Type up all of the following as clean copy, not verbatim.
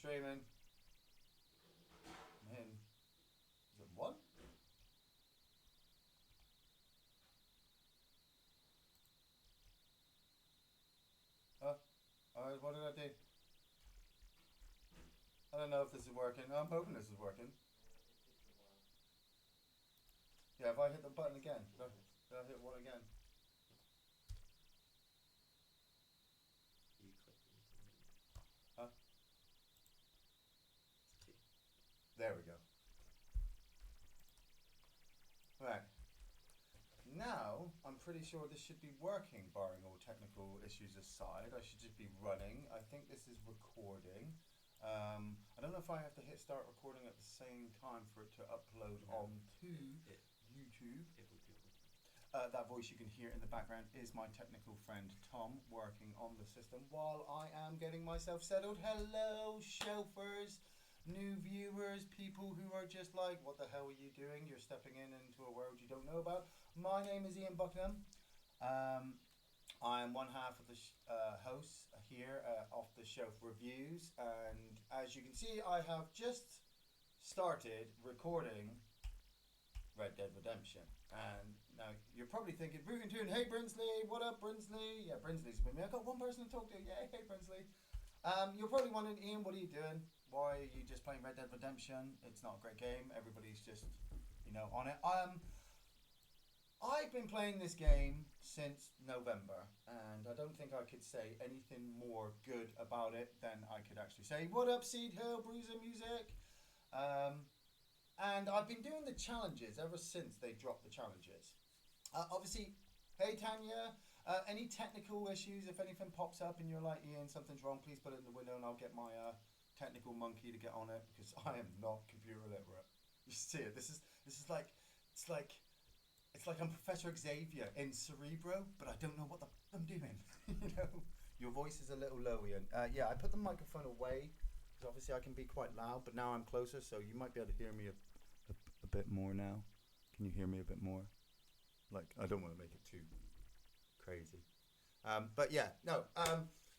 streaming. Man, is it one? Oh, alright, what did I do? I don't know if this is working. I'm hoping this is working. Yeah, if I hit the button again, did I hit one again? You click Huh? There we go. Right. Now, I'm pretty sure this should be working, barring all technical issues aside. I should just be running. I think this is recording. I don't know if I have to hit start recording at the same time for it to upload onto YouTube. It would be. That voice you can hear in the background is my technical friend Tom working on the system while I am getting myself settled. Hello, chauffeurs, new viewers, people who are just like, what the hell are you doing? You're stepping into a world you don't know about. My name is Iain Buckingham. I'm one half of the hosts here Off the Shelf Reviews, and as you can see, I have just started recording Red Dead Redemption. And now you're probably thinking, Root and Tune, hey Brinsley, what up Brinsley? Yeah, Brinsley's with me. I got one person to talk to. Yeah, hey Brinsley. You're probably wondering, Iain, what are you doing? Why are you just playing Red Dead Redemption? It's not a great game. Everybody's just, on it. I've been playing this game since November, and I don't think I could say anything more good about it than I could actually say. What up, Seed Hill, Bruiser Music? And I've been doing the challenges ever since they dropped the challenges. Obviously, hey Tanya, any technical issues? If anything pops up and you're like, Iain, something's wrong, please put it in the window and I'll get my technical monkey to get on it because I am not computer literate. You see it? This is like it's like I'm Professor Xavier in Cerebro, but I don't know what the f- I'm doing. Your voice is a little low, Iain. Yeah, I put the microphone away because obviously I can be quite loud, but now I'm closer, so you might be able to hear me a bit more now. Can you hear me a bit more? Like, I don't want to make it too crazy. But yeah, no.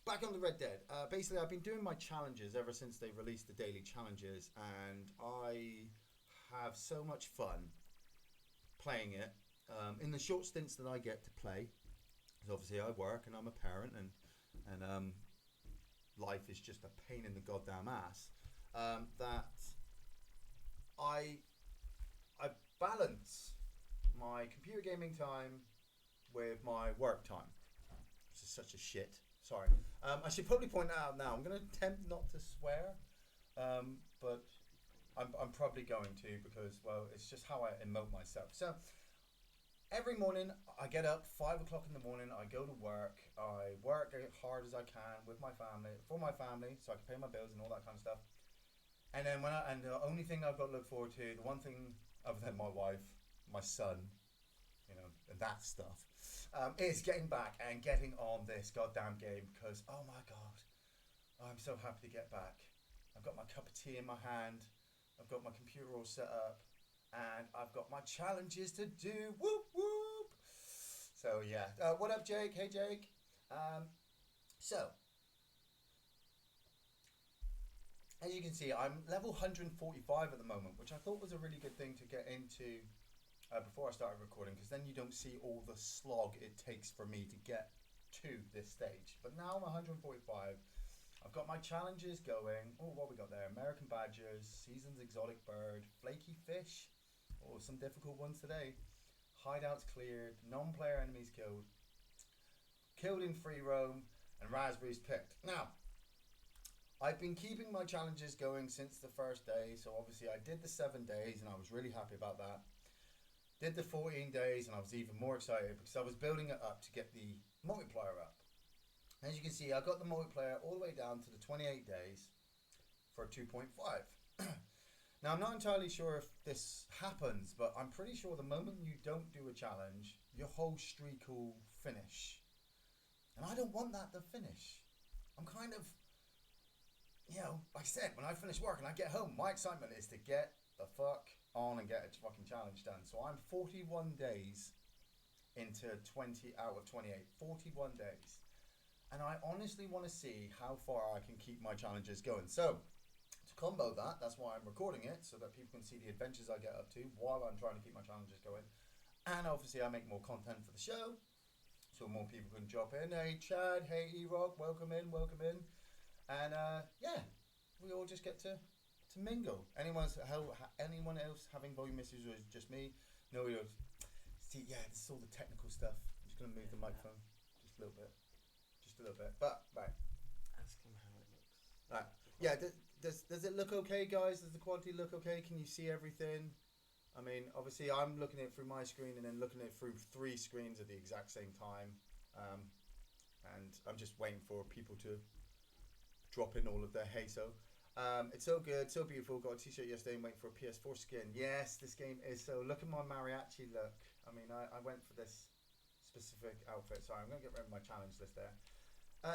Back on the Red Dead. Basically, I've been doing my challenges ever since they released the daily challenges, and I have so much fun playing it. In the short stints that I get to play, because obviously I work and I'm a parent, and life is just a pain in the goddamn ass. That I balance my computer gaming time with my work time. This is such a shit. Sorry. I should probably point that out now. I'm going to attempt not to swear, but I'm probably going to because, well, it's just how I emote myself. So every morning I get up 5 o'clock in the morning. I go to work. I work as hard as I can with my family for my family, so I can pay my bills and all that kind of stuff. And then the only thing I've got to look forward to, the one thing other than my wife, my son, and that stuff, is getting back and getting on this goddamn game because, oh my god, I'm so happy to get back. I've got my cup of tea in my hand, I've got my computer all set up, and I've got my challenges to do. Whoop whoop! So yeah, what up Jake? Hey Jake. So, as you can see, I'm level 145 at the moment, which I thought was a really good thing to get into before I started recording, because then you don't see all the slog it takes for me to get to this stage. But now I'm 145. I've got my challenges going. Oh, what we got there? American Badgers, Season's Exotic Bird, Flaky Fish. Oh, some difficult ones today. Hideouts cleared, non-player enemies killed, killed in free roam, and raspberries picked. Now, I've been keeping my challenges going since the first day, so obviously I did the 7 days and I was really happy about that. Did the 14 days and I was even more excited because I was building it up to get the multiplier up. As you can see, I got the multiplier all the way down to the 28 days for 2.5. Now, I'm not entirely sure if this happens, but I'm pretty sure the moment you don't do a challenge, your whole streak will finish. And I don't want that to finish. I'm kind of, like I said, when I finish work and I get home, my excitement is to get the fuck on and get a fucking challenge done. So I'm 41 days into 20 out of 28. 41 days. And I honestly want to see how far I can keep my challenges going. So, to combo that, that's why I'm recording it, so that people can see the adventures I get up to while I'm trying to keep my challenges going. And obviously I make more content for the show, so more people can drop in. Hey Chad, hey E-Rock, welcome in. And yeah, we all just get to mingle. Anyone else having volume issues, or is it just me? No, we don't. See, yeah, this is all the technical stuff. I'm just going to move the microphone just a little bit. But, right. Ask him how it looks. Right. Yeah, does it look okay, guys? Does the quality look okay? Can you see everything? I mean, obviously, I'm looking at it through my screen and then looking at it through 3 screens at the exact same time. And I'm just waiting for people to drop in all of their hey so. It's so good, so beautiful. Got a t-shirt yesterday and waiting for a PS4 skin. Yes, this game is so... Look at my Mariachi look. I mean, I went for this specific outfit. Sorry, I'm going to get rid of my challenge list there.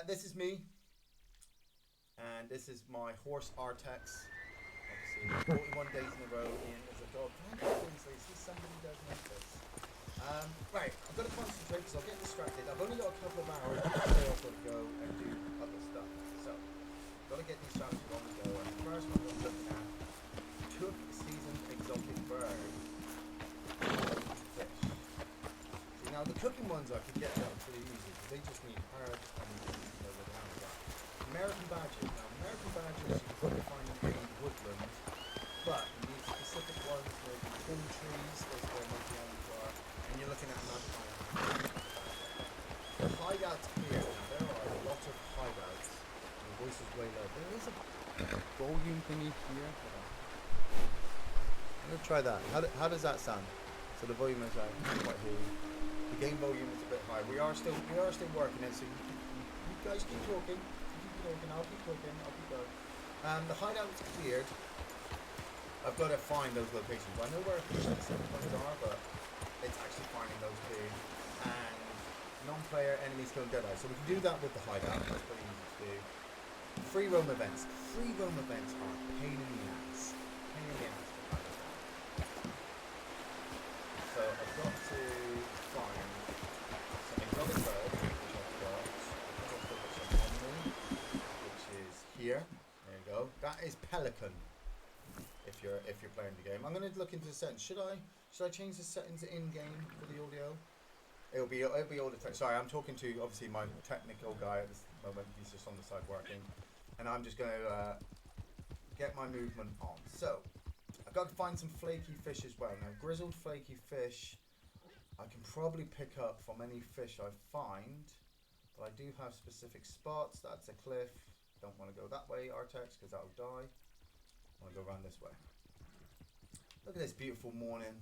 This is me. And this is my horse Artex. Obviously, 41 days in a row. Iain is a dog. See, somebody does notice. Right, I've got to concentrate because I'll get distracted. I've only got a couple of hours before I've got to go and do other stuff. So, got to get these challenges on the go. And the first one I'm looking at, took seasoned exotic bird. Fish. See, now the cooking ones I could get done pretty easy because they just need hard and American badgers. Now, American badgers you can probably find in woodland, but you need specific ones, maybe cool trees, that's where most ones are, and you're looking at another kind. The hideouts here, now there are a lot of hideouts. My voice is way low. There is a volume thingy here. I'm going to try that. How does that sound? So the volume is like, quite hear you. The game volume is a bit high. We are still working it, so you guys keep talking. I'll keep going. The hideout's cleared. I've got to find those locations. I know where some ones are, but it's actually finding those two. And non-player enemies kill Deadeye. So we can do that with the hideout. That's pretty easy to do. Free roam events. Free roam events are a pain in the ass. So I've got to find some exotic birds, which I've got. Here, there you go. That is pelican. If you're playing the game, I'm going to look into the settings. Should I change the settings in game for the audio? It'll be all the sorry, I'm talking to obviously my technical guy at this moment. He's just on the side working, and I'm just going to get my movement on. So I've got to find some flaky fish as well. Now grizzled flaky fish, I can probably pick up from any fish I find, but I do have specific spots. That's a cliff. Don't want to go that way, Artex, because that'll die. I want to go around this way. Look at this beautiful morning.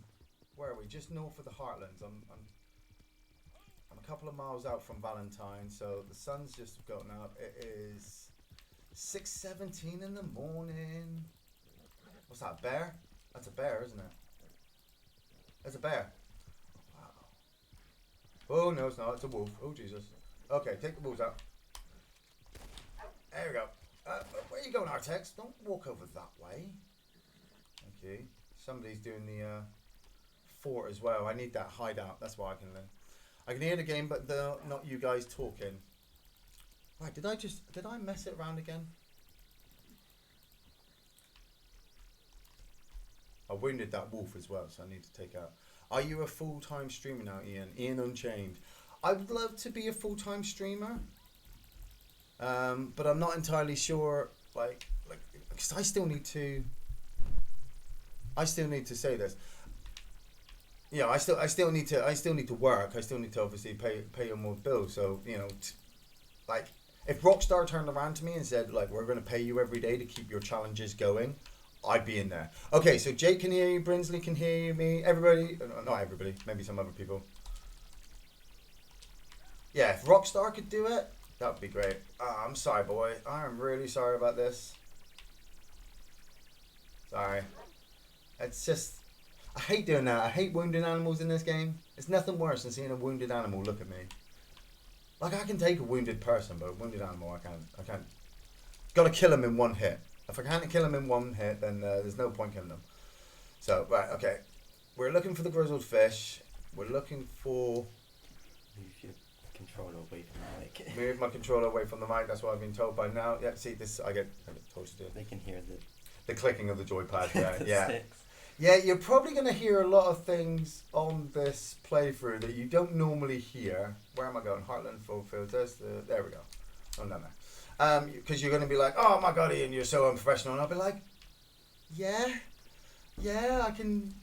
Where are we? Just north of the heartlands. I'm a couple of miles out from Valentine, so the sun's just gotten up. It is 6:17 in the morning. What's that, bear? That's a bear, isn't it? That's a bear. Wow. Oh, no, it's not. It's a wolf. Oh, Jesus. Okay, take the wolves out. There we go. Where are you going, Artex? Don't walk over that way. Okay. Somebody's doing the fort as well. I need that hideout. That's why I can hear the game, but not you guys talking. Right, did I mess it around again? I wounded that wolf as well, so I need to take out. Are you a full-time streamer now, Iain? Iain Unchained. I would love to be a full-time streamer. But I'm not entirely sure, like, because I still need to say this. Yeah, I still need to work. I still need to obviously pay more bills. So like, if Rockstar turned around to me and said, like, we're going to pay you every day to keep your challenges going, I'd be in there. Okay, so Jake can hear you, Brinsley can hear me, everybody, not everybody, maybe some other people. Yeah, if Rockstar could do it, that would be great. I'm sorry, boy. I am really sorry about this. Sorry. It's just... I hate doing that. I hate wounding animals in this game. It's nothing worse than seeing a wounded animal look at me. Like, I can take a wounded person, but a wounded animal, I can't. Gotta kill him in one hit. If I can't kill him in one hit, then there's no point killing them. So, right, okay. We're looking for the grizzled fish. We're looking for... Controller away from the mic. Move my controller away from the mic. That's what I've been told by now. Yeah, see this. I get told to do. They can hear that. The clicking of the joypad. Yeah. Six. Yeah, you're probably going to hear a lot of things on this playthrough that you don't normally hear. Where am I going? Heartland, Fulfilled. There we go. I'm down there. Because you're going to be like, oh my god, Ian, you're so unprofessional. And I'll be like, yeah, I can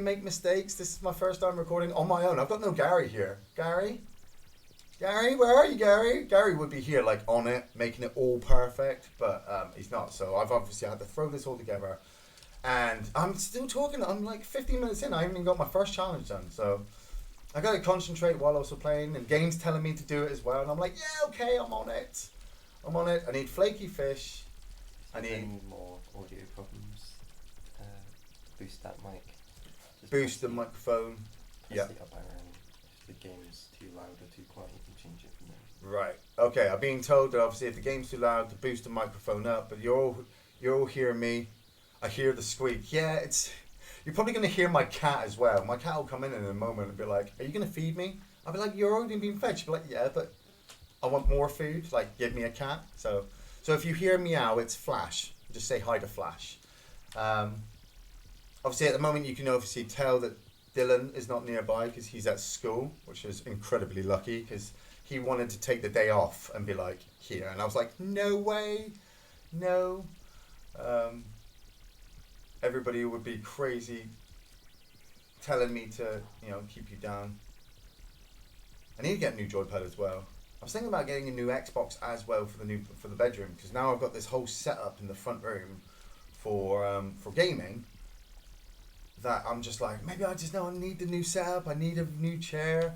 make mistakes. This is my first time recording on my own. I've got no Gary here. Gary, where are you, Gary? Gary would be here, like, on it, making it all perfect, but he's not. So I've obviously had to throw this all together. And I'm still talking. I'm like 15 minutes in. I haven't even got my first challenge done. So I got to concentrate while also playing. And game's telling me to do it as well. And I'm like, yeah, okay, I'm on it. I need flaky fish. I need more audio problems. Boost that mic. Just boost the microphone. Press the up arrow. If the game is too loud or too quiet, you can change it from there. Right. Okay. I'm being told that obviously if the game's too loud, to boost the microphone up. But you're all hearing me. I hear the squeak. Yeah, you're probably going to hear my cat as well. My cat will come in a moment and be like, are you going to feed me? I'll be like, you're already being fed. She'll be like, yeah, but I want more food. Like, give me a cat. So if you hear meow, it's Flash. Just say hi to Flash. Obviously, at the moment, you can obviously tell that Dylan is not nearby because he's at school, which is incredibly lucky because he wanted to take the day off and be like, here. And I was like, no way. No. Everybody would be crazy telling me to, keep you down. I need to get a new joypad as well. I was thinking about getting a new Xbox as well for the bedroom because now I've got this whole setup in the front room for gaming that I'm just like, maybe I just know I need the new setup. I need a new chair.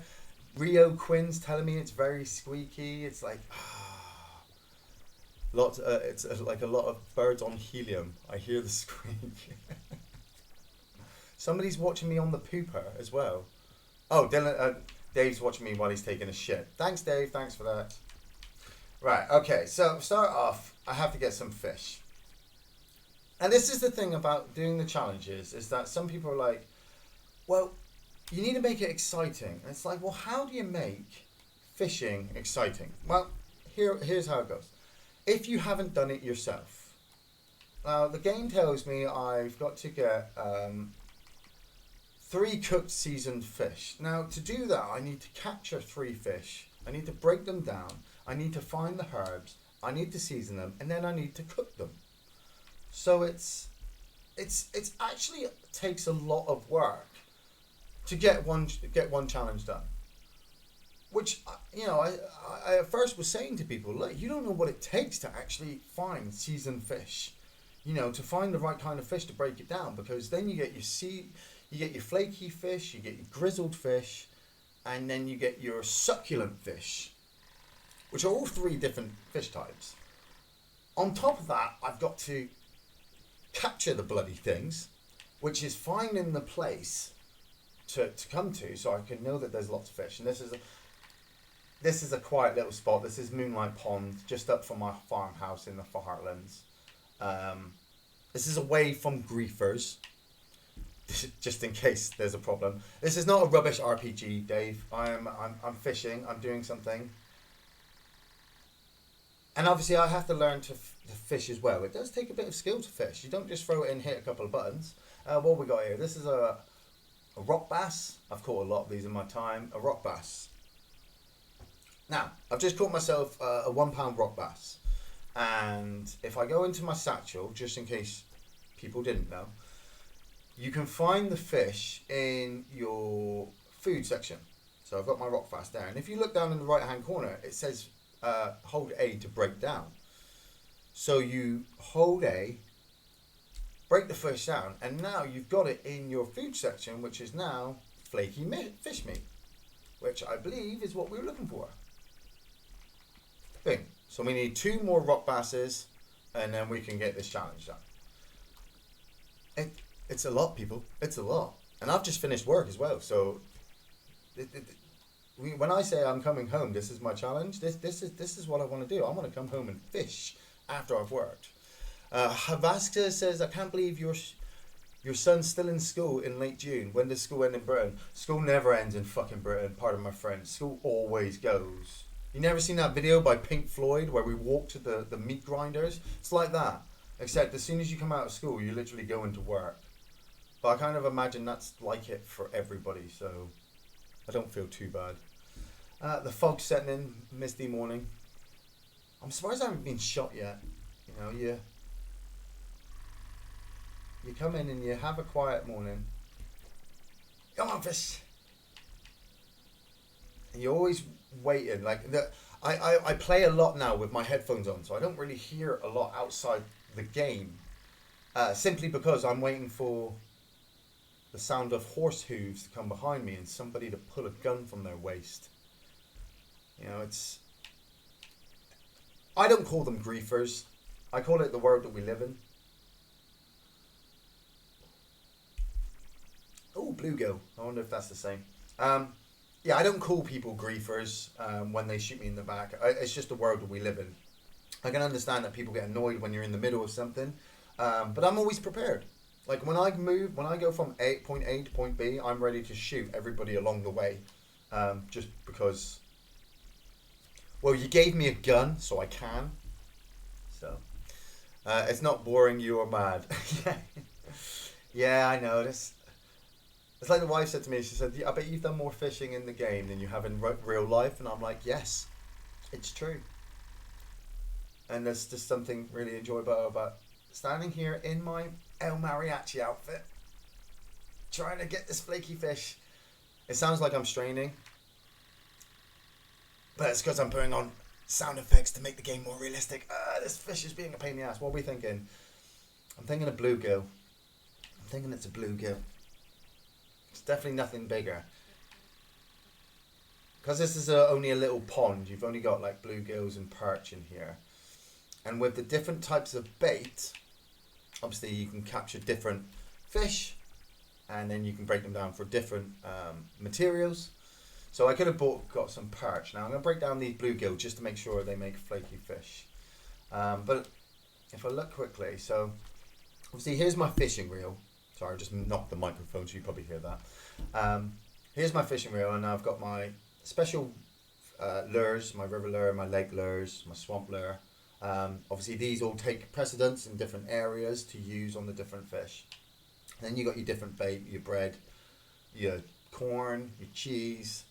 Rio Quinn's telling me it's very squeaky. It's like it's like a lot of birds on helium. I hear the squeak. Somebody's watching me on the pooper as well. Oh, Dylan, Dave's watching me while he's taking a shit. Thanks, Dave. Thanks for that. Right. Okay. So start off. I have to get some fish. And this is the thing about doing the challenges is that some people are like, well, you need to make it exciting. And it's like, well, how do you make fishing exciting? Well, here's how it goes. If you haven't done it yourself, the game tells me I've got to get 3 cooked seasoned fish. Now, to do that, I need to capture 3 fish. I need to break them down. I need to find the herbs. I need to season them, and then I need to cook them. So it's actually takes a lot of work to get one challenge done. Which, I at first was saying to people, look, you don't know what it takes to actually find seasoned fish. To find the right kind of fish to break it down, because then you get your flaky fish, you get your grizzled fish, and then you get your succulent fish, which are all 3 different fish types. On top of that, I've got to capture the bloody things, which is finding the place to come to so I can know that there's lots of fish. And this is a quiet little spot. This is Moonlight Pond, just up from my farmhouse in the Heartlands. This is away from griefers, just in case there's a problem. This is not a rubbish RPG, Dave. I'm fishing. I'm doing something. And obviously I have to learn to fish as well. It does take a bit of skill to fish. You don't just throw it in, hit a couple of buttons. What we got here? This is a rock bass. I've caught a lot of these in my time. A rock bass. Now, I've just caught myself a 1 pound rock bass. And if I go into my satchel, just in case people didn't know, you can find the fish in your food section. So I've got my rock bass there. And if you look down in the right hand corner, it says hold A to break down. So you hold A, break the fish down, and now you've got it in your food section, which is now flaky fish meat, which I believe is what we were looking for. Boom. So we need 2 more rock basses, and then we can get this challenge done. It's a lot, people. It's a lot. And I've just finished work as well, so when I say I'm coming home, this is my challenge. This is what I want to do. I want to come home and fish after I've worked. Havaska says, I can't believe your son's still in school in late June. When does school end in Britain? School never ends in fucking Britain, pardon my French. School always goes. You never seen that video by Pink Floyd where we walk to the meat grinders? It's like that. Except as soon as you come out of school, you literally go into work. But I kind of imagine that's like it for everybody, so I don't feel too bad. The fog's setting in, misty morning. I'm surprised I haven't been shot yet. You know, you come in and you have a quiet morning. Come on, fish. And you're always waiting. Like I play a lot now with my headphones on, so I don't really hear a lot outside the game. Simply because I'm waiting for the sound of horse hooves to come behind me and somebody to pull a gun from their waist. You know, it's... I don't call them griefers. I call it the world that we live in. Oh, bluegill. I wonder if that's the same. Yeah, I don't call people griefers when they shoot me in the back. It's just the world that we live in. I can understand that people get annoyed when you're in the middle of something, but I'm always prepared. Like when I go from point A to point B, I'm ready to shoot everybody along the way, just because. Well, you gave me a gun, so I can. So, it's not boring. You are mad. Yeah, I know. It's like the wife said to me. She said, "I bet you've done more fishing in the game than you have in real life," and I'm like, "Yes, it's true." And there's just something really enjoyable about standing here in my El Mariachi outfit, trying to get this flaky fish. It sounds like I'm straining, but it's because I'm putting on sound effects to make the game more realistic. This fish is being a pain in the ass. What are we thinking? I'm thinking a bluegill. I'm thinking it's a bluegill. It's definitely nothing bigger. Because this is only a little pond, you've only got like bluegills and perch in here. And with the different types of bait, obviously you can capture different fish, and then you can break them down for different materials. So I could have got some perch. Now I'm going to break down these bluegill just to make sure they make flaky fish. But if I look quickly, so obviously here's my fishing reel. Sorry, I just knocked the microphone, so you probably hear that. Here's my fishing reel, and I've got my special lures, my river lure, my lake lures, my swamp lure. Obviously these all take precedence in different areas to use on the different fish. Then you got your different bait, your bread, your corn, your cheese,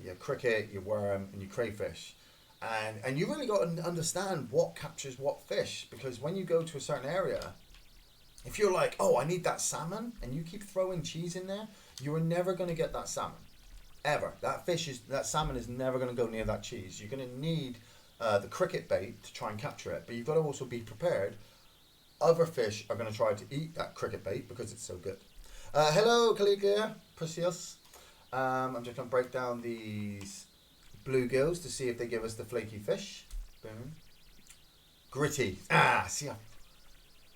your cricket, your worm, and your crayfish. And you really got to understand what captures what fish, because when you go to a certain area, if you're like, oh, I need that salmon, and you keep throwing cheese in there, you are never going to get that salmon. Ever. That salmon is never going to go near that cheese. You're going to need the cricket bait to try and capture it, but you've got to also be prepared. Other fish are going to try to eat that cricket bait because it's so good. Hello, Caligula, Precious. I'm just going to break down these bluegills to see if they give us the flaky fish. Boom. Gritty. See, I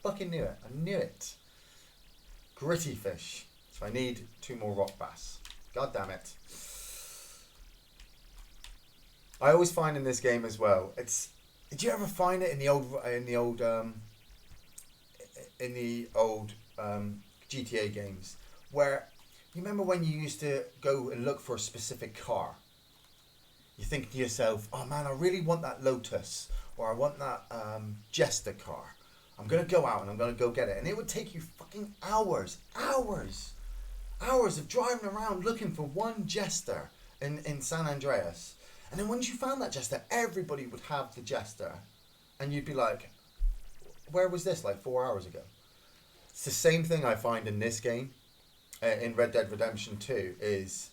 fucking knew it. I knew it. Gritty fish. So I need 2 more rock bass. God damn it. I always find in this game as well, did you ever find it in the old GTA games where you remember when you used to go and look for a specific car? You think to yourself, oh man, I really want that Lotus, or I want that Jester car. I'm going to go out and I'm going to go get it. And it would take you fucking hours of driving around looking for one Jester in San Andreas. And then once you found that Jester, everybody would have the Jester. And you'd be like, where was this like 4 hours ago? It's the same thing I find in this game, in Red Dead Redemption 2, is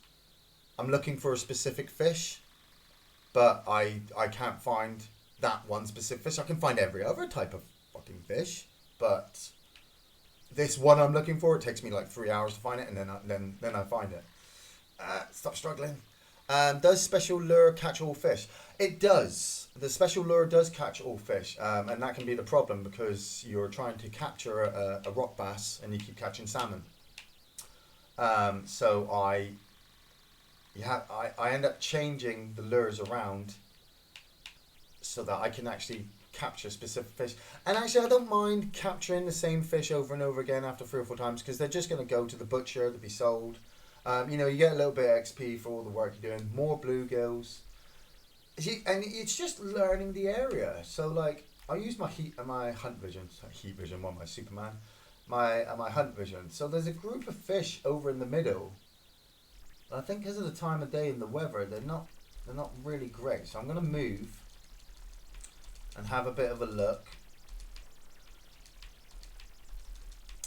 I'm looking for a specific fish, but I can't find that one specific fish. I can find every other type of fucking fish, but this one I'm looking for, it takes me like 3 hours to find it, and then I find it. Stop struggling. Does special lure catch all fish? It does. The special lure does catch all fish, and that can be the problem because you're trying to capture a rock bass and you keep catching salmon. So I end up changing the lures around so that I can actually capture specific fish. And actually I don't mind capturing the same fish over and over again after 3 or 4 times, because they're just going to go to the butcher to be sold. You know, you get a little bit of XP for all the work you're doing. More bluegills. And it's just learning the area. So, like, I'll use my hunt vision, sorry, heat vision, one my Superman, my hunt vision. So there's a group of fish over in the middle. I think because of the time of day and the weather, they're not really great. So I'm gonna move and have a bit of a look.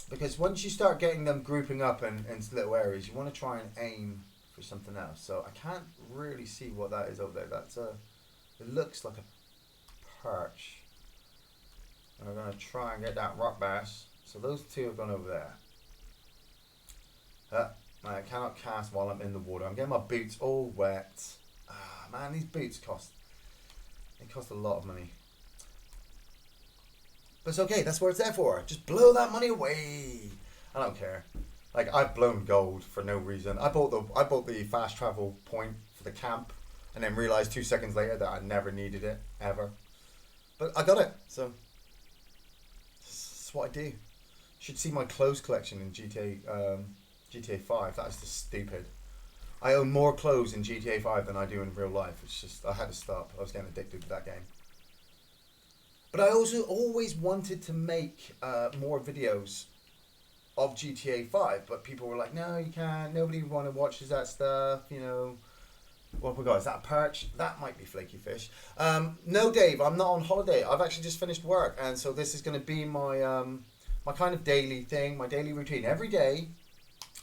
Because once you start getting them grouping up into little areas, you want to try and aim for something else. So I can't really see what that is over there. It looks like a perch. And we're going to try and get that rock bass. So those two have gone over there. I cannot cast while I'm in the water. I'm getting my boots all wet. Ah, man, these boots cost a lot of money. But it's okay, that's what it's there for. Just blow that money away. I don't care. Like, I've blown gold for no reason. I bought the fast travel point for the camp and then realized 2 seconds later that I never needed it, ever. But I got it, so that's what I do. You should see my clothes collection in GTA 5. That is just stupid. I own more clothes in GTA 5 than I do in real life. It's just, I had to stop. I was getting addicted to that game. But I also always wanted to make more videos of GTA 5, but people were like, no, you can't. Nobody watches that stuff, you know. What have we got? Is that a perch? That might be flaky fish. No, Dave, I'm not on holiday. I've actually just finished work, and so this is going to be my my kind of daily thing, my daily routine. Every day,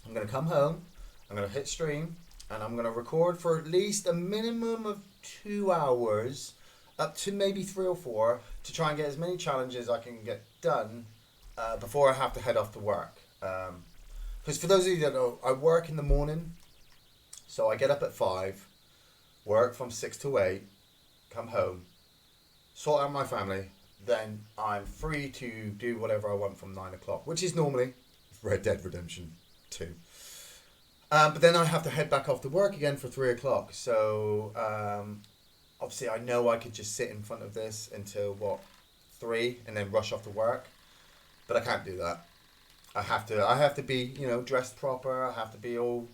I'm going to come home, I'm going to hit stream, and I'm going to record for at least a minimum of 2 hours, up to maybe 3 or 4, to try and get as many challenges I can get done before I have to head off to work. Because for those of you that know, I work in the morning, so I get up at 5, work from 6 to 8, come home, sort out my family, then I'm free to do whatever I want from 9 o'clock, which is normally Red Dead Redemption 2. But then I have to head back off to work again for 3 o'clock, so obviously I know I could just sit in front of this until 3 and then rush off to work, but I can't do that. I have to be, you know, dressed proper. I have to be all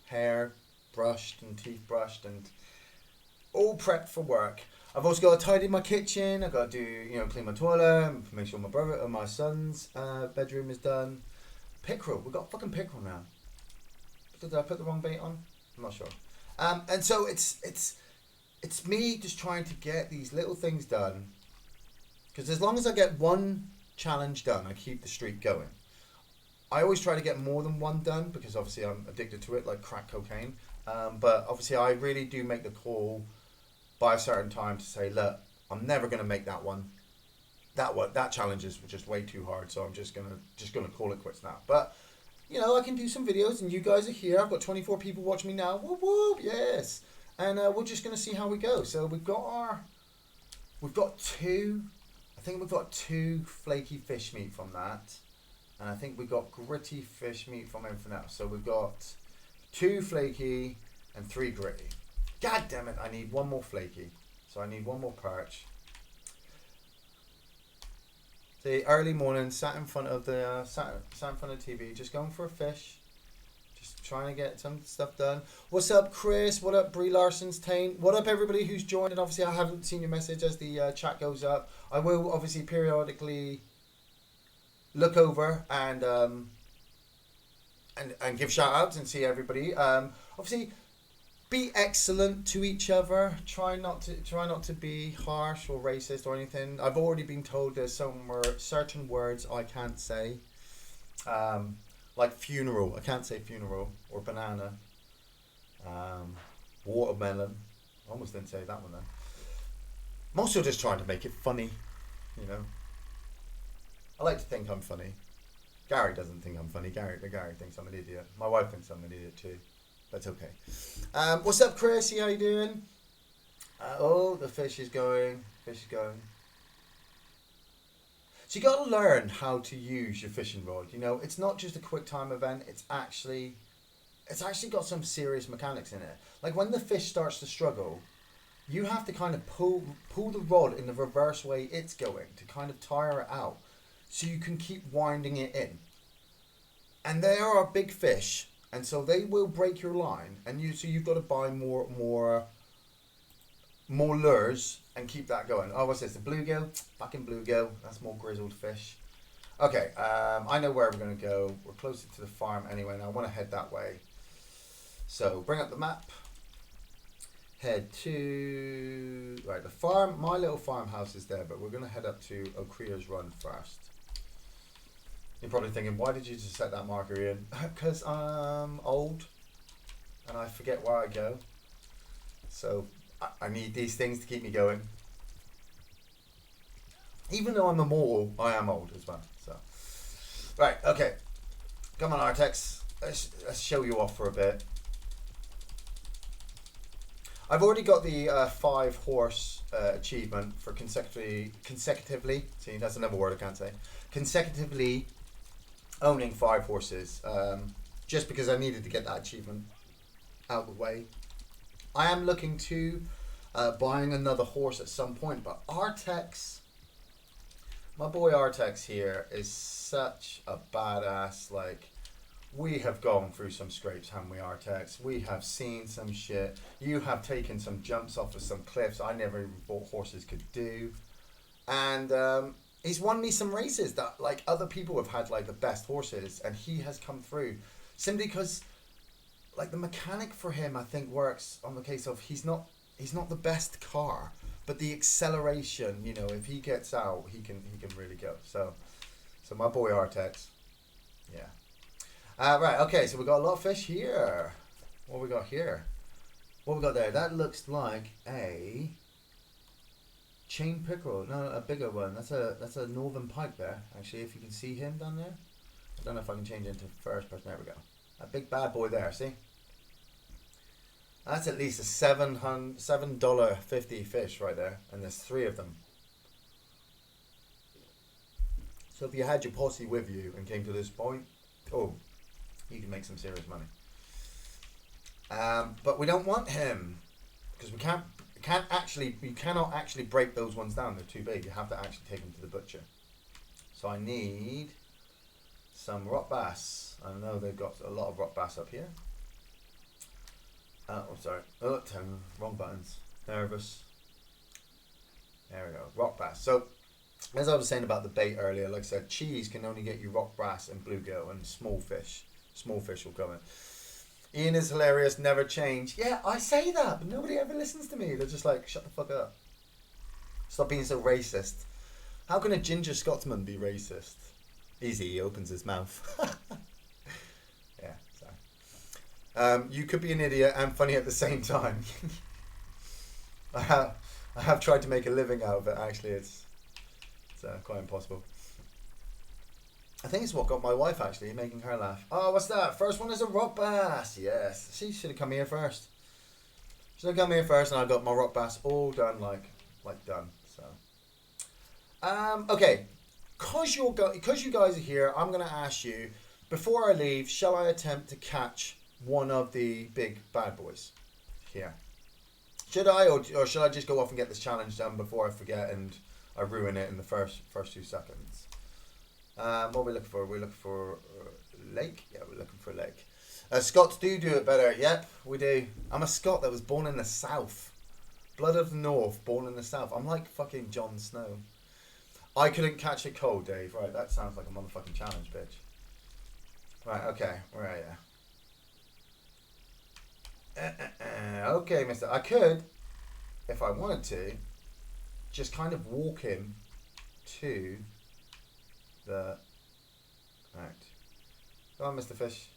hair brushed and teeth brushed and all prepped for work. I've also got to tidy my kitchen. I've got to do, you know, clean my toilet, make sure my brother or my son's bedroom is done. Pickerel, we got fucking pickerel now. Did I put the wrong bait on? I'm not sure. And so it's me just trying to get these little things done. Because as long as I get one challenge done, I keep the streak going. I always try to get more than one done because obviously I'm addicted to it like crack cocaine. But obviously I really do make the call by a certain time to say, look, I'm never going to make that one. That challenge is just way too hard, so I'm just gonna call it quits now. But you know, I can do some videos, and you guys are here. I've got 24 people watching me now. Whoop whoop, yes. And we're just gonna see how we go. So we've got two. I think we've got 2 flaky fish meat from that. And I think we got gritty fish meat from everything else. So we've got 2 flaky and 3 gritty. God damn it, I need 1 more flaky. So I need 1 more perch. The early morning, sat in front of the TV, just going for a fish. Just trying to get some stuff done. What's up, Chris? What up, Brie Larson's Taint? What up, everybody who's joined? And obviously I haven't seen your message as the chat goes up. I will obviously periodically look over and give shout outs and see everybody. Obviously, be excellent to each other. Try not to be harsh or racist or anything. I've already been told there's certain words I can't say, like funeral. I can't say funeral or banana. Watermelon. I almost didn't say that one then. I'm also just trying to make it funny, you know. I like to think I'm funny. Gary doesn't think I'm funny. Gary thinks I'm an idiot. My wife thinks I'm an idiot too. That's okay. What's up, Chrissy? How you doing? Oh, the fish is going. Fish is going. So you got to learn how to use your fishing rod. You know, it's not just a quick time event. It's actually got some serious mechanics in it. Like when the fish starts to struggle, you have to kind of pull the rod in the reverse way it's going to kind of tire it out, so you can keep winding it in. And they are big fish, and so they will break your line, and you've got to buy more lures and keep that going. Oh, what's this? The bluegill? Fucking bluegill. That's more grizzled fish. Okay, I know where we're going to go. We're closer to the farm anyway, and I want to head that way. So, bring up the map. Head to... Right, the farm. My little farmhouse is there, but we're going to head up to O'Creer's Run first. You're probably thinking, why did you just set that marker in? Because I'm old, and I forget where I go. So, I need these things to keep me going. Even though I'm immortal, I am old as well. So, right, okay. Come on, Artex. Let's show you off for a bit. I've already got the 5 horse achievement for consecutively. See, that's another word I can't say. Consecutively owning 5 horses. Just because I needed to get that achievement out of the way. I am looking to buying another horse at some point, but Artex, my boy Artex here is such a badass. Like, we have gone through some scrapes, haven't we, Artex? We have seen some shit. You have taken some jumps off of some cliffs I never even thought horses could do. And he's won me some races that, like, other people have had, like, the best horses, and he has come through. Simply because, like, the mechanic for him, I think, works on the case of he's not the best car, but the acceleration, you know, if he gets out, he can really go. So my boy Artex, yeah. Right, okay, so we got a lot of fish here. What we got here? What we got there? That looks like a chain pickerel. No, a bigger one. That's a northern pike there. Actually, if you can see him down there. I don't know if I can change it into first person. There we go. A big bad boy there. See? That's at least a $7.50 fish right there, and there's 3 of them. So if you had your posse with you and came to this point, oh, you can make some serious money. But we don't want him because we cannot actually break those ones down. They're too big. You have to actually take them to the butcher. So I need some rock bass. I know they've got a lot of rock bass up here. Oh, sorry. Oh, wrong buttons. Nervous. There we go. Rock bass. So, as I was saying about the bait earlier, like I said, cheese can only get you rock bass and bluegill and small fish. Small fish will come in. Iain is hilarious, never change. Yeah, I say that, but nobody ever listens to me. They're just like, shut the fuck up. Stop being so racist. How can a ginger Scotsman be racist? Easy, he opens his mouth. Yeah, sorry. You could be an idiot and funny at the same time. I have tried to make a living out of it, actually. It's quite impossible. I think it's what got my wife, actually, making her laugh. Oh, what's that? First one is a rock bass. Yes. She should have come here first. Should have come here first, and I got my rock bass all done, like done. So, okay. Because you guys are here, I'm going to ask you, before I leave, shall I attempt to catch one of the big bad boys here? Should I, or should I just go off and get this challenge done before I forget and I ruin it in the first 2 seconds? What are we looking for? We're looking for a lake? Yeah, we're looking for a lake. Scots do it better. Yep, we do. I'm a Scot that was born in the south. Blood of the north, born in the south. I'm like fucking Jon Snow. I couldn't catch a cold, Dave. Right, that sounds like a motherfucking challenge, bitch. Right, okay. Where are you? Okay, mister. I could, if I wanted to, just kind of walk him to the... Right. Go on, Mr. Fish.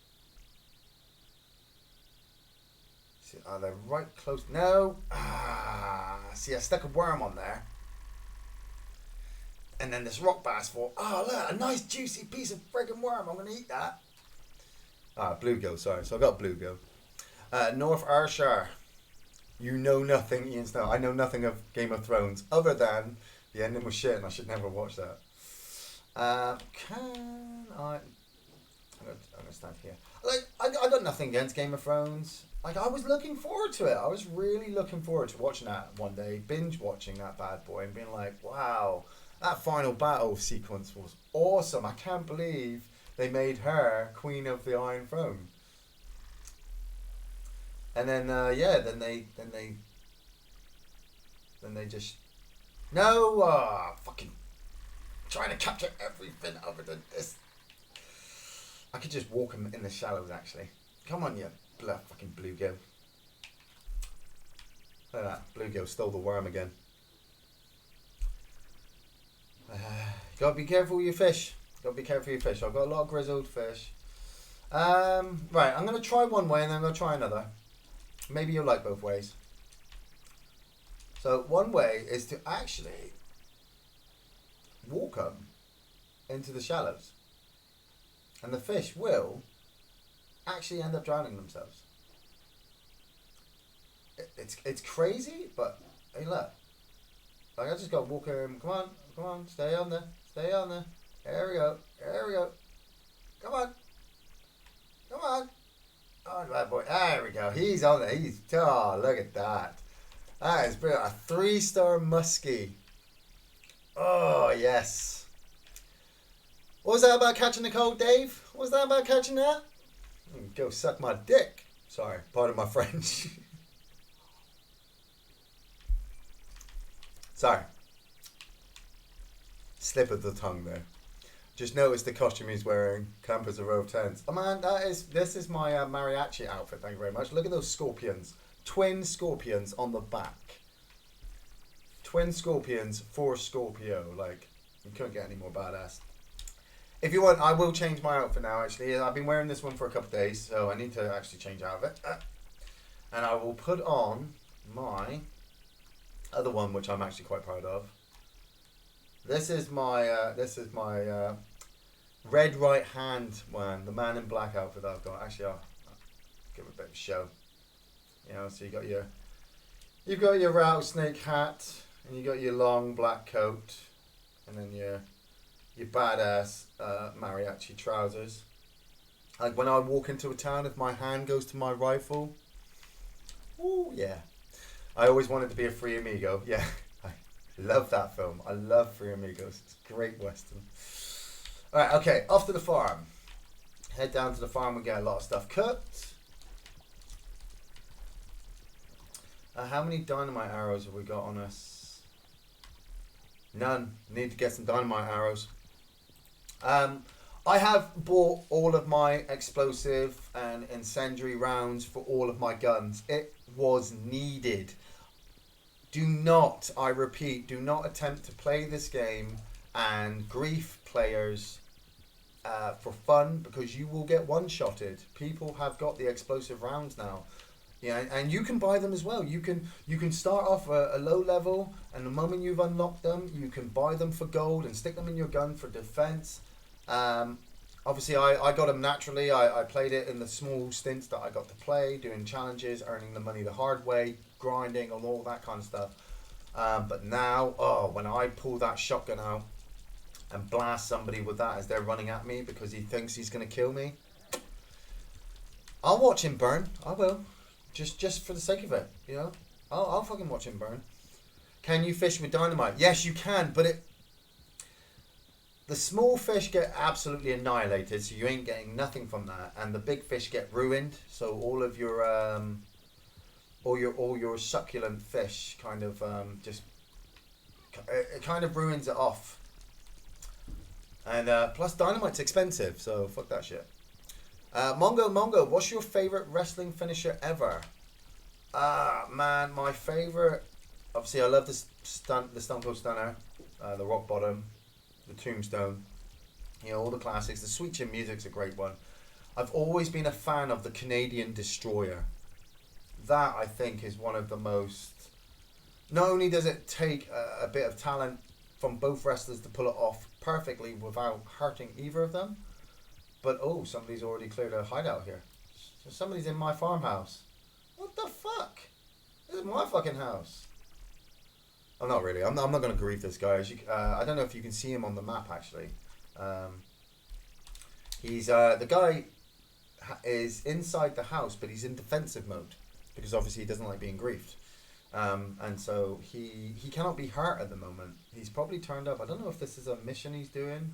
See, oh, they're right close. No! See, I stuck a worm on there. And then this rock bass fall. Oh, look, a nice juicy piece of friggin' worm. I'm going to eat that. Bluegill, sorry. So I got bluegill. North Ayrshire. You know nothing, Iain Snow. I know nothing of Game of Thrones other than the ending was shit and I should never watch that. Can I... I'm gonna stand here. Like, I got nothing against Game of Thrones. Like, I was looking forward to it. I was really looking forward to watching that one day, binge watching that bad boy and being like, wow, that final battle sequence was awesome. I can't believe they made her Queen of the Iron Throne. And then, yeah, then they just No, fucking trying to capture everything other than this. I could just walk him in the shallows, actually. Come on, you fucking bluegill. Look at that. Bluegill stole the worm again. Gotta be careful with your fish. Gotta be careful with your fish. I've got a lot of grizzled fish. Right, I'm going to try one way and then I'm going to try another. Maybe you'll like both ways. So one way is to actually walk them into the shallows. And the fish will actually end up drowning themselves. It's crazy, but hey, look. Like, I just got to walk him. Come on, stay on there. There we go. Come on. Oh, bad boy. There we go. He's on there. Look at that. That is brilliant. A 3-star muskie. Oh, yes. What was that about catching the cold, Dave? What was that about catching that? Go suck my dick. Sorry, pardon my French. Sorry. Slip of the tongue there. Just noticed the costume he's wearing. Campers a row of tents. Oh man, this is my mariachi outfit. Thank you very much. Look at those scorpions. Twin scorpions on the back. Twin scorpions for Scorpio. Like, you couldn't get any more badass. If you want, I will change my outfit now, actually. I've been wearing this one for a couple of days, so I need to actually change out of it. And I will put on my other one, which I'm actually quite proud of. This is my red right hand one, the man in black outfit that I've got. Actually, I'll give it a bit of a show. You know, so you've got your rattlesnake hat, and you got your long black coat, and then your badass mariachi trousers. Like when I walk into a town, if my hand goes to my rifle, ooh yeah. I always wanted to be a Free Amigo. Yeah, I love that film. I love Free Amigos. It's a great western. All right, okay, off to the farm. Head down to the farm. We get a lot of stuff cooked. How many dynamite arrows have we got on us? None. Need to get some dynamite arrows. I have bought all of my explosive and incendiary rounds for all of my guns. It was needed. Do not, I repeat, do not attempt to play this game and grief players for fun, because you will get one-shotted. People have got the explosive rounds now. Yeah, and you can buy them as well. You can start off a low level, and the moment you've unlocked them, you can buy them for gold and stick them in your gun for defense. Obviously, I got them naturally. I played it in the small stints that I got to play, doing challenges, earning the money the hard way, grinding, and all that kind of stuff. But now, when I pull that shotgun out and blast somebody with that as they're running at me because he thinks he's going to kill me, I'll watch him burn. I will. Just for the sake of it, you know? I'll fucking watch him burn. Can you fish with dynamite? Yes, you can, but the small fish get absolutely annihilated, so you ain't getting nothing from that, and the big fish get ruined. So all of your all your succulent fish kind of it kind of ruins it off. And plus dynamite's expensive, so fuck that shit. Mongo, what's your favorite wrestling finisher ever? Man, my favorite. Obviously, I love the Stone Cold Stunner, the Rock Bottom, the Tombstone. You know, all the classics. The Sweet Chin Music's a great one. I've always been a fan of the Canadian Destroyer. That, I think, is one of the most. Not only does it take a bit of talent from both wrestlers to pull it off perfectly without hurting either of them, but somebody's already cleared a hideout here. So somebody's in my farmhouse. What the fuck? This is my fucking house. I'm not really. I'm not going to grieve this guy. I don't know if you can see him on the map, actually. He's the guy is inside the house, but he's in defensive mode because obviously he doesn't like being griefed. And so he cannot be hurt at the moment. He's probably turned up. I don't know if this is a mission he's doing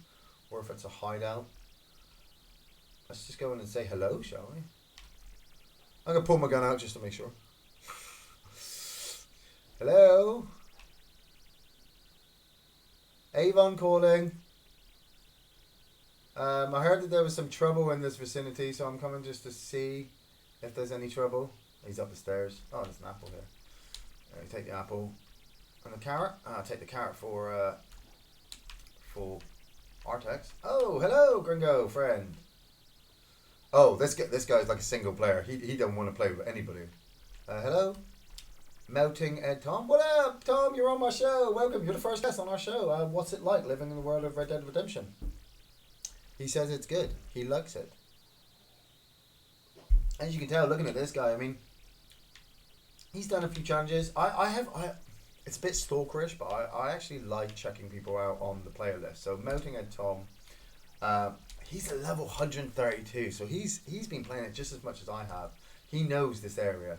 or if it's a hideout. Let's just go in and say hello, shall we? I'm going to pull my gun out just to make sure. Hello? Avon calling. I heard that there was some trouble in this vicinity, so I'm coming just to see if there's any trouble. He's up the stairs. Oh, there's an apple here. Take the apple and the carrot. I'll take the carrot for Artex. Oh, hello, Gringo friend. Oh, this guy's like a single player. He don't want to play with anybody. Hello, Melting Ed Tom. What up, Tom? You're on my show. Welcome. You're the first guest on our show. What's it like living in the world of Red Dead Redemption? He says it's good. He likes it. As you can tell, looking at this guy, I mean, he's done a few challenges. It's a bit stalkerish, but I actually like checking people out on the player list. So Melting Ed Tom, he's a level 132, so he's been playing it just as much as I have. He knows this area.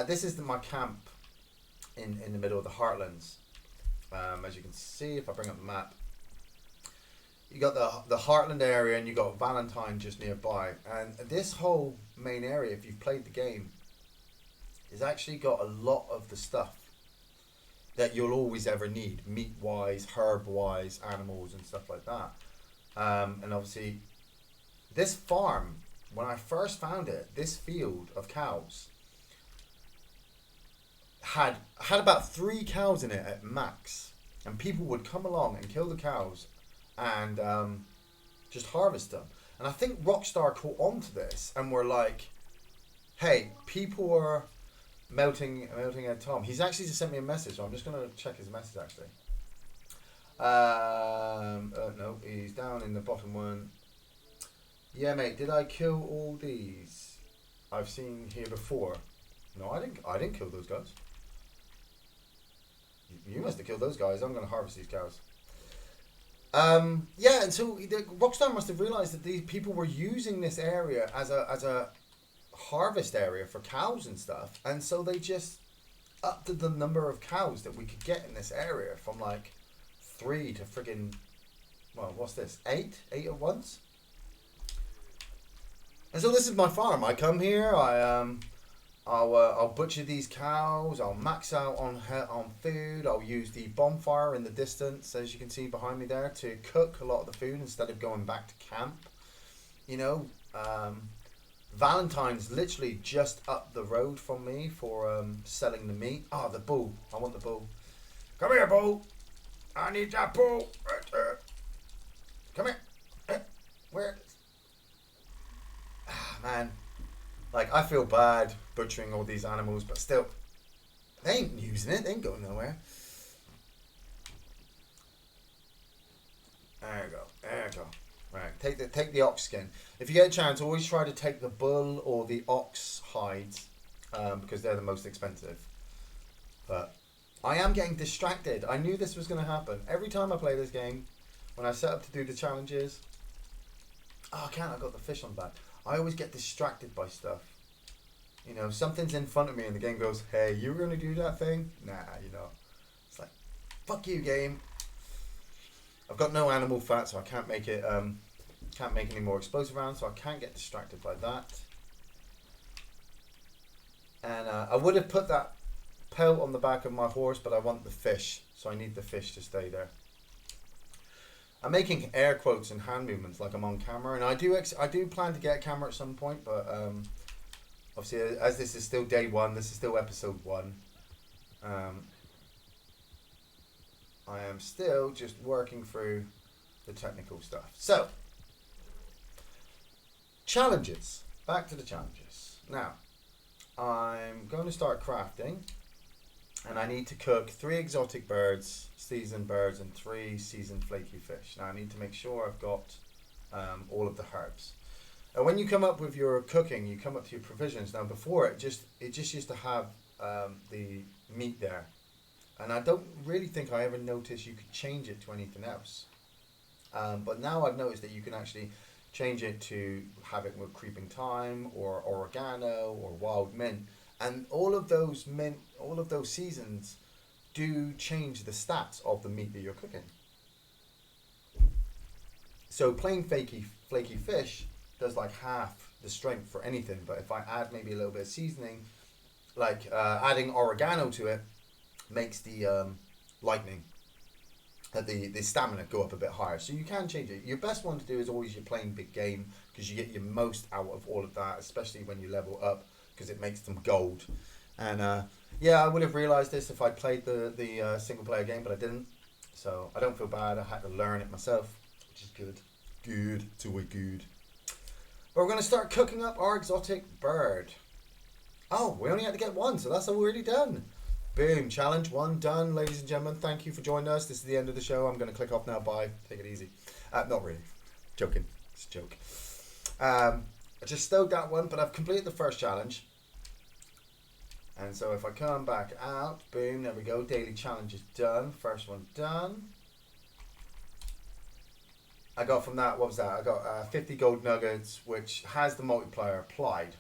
This is my camp in the middle of the heartlands. As you can see, if I bring up the map, you got the heartland area and you got Valentine just nearby. And this whole main area, if you've played the game, has actually got a lot of the stuff that you'll always ever need, meat-wise, herb-wise, animals and stuff like that. And obviously, this farm, when I first found it, this field of cows had about 3 cows in it at max, and people would come along and kill the cows and just harvest them. And I think Rockstar caught on to this and were like, hey, people are melting Ed Tom. He's actually just sent me a message, so I'm just going to check his message actually. No, he's down in the bottom one. Yeah, mate, did I kill all these I've seen here before? No, I didn't kill those guys. You must have killed those guys. I'm going to harvest these cows. Yeah, and so Rockstar must have realized that these people were using this area as a harvest area for cows and stuff, and so they just upped the number of cows that we could get in this area from like 3 to friggin', well, what's this, 8 at once. And so this is my farm. I come here, I'll butcher these cows, I'll max out on food, I'll use the bonfire in the distance, as you can see behind me there, to cook a lot of the food instead of going back to camp. You know, Valentine's literally just up the road from me for selling the meat. Ah, the bull. I want the bull. Come here, bull. I need that bull. Right there. Come here. Where? Ah, man. Like, I feel bad butchering all these animals, but still, they ain't using it. They ain't going nowhere. There you go. There you go. Right, take the ox skin. If you get a chance, always try to take the bull or the ox hides, because they're the most expensive. But I am getting distracted. I knew this was going to happen. Every time I play this game, when I set up to do the challenges, oh, I can't, I've got the fish on the back. I always get distracted by stuff. You know, something's in front of me and the game goes, hey, you were going to do that thing? Nah, you know. It's like, fuck you, game. I've got no animal fat, so I can't make it, can't make any more explosive rounds, so I can't get distracted by that. And I would have put that pelt on the back of my horse, but I want the fish, so I need the fish to stay there. I'm making air quotes and hand movements like I'm on camera, and I do plan to get a camera at some point, but obviously as this is still day 1, this is still episode 1. I am still just working through the technical stuff. So, challenges. Back to the challenges. Now, I'm going to start crafting, and I need to cook 3 exotic birds, seasoned birds, and 3 seasoned flaky fish. Now, I need to make sure I've got all of the herbs. And when you come up with your cooking, you come up to your provisions. Now, before it just used to have the meat there. And I don't really think I ever noticed you could change it to anything else. But now I've noticed that you can actually change it to have it with creeping thyme or oregano or wild mint. And all of those seasons do change the stats of the meat that you're cooking. So plain flaky fish does like half the strength for anything. But if I add maybe a little bit of seasoning, like adding oregano to it, makes the lightning. that the stamina go up a bit higher. So you can change it. Your best one to do is always you're playing big game, because you get your most out of all of that, especially when you level up, because it makes them gold. And yeah, I would have realised this if I played the single player game, but I didn't. So I don't feel bad. I had to learn it myself, which is good. Good. It's always good. But we're going to start cooking up our exotic bird. Oh, we only had to get one, so that's already done. Boom, challenge 1 done, ladies and gentlemen. Thank you for joining us. This is the end of the show. I'm going to click off now. Bye. Take it easy. Not really. Joking. It's a joke. I just stowed that one, but I've completed the first challenge. And so if I come back out, boom, there we go. Daily challenge is done. First one done. I got from that, what was that? I got 50 gold nuggets, which has the multiplier applied.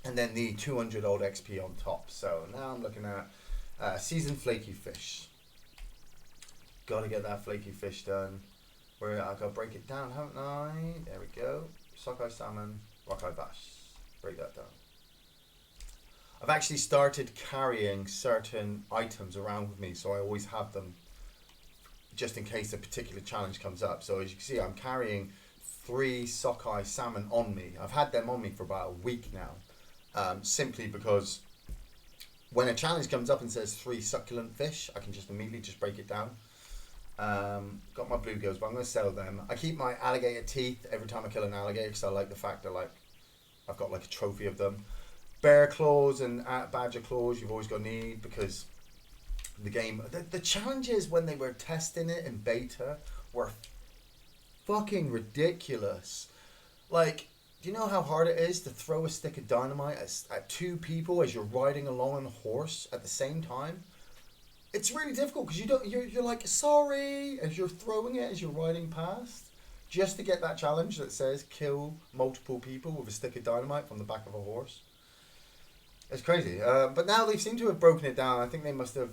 And then the 200 old XP on top. So now I'm looking at seasoned flaky fish. Got to get that flaky fish done. Where I got to break it down, haven't I? There we go. Sockeye salmon, rockeye bass. Break that down. I've actually started carrying certain items around with me, so I always have them just in case a particular challenge comes up. So as you can see, I'm carrying 3 sockeye salmon on me. I've had them on me for about a week now, simply because when a challenge comes up and says 3 succulent fish, I can just immediately just break it down. Got my bluegills, but I'm going to sell them. I keep my alligator teeth every time I kill an alligator, because I like the fact that I've got like a trophy of them. Bear claws and badger claws you've always got to need, because the game, the challenges when they were testing it in beta were fucking ridiculous. Like, do you know how hard it is to throw a stick of dynamite at 2 people as you're riding along on a horse at the same time? It's really difficult, because you're like, sorry, as you're throwing it as you're riding past, just to get that challenge that says kill multiple people with a stick of dynamite from the back of a horse. It's crazy. But now they seem to have broken it down. I think they must have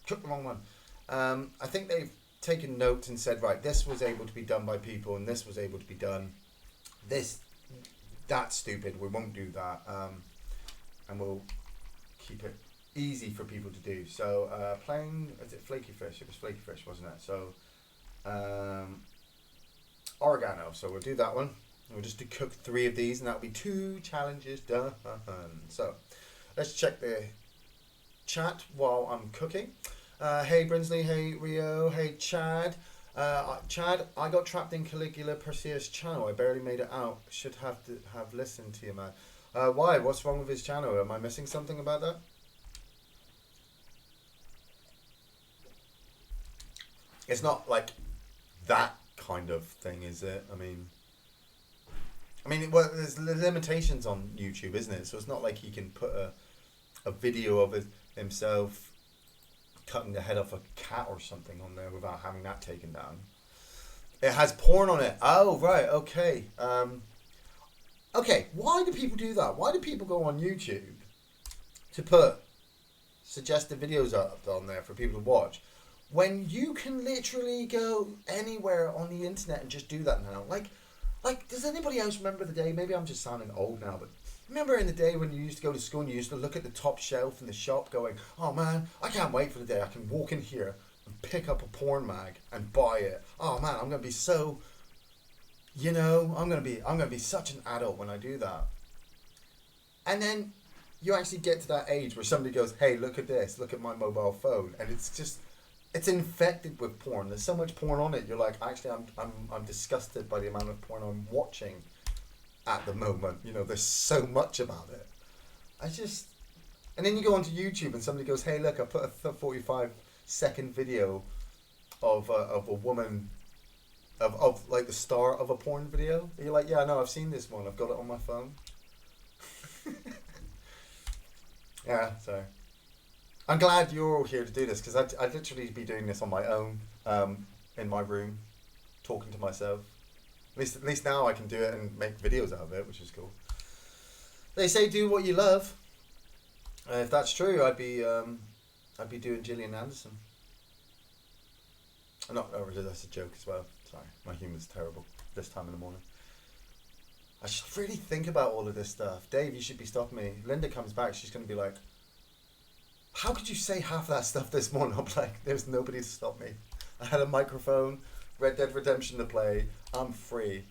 took the wrong one. I think they've taken notes and said, right, this was able to be done by people and this was able to be done. That's stupid. We won't do that. And we'll keep it easy for people to do. So playing, is it flaky fish? It was flaky fish, wasn't it? So oregano. So we'll do that one. We'll just do cook 3 of these, and that'll be 2 challenges done. So let's check the chat while I'm cooking. Hey Brinsley, hey Rio, hey Chad. Chad, I got trapped in Caligula Perseus' channel. I barely made it out. Should have listened to you, man. Why? What's wrong with his channel? Am I missing something about that? It's not like that kind of thing, is it? I mean, well, there's limitations on YouTube, isn't it? So it's not like he can put a video of himself cutting the head off a cat or something on there without having that taken down. It has porn on it. Oh, right, okay. Okay, why do people do that? Why do people go on YouTube to put suggested videos up on there for people to watch, when you can literally go anywhere on the internet and just do that now? Like, does anybody else remember the day? Maybe I'm just sounding old now, but remember in the day when you used to go to school and you used to look at the top shelf in the shop going, oh man, I can't wait for the day I can walk in here and pick up a porn mag and buy it. Oh man, I'm going to be so, I'm going to be such an adult when I do that. And then you actually get to that age where somebody goes, hey, look at this, look at my mobile phone. And it's infected with porn. There's so much porn on it. You're like, actually, I'm disgusted by the amount of porn I'm watching at the moment. There's so much about it. And then you go onto YouTube and somebody goes, hey, look, I put a 45-second video of a woman, of like the star of a porn video. And you're like, yeah, no, I've seen this one. I've got it on my phone. Yeah, so I'm glad you're all here to do this, because I'd literally be doing this on my own, in my room, talking to myself. At least now I can do it and make videos out of it, which is cool. They say do what you love. If that's true, I'd be doing Gillian Anderson. That's a joke as well. Sorry, my humour's terrible this time in the morning. I should really think about all of this stuff. Dave, you should be stopping me. Linda comes back, she's going to be like, How could you say half that stuff this morning? I'm like, there's nobody to stop me. I had a microphone, Red Dead Redemption to play. I'm free.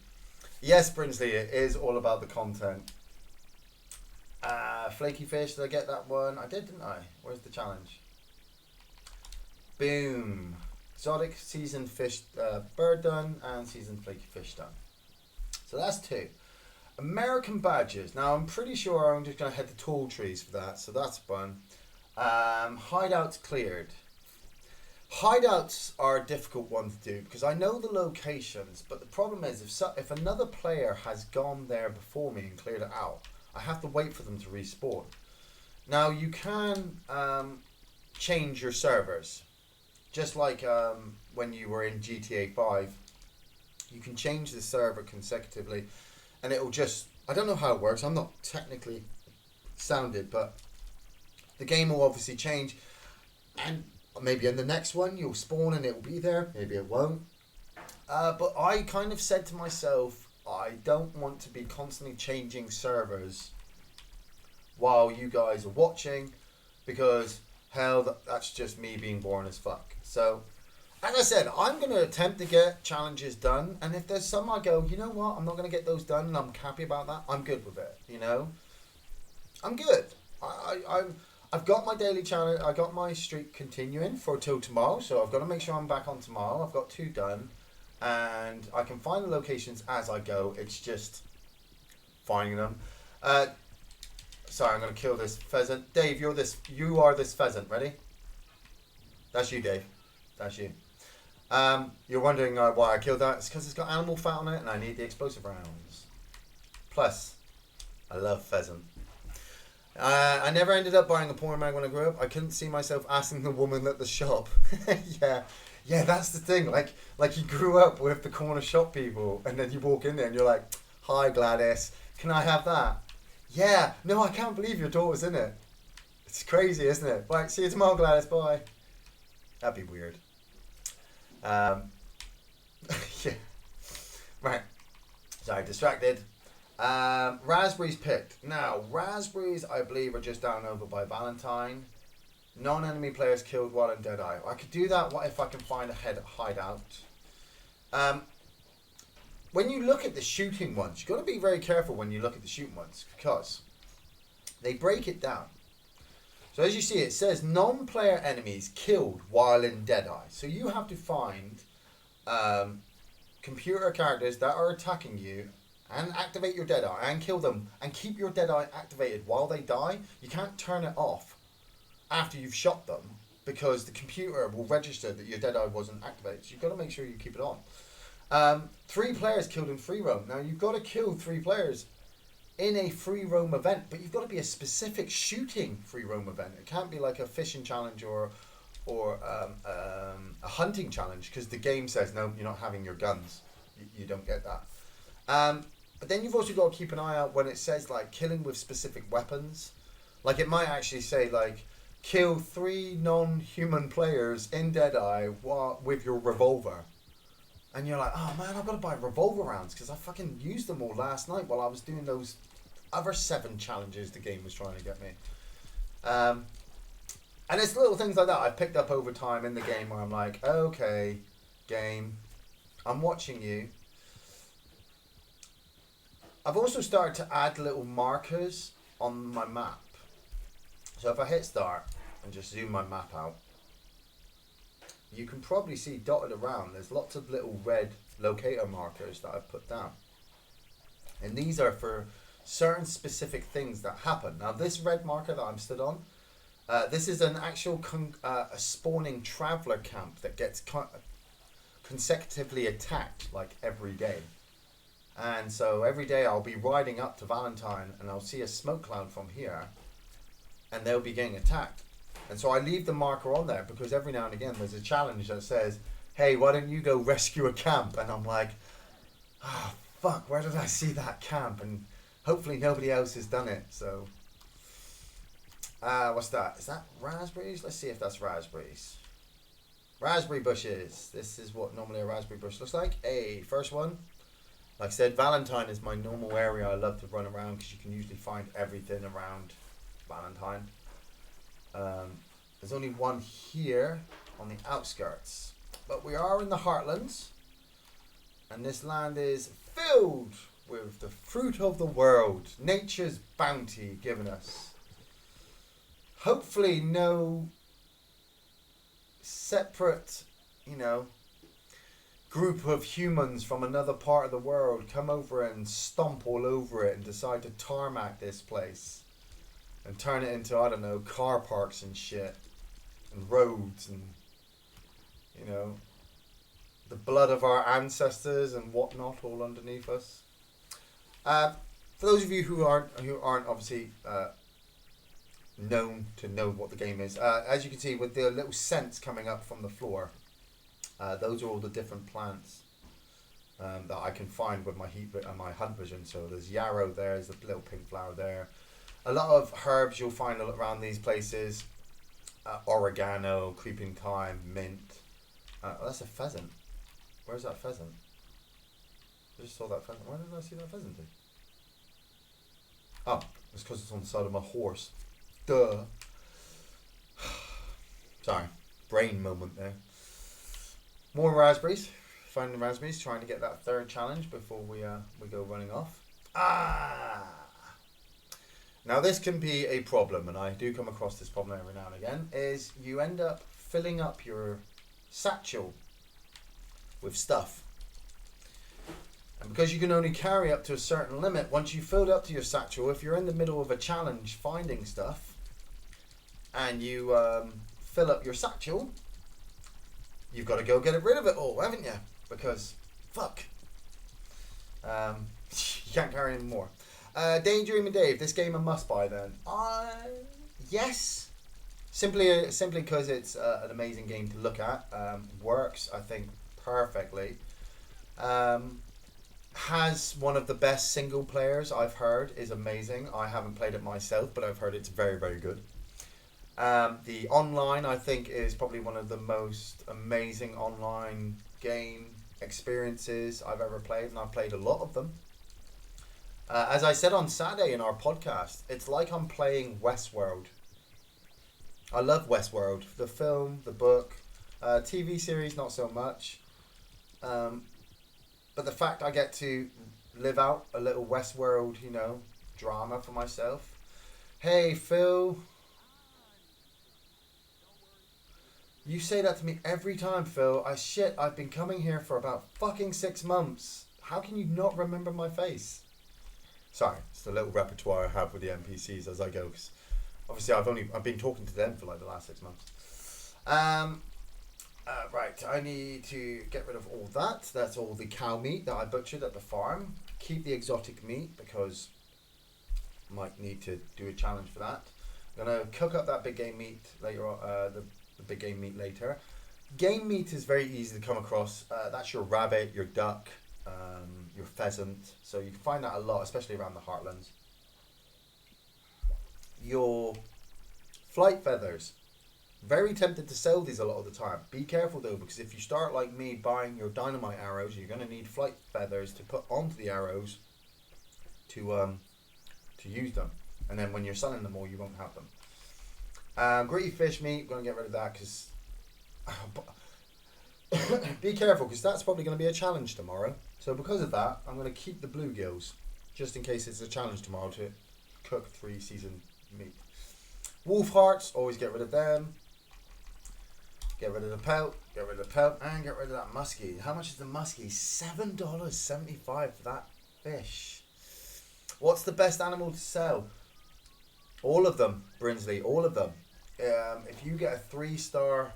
Yes, Brinsley, it is all about the content. Flaky Fish, did I get that one? I did, didn't I? Where's the challenge? Boom. Exotic seasoned fish bird done and seasoned flaky fish done. So that's 2. American badges. Now I'm pretty sure I'm just going to head to tall trees for that. So that's fun. Hideouts cleared. Hideouts are a difficult one to do because I know the locations, but the problem is if another player has gone there before me and cleared it out, I have to wait for them to respawn. Now you can change your servers, just like when you were in GTA 5. You can change the server consecutively, and it'll just, I don't know how it works. I'm not technically sounded, but the game will obviously change, and maybe in the next one you'll spawn and it will be there, maybe it won't. But I kind of said to myself, I don't want to be constantly changing servers while you guys are watching, because hell, that's just me being boring as fuck. So, as I said, I'm going to attempt to get challenges done, and if there's some I go, you know what, I'm not going to get those done and I'm happy about that, I'm good with it, you know? I'm good. I've got my daily challenge, I got my streak continuing for till tomorrow, so I've got to make sure I'm back on tomorrow. I've got 2 done, and I can find the locations as I go. It's just finding them. Sorry, I'm going to kill this pheasant. Dave, you are this pheasant. Ready? That's you, Dave. That's you. You're wondering why I killed that. It's because it's got animal fat on it and I need the explosive rounds. Plus, I love pheasant. I never ended up buying a porn mag when I grew up. I couldn't see myself asking the woman at the shop. Yeah, that's the thing. Like you grew up with the corner shop people, and then you walk in there and you're like, "Hi Gladys, can I have that?" Yeah, no, I can't believe your daughter's in it. It's crazy, isn't it? Right, see you tomorrow, Gladys. Bye. That'd be weird. Yeah. Right. Sorry, distracted. Raspberries picked. Now, raspberries, I believe, are just down over by Valentine. Non-enemy players killed while in Deadeye. I could do that if I can find a hideout. When you look at the shooting ones, you've got to be very careful when you look at the shooting ones, because they break it down. So as you see, it says non-player enemies killed while in Deadeye. So you have to find computer characters that are attacking you and activate your Deadeye and kill them and keep your Deadeye activated while they die. You can't turn it off after you've shot them, because the computer will register that your Deadeye wasn't activated. So you've got to make sure you keep it on. 3 players killed in free roam. Now you've got to kill 3 players in a free roam event, but you've got to be a specific shooting free roam event. It can't be like a fishing challenge or a hunting challenge, because the game says no, you're not having your guns. You don't get that. But then you've also got to keep an eye out when it says like killing with specific weapons. Like it might actually say like kill 3 non-human players in Deadeye with your revolver. And you're like, oh man, I've got to buy revolver rounds because I fucking used them all last night while I was doing those other 7 challenges the game was trying to get me. And it's little things like that I've picked up over time in the game where I'm like, okay, game, I'm watching you. I've also started to add little markers on my map. So if I hit start and just zoom my map out, you can probably see dotted around, there's lots of little red locator markers that I've put down. And these are for certain specific things that happen. Now this red marker that I'm stood on, this is an actual a spawning traveller camp that gets consecutively attacked like every day. And so every day I'll be riding up to Valentine and I'll see a smoke cloud from here and they'll be getting attacked. And so I leave the marker on there because every now and again there's a challenge that says, hey, why don't you go rescue a camp? And I'm like, oh, fuck, where did I see that camp? And hopefully nobody else has done it. So, what's that? Is that raspberries? Let's see if that's raspberries. Raspberry bushes. This is what normally a raspberry bush looks like. Hey, first one. Like I said, Valentine is my normal area I love to run around because you can usually find everything around Valentine. There's only one here on the outskirts. But we are in the heartlands. And this land is filled with the fruit of the world. Nature's bounty given us. Hopefully no separate, group of humans from another part of the world come over and stomp all over it and decide to tarmac this place and turn it into, I don't know, car parks and shit and roads and, the blood of our ancestors and whatnot all underneath us. For those of you who aren't obviously known to know what the game is, as you can see with the little scents coming up from the floor, those are all the different plants that I can find with my my hunt vision. So there's yarrow there, there's a little pink flower there. A lot of herbs you'll find around these places. Oregano, creeping thyme, mint. Oh, that's a pheasant. Where's that pheasant? I just saw that pheasant. Where did I see that pheasant to? Oh, it's because it's on the side of my horse. Duh. Sorry. Brain moment there. More raspberries. Finding raspberries. Trying to get that third challenge before we go running off. Now this can be a problem, and I do come across this problem every now and again, is you end up filling up your satchel with stuff. And because you can only carry up to a certain limit, once you filled up to your satchel, if you're in the middle of a challenge finding stuff, and you fill up your satchel, you've got to go get rid of it all, haven't you? Because, fuck. You can't carry any more. Daydreaming Dave, this game a must-buy then? Yes. Simply because it's an amazing game to look at. Works, I think, perfectly. Has one of the best single players I've heard. Is amazing. I haven't played it myself, but I've heard it's very, very good. The online, I think, is probably one of the most amazing online game experiences I've ever played, and I've played a lot of them. As I said on Saturday in our podcast, it's like I'm playing Westworld. I love Westworld. The film, the book, TV series, not so much. But the fact I get to live out a little Westworld, drama for myself. Hey, Phil. You say that to me every time, Phil. I've been coming here for about fucking 6 months. How can you not remember my face? Sorry, it's the little repertoire I have with the NPCs as I go. 'Cause obviously, I've been talking to them for like the last 6 months. Right, I need to get rid of all that. That's all the cow meat that I butchered at the farm. Keep the exotic meat because I might need to do a challenge for that. I'm gonna cook up that big game meat later on. The big game meat later. Game meat is very easy to come across. That's your rabbit, your duck, your pheasant. So you can find that a lot, especially around the heartlands. Your flight feathers. Very tempted to sell these a lot of the time. Be careful though, because if you start like me buying your dynamite arrows, you're going to need flight feathers to put onto the arrows to use them. And then when you're selling them all, you won't have them. Gritty fish meat, I'm going to get rid of that because... Be careful, because that's probably going to be a challenge tomorrow. So because of that, I'm going to keep the bluegills, just in case it's a challenge tomorrow to cook 3 seasoned meat. Wolf hearts, always get rid of them. Get rid of the pelt, and get rid of that muskie. How much is the muskie? $7.75 for that fish. What's the best animal to sell? All of them, Brinsley, all of them. If you get a 3-star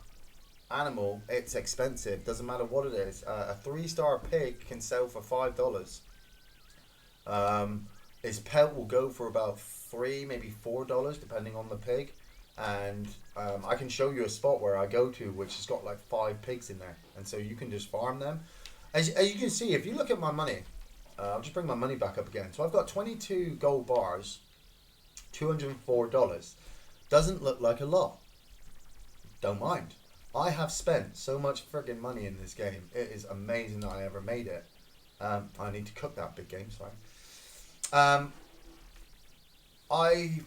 animal, it's expensive. Doesn't matter what it is. A 3-star pig can sell for $5. His pelt will go for about $3, maybe $4, depending on the pig. And I can show you a spot where I go to, which has got like 5 pigs in there, and so you can just farm them. As you can see, if you look at my money, I'll just bring my money back up again. So I've got 22 gold bars, $204. Doesn't look like a lot. Don't mind. I have spent so much friggin' money in this game. It is amazing that I ever made it. I need to cook that big game, sorry. I've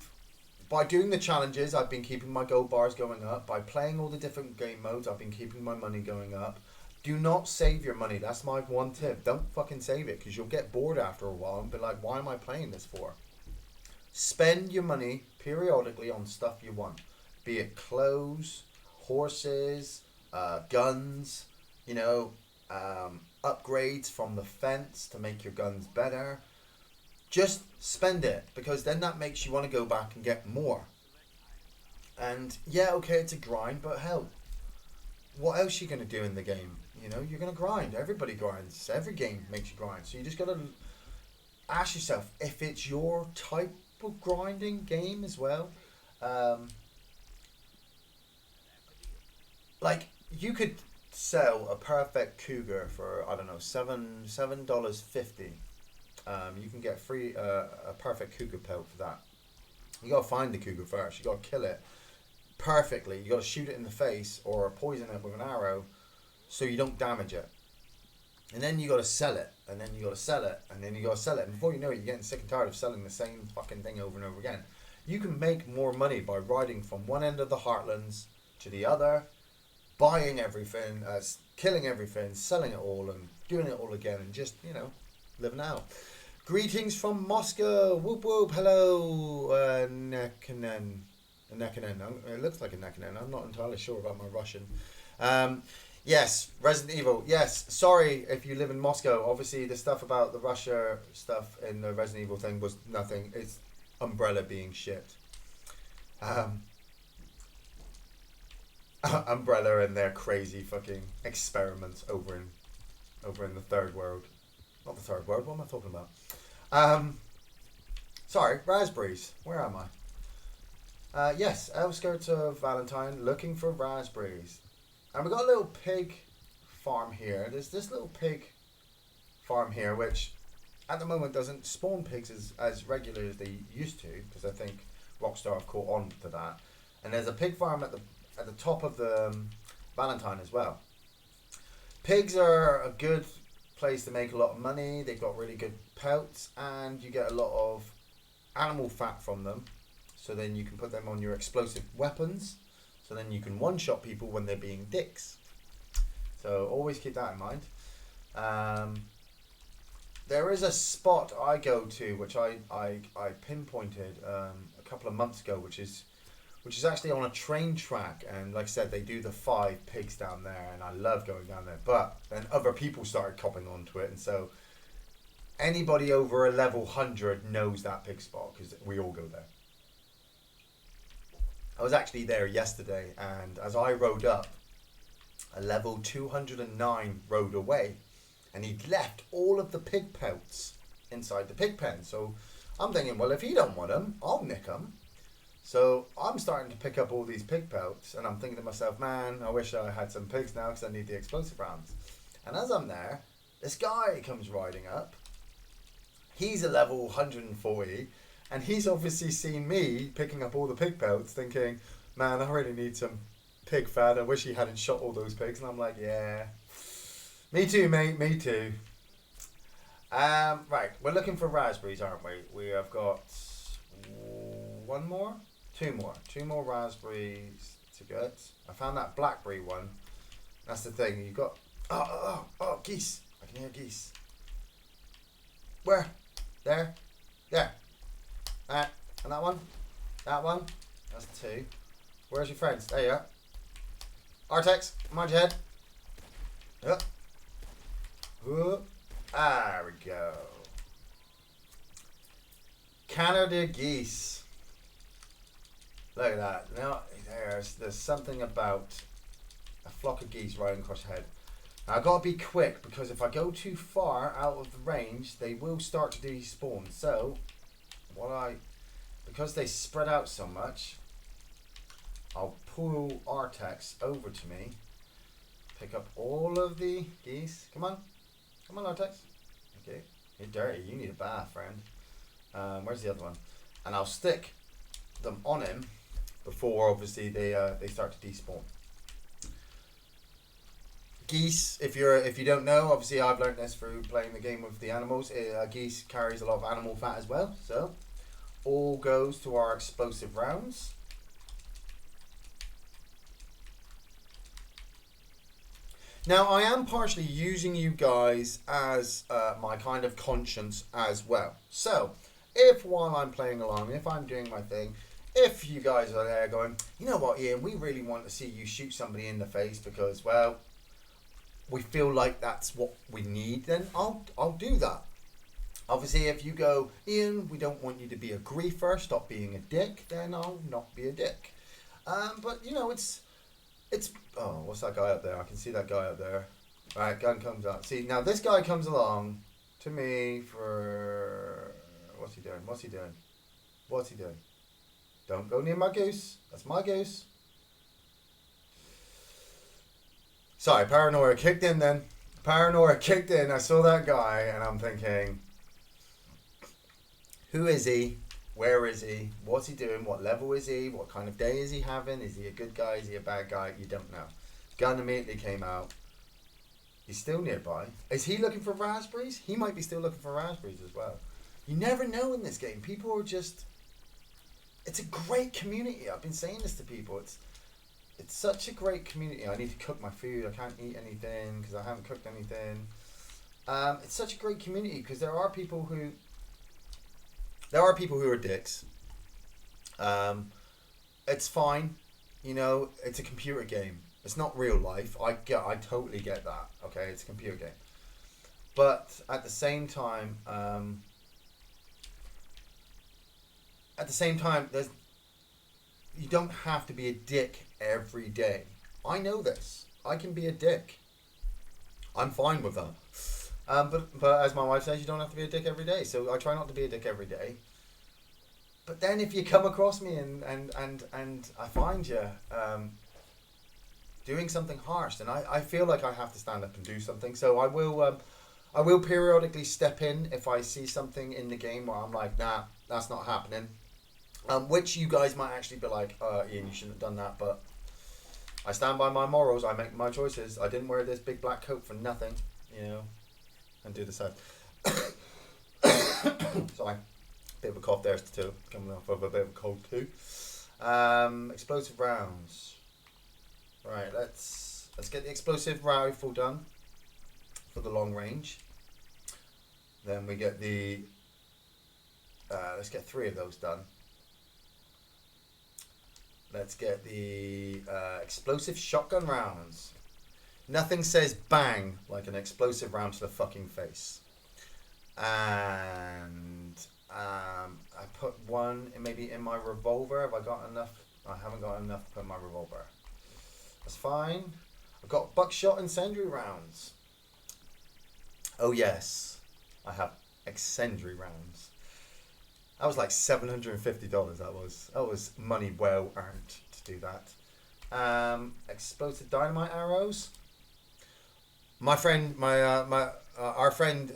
by doing the challenges, I've been keeping my gold bars going up. By playing all the different game modes, I've been keeping my money going up. Do not save your money. That's my one tip. Don't fucking save it, because you'll get bored after a while and be like, why am I playing this for? Spend your money periodically on stuff you want. Be it clothes, horses, guns, you know, upgrades from the fence to make your guns better. Just spend it, because then that makes you want to go back and get more. And yeah, okay, it's a grind, but hell, what else are you going to do in the game? You know, you're going to grind. Everybody grinds. Every game makes you grind. So you just got to ask yourself if it's your type of grinding game as well. Like, you could sell a perfect cougar for, I don't know, $7.50. You can get free a perfect cougar pelt for that. You gotta find the cougar first. You gotta kill it perfectly. You gotta shoot it in the face or poison it with an arrow so you don't damage it. And then you gotta sell it. And then you gotta sell it. And then you gotta sell it. And before you know it, you're getting sick and tired of selling the same fucking thing over and over again. You can make more money by riding from one end of the heartlands to the other, buying everything, killing everything, selling it all, and doing it all again, and just, you know, living out. Greetings from Moscow. Whoop whoop. Hello, Nekinen. It looks like a Nekinen. I'm not entirely sure about my Russian. Yes, Resident Evil. Yes, sorry if you live in Moscow. Obviously, the stuff about the Russia stuff in the Resident Evil thing was nothing. It's Umbrella being shit. Umbrella and their crazy fucking experiments over in the third world. Not the third world, what am I talking about? Sorry, raspberries. Where am I? Yes, outskirts of Valentine, looking for raspberries. And we got a little pig farm here. There's this little pig farm here, which at the moment doesn't spawn pigs as regular as they used to, because I think Rockstar have caught on to that. And there's a pig farm at the top of the Valentine as well. Pigs are a good place to make a lot of money. They've got really good pelts, and you get a lot of animal fat from them. So then you can put them on your explosive weapons. So then you can one-shot people when they're being dicks. So always keep that in mind. There is a spot I go to, which I pinpointed a couple of months ago, which is actually on a train track, and like I said, they do the 5 pigs down there, and I love going down there. But then other people started copping onto it, and so anybody over a level 100 knows that pig spot, because we all go there. I was actually there yesterday, and as I rode up, a level 209 rode away, and he'd left all of the pig pelts inside the pig pen. So I'm thinking, well, if he don't want them, I'll nick them. So I'm starting to pick up all these pig pelts, and I'm thinking to myself, man, I wish I had some pigs now, because I need the explosive rounds. And as I'm there, this guy comes riding up. He's a level 140, and he's obviously seen me picking up all the pig pelts, thinking, man, I really need some pig fat. I wish he hadn't shot all those pigs. And I'm like, yeah, me too, mate, me too. Right, we're looking for raspberries, aren't we? We have got two more raspberries to get. I found that blackberry one. That's the thing. You got oh geese. I can hear geese. Where? There. And that one. That's 2. Where's your friends? There you are. Artex, mind your head. Yep. There we go. Canada geese. Look at that. Now there's something about a flock of geese riding across your head. Now I've got to be quick, because if I go too far out of the range, they will start to despawn. So because they spread out so much, I'll pull Artex over to me, pick up all of the geese. Come on, Artex. Okay, you're dirty. You need a bath, friend. Where's the other one? And I'll stick them on him before, obviously, they start to despawn. Geese, if you don't know, obviously I've learned this through playing the game with the animals. Geese carries a lot of animal fat as well, so all goes to our explosive rounds. Now, I am partially using you guys as my kind of conscience as well. So, if while I'm playing along, if I'm doing my thing, if you guys are there going, you know what, Ian, we really want to see you shoot somebody in the face because, well, we feel like that's what we need, then I'll do that. Obviously, if you go, Ian, we don't want you to be a griefer, stop being a dick, then I'll not be a dick. But, you know, it's... Oh, what's that guy up there? I can see that guy up there. Alright, gun comes out. See, now this guy comes along to me for... What's he doing? What's he doing? What's he doing? Don't go near my goose. That's my goose. Sorry, paranoia kicked in then. Paranoia kicked in. I saw that guy and I'm thinking... Who is he? Where is he? What's he doing? What level is he? What kind of day is he having? Is he a good guy? Is he a bad guy? You don't know. Gun immediately came out. He's still nearby. Is he looking for raspberries? He might be still looking for raspberries as well. You never know in this game. People are just... It's a great community. I've been saying this to people. It's such a great community. I need to cook my food. I can't eat anything because I haven't cooked anything. It's such a great community because there are people who... There are people who are dicks. It's fine. You know, it's a computer game. It's not real life. I totally get that. Okay, it's a computer game. But at the same time, there's you don't have to be a dick every day. I know this. I can be a dick. I'm fine with that. But as my wife says, you don't have to be a dick every day. So I try not to be a dick every day. But then if you come across me and I find you doing something harsh, then I feel like I have to stand up and do something. So I will periodically step in if I see something in the game where I'm like, nah, that's not happening. Which you guys might actually be like, Ian, you shouldn't have done that. But I stand by my morals. I make my choices. I didn't wear this big black coat for nothing, you know. And do the side. Sorry, bit of a cough there too. Coming off of a bit of a cold too. Explosive rounds. Right, let's get the explosive rifle done for the long range. Then we get the. Let's get 3 of those done. Let's get the explosive shotgun rounds. Nothing says bang like an explosive round to the fucking face. And I put one maybe in my revolver. Have I got enough? I haven't got enough to put in my revolver. That's fine. I've got buckshot incendiary rounds. Oh yes, I have incendiary rounds. That was like $750. That was money well earned to do that. Explosive dynamite arrows. My friend, our friend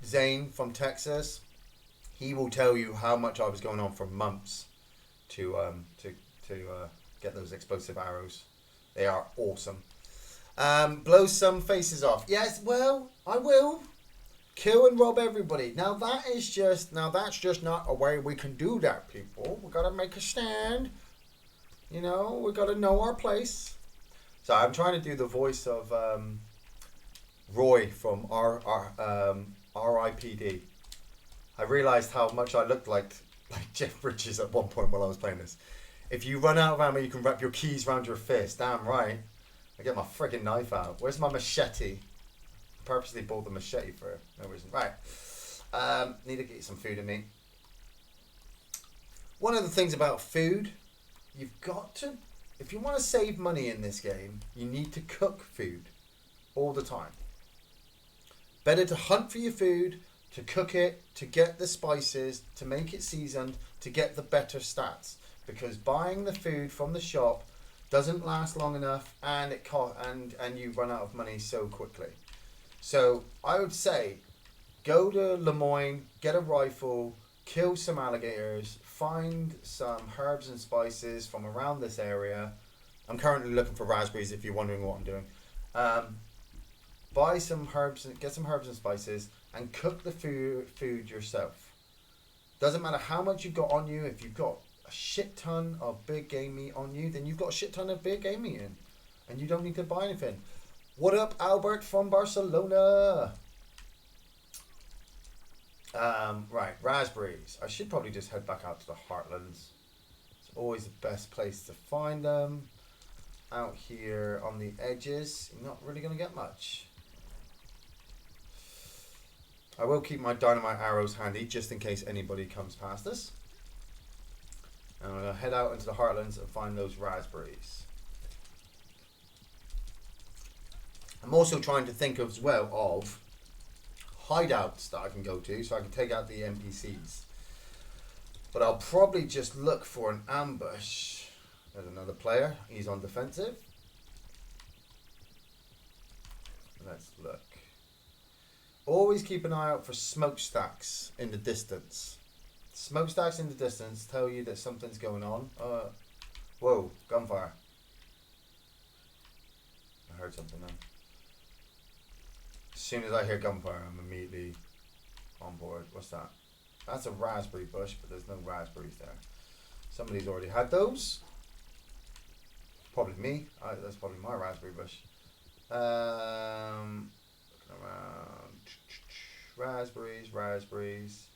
Zane from Texas, he will tell you how much I was going on for months to get those explosive arrows. They are awesome. Blow some faces off. Yes, well, I will. Kill and rob everybody. Now that's just not a way we can do that, people. We gotta make a stand. You know, we gotta know our place. So I'm trying to do the voice of Roy from RIPD. I realised how much I looked like Jeff Bridges at one point while I was playing this. If you run out of ammo, you can wrap your keys around your fist. Damn right. I get my friggin' knife out. Where's my machete? I purposely bought the machete for no reason. Right. Need to get some food in me. One of the things about food, you've got to, if you want to save money in this game, you need to cook food all the time. Better to hunt for your food, to cook it, to get the spices, to make it seasoned, to get the better stats. Because buying the food from the shop doesn't last long enough, and and you run out of money so quickly. So I would say, go to Lemoyne, get a rifle, kill some alligators, find some herbs and spices from around this area. I'm currently looking for raspberries if you're wondering what I'm doing. Buy some herbs and get some herbs and spices and cook the food yourself. Doesn't matter how much you've got on you. If you've got a shit ton of big game meat on you, then you've got a shit ton of big game meat in. And you don't need to buy anything. What up, Albert from Barcelona? Right, raspberries. I should probably just head back out to the heartlands. It's always the best place to find them. Out here on the edges, you're not really going to get much. I will keep my dynamite arrows handy just in case anybody comes past us. And I'm going to head out into the heartlands and find those raspberries. I'm also trying to think as well of hideouts that I can go to so I can take out the NPCs. But I'll probably just look for an ambush. There's another player. He's on defensive. Let's look. Always keep an eye out for smokestacks in the distance. Smokestacks in the distance tell you that something's going on. Whoa, gunfire. I heard something then. As soon as I hear gunfire, I'm immediately on board. What's that? That's a raspberry bush, but there's no raspberries there. Somebody's already had those. Probably me. That's probably my raspberry bush. Looking around. Raspberries.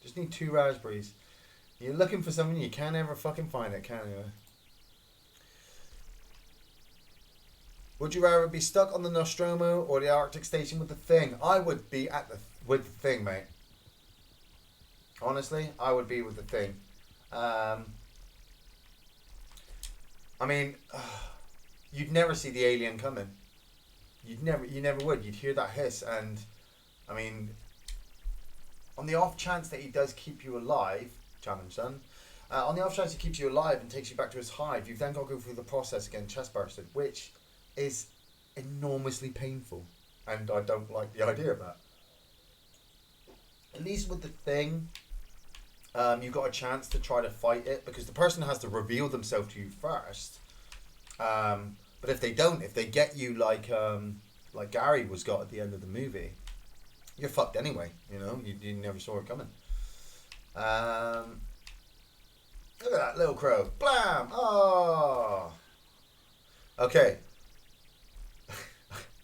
Just need 2 raspberries. You're looking for something, you can't ever fucking find it, can you? Would you rather be stuck on the Nostromo or the Arctic station with the Thing? I would be with the Thing, mate. Honestly, I would be with the Thing. I mean, you'd never see the alien coming. You never would. You'd hear that hiss, and I mean, on the off chance that he does keep you alive, challenge son. On the off chance he keeps you alive and takes you back to his hive, you've then got to go through the process again, chest bursted, which is enormously painful, and I don't like the idea of that. At least with the Thing, you've got a chance to try to fight it because the person has to reveal themselves to you first. But if they don't, if they get you like Gary was got at the end of the movie, you're fucked anyway. You know, you never saw it coming. Look at that little crow. Blam! Oh. Okay.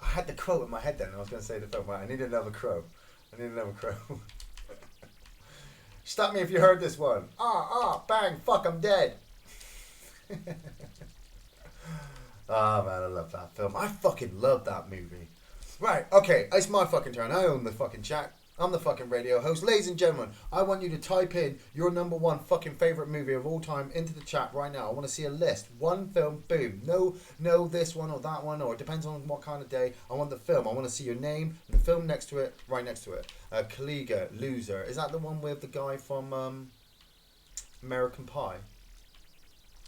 I had the crow in my head then. I was going to say the film. I need another crow. Stop me if you heard this one. Bang, fuck, I'm dead. Oh man, I love that film. I fucking love that movie. Right, okay, it's my fucking turn. I own the fucking chat. I'm the fucking radio host. Ladies and gentlemen, I want you to type in your number 1 fucking favourite movie of all time into the chat right now. I want to see a list. One film, boom. No this one or that one, or it depends on what kind of day. I want the film. I want to see your name and the film next to it, right next to it. Kaliga, Loser. Is that the one with the guy from American Pie?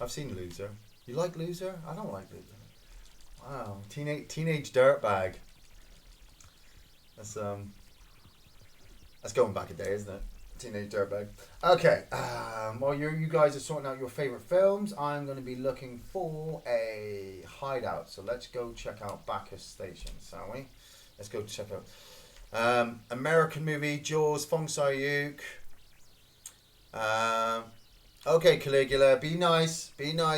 I've seen Loser. You like Loser? I don't like Loser. Wow. Teenage Dirtbag. That's going back a day, isn't it? Teenage Dirtbag. Okay. While you guys are sorting out your favourite films, I'm going to be looking for a hideout. So let's go check out Bacchus Station, shall we? Let's go check out American movie, Jaws, Fong Sayuk. Okay, Caligula, be nice,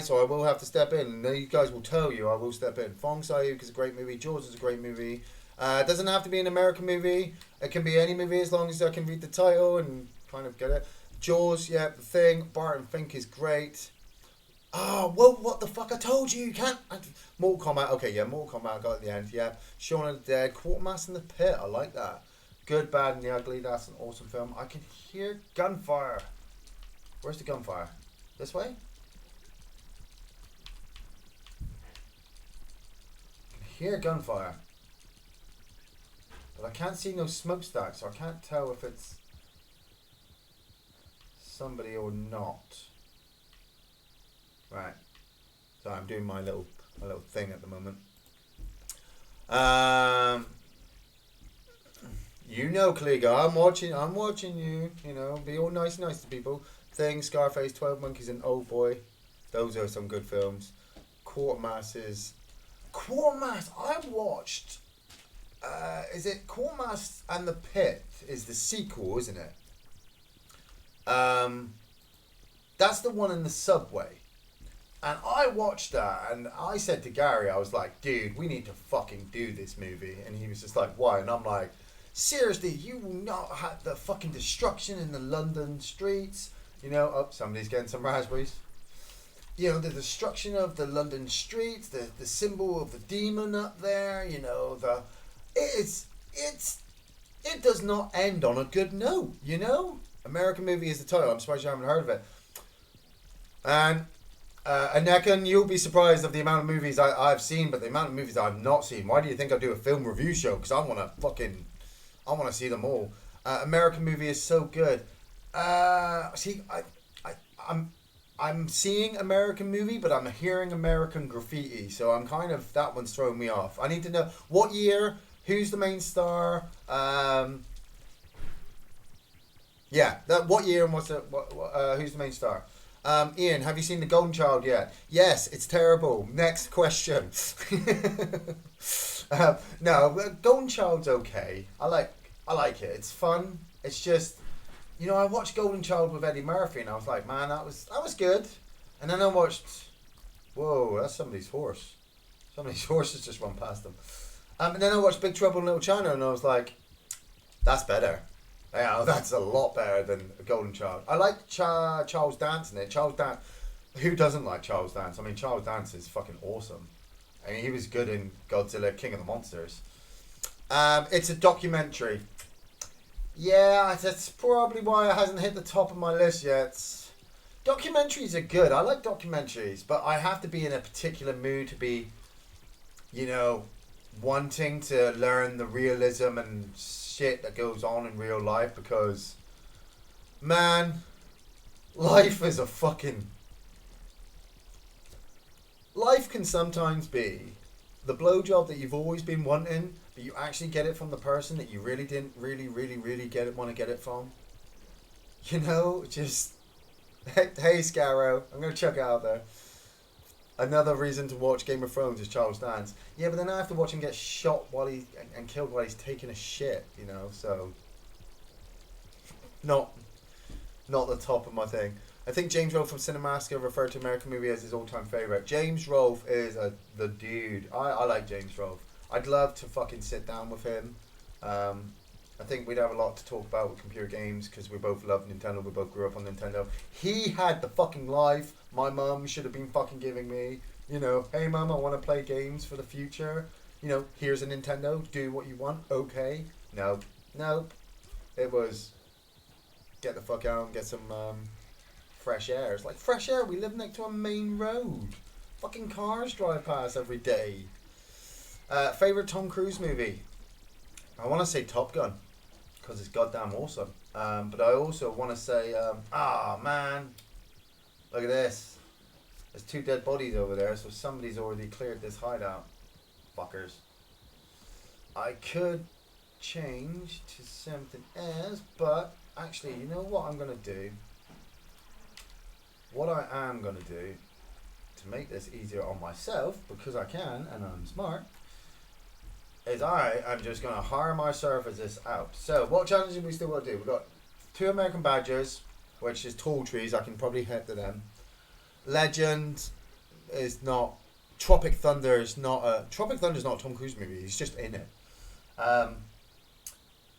or I will have to step in. And you guys will tell you I will step in. Fong Sayuk is a great movie. Jaws is a great movie. It doesn't have to be an American movie. It can be any movie as long as I can read the title and kind of get it. Jaws, yeah, The Thing. Barton Fink is great. Oh, whoa, what the fuck? I told you, you can't. Mortal Kombat, okay, yeah, Mortal Kombat, I got at the end, yeah. Shaun of the Dead, Quartermaster in the Pit, I like that. Good, Bad, and the Ugly, that's an awesome film. I can hear gunfire. Where's the gunfire? This way? I can hear gunfire. But I can't see no smokestacks, so I can't tell if it's somebody or not. Right. So I'm doing my little thing at the moment. You know, Kliga, I'm watching you. You know, be all nice to people. Thing, Scarface, 12 Monkeys, and Old Boy. Those are some good films. Quatermass, I watched. Is it Quatermass and the Pit? Is the sequel, isn't it? That's the one in the subway. And I watched that, and I said to Gary, I was like, dude, we need to fucking do this movie. And he was just like, why? And I'm like, seriously, you will not have the fucking destruction in the London streets. You know, oh, somebody's getting some raspberries. You know, the destruction of the London streets, the symbol of the demon up there, you know, it does not end on a good note, you know? American Movie is the title. I'm surprised you haven't heard of it. And Necken, you'll be surprised of the amount of movies I've seen, but the amount of movies I've not seen. Why do you think I do a film review show? Because I want to see them all. American Movie is so good. I'm seeing American Movie, but I'm hearing American Graffiti, so I'm kind of, that one's throwing me off. I need to know what year, who's the main star. What year and who's the main star? Iain, have you seen The Golden Child yet? Yes, it's terrible. Next question. No, Golden Child's okay. I like it. It's fun. It's just, you know, I watched Golden Child with Eddie Murphy, and I was like, man, that was good. And then I watched, whoa, that's somebody's horse. Somebody's horse has just run past them. And then I watched Big Trouble in Little China, and I was like, that's better. Yeah, that's a lot better than Golden Child. I like Charles Dance in it. Charles Dance, who doesn't like Charles Dance? I mean, Charles Dance is fucking awesome. I mean, he was good in Godzilla, King of the Monsters. It's a documentary. Yeah, that's probably why it hasn't hit the top of my list yet. Documentaries are good. I like documentaries, but I have to be in a particular mood to be, you know, wanting to learn the realism and shit that goes on in real life, because, man, life is a fucking... Life can sometimes be the blowjob that you've always been wanting, but you actually get it from the person that you really didn't really want to get it from. You know, just... Hey, Scarrow, I'm going to chuck it out there. Another reason to watch Game of Thrones is Charles Dance. Yeah, but then I have to watch him get shot and killed while he's taking a shit, you know, so... Not the top of my thing. I think James Rolfe from Cinemassacre referred to American Movie as his all-time favourite. James Rolfe is the dude. I like James Rolfe. I'd love to fucking sit down with him. I think we'd have a lot to talk about with computer games, because we both love Nintendo. We both grew up on Nintendo. He had the fucking life my mum should have been fucking giving me. You know, hey mum, I want to play games for the future. You know, here's a Nintendo. Do what you want. Okay. No. It was get the fuck out and get some fresh air. It's like fresh air. We live next to a main road. Fucking cars drive past every day. Favorite Tom Cruise movie? I want to say Top Gun, because it's goddamn awesome. But I also want to say, man, look at this. There's 2 dead bodies over there, so somebody's already cleared this hideout. Fuckers. I could change to something else, but actually, you know what I'm going to do? What I am going to do, to make this easier on myself, because I can, and I'm smart, is I am just going to hire my services out. So, what challenges we still got to do? We've got 2 American Badgers, which is tall trees. I can probably hit to them. Legend is not... Tropic Thunder is not a... Tropic Thunder is not a Tom Cruise movie. He's just in it. I'm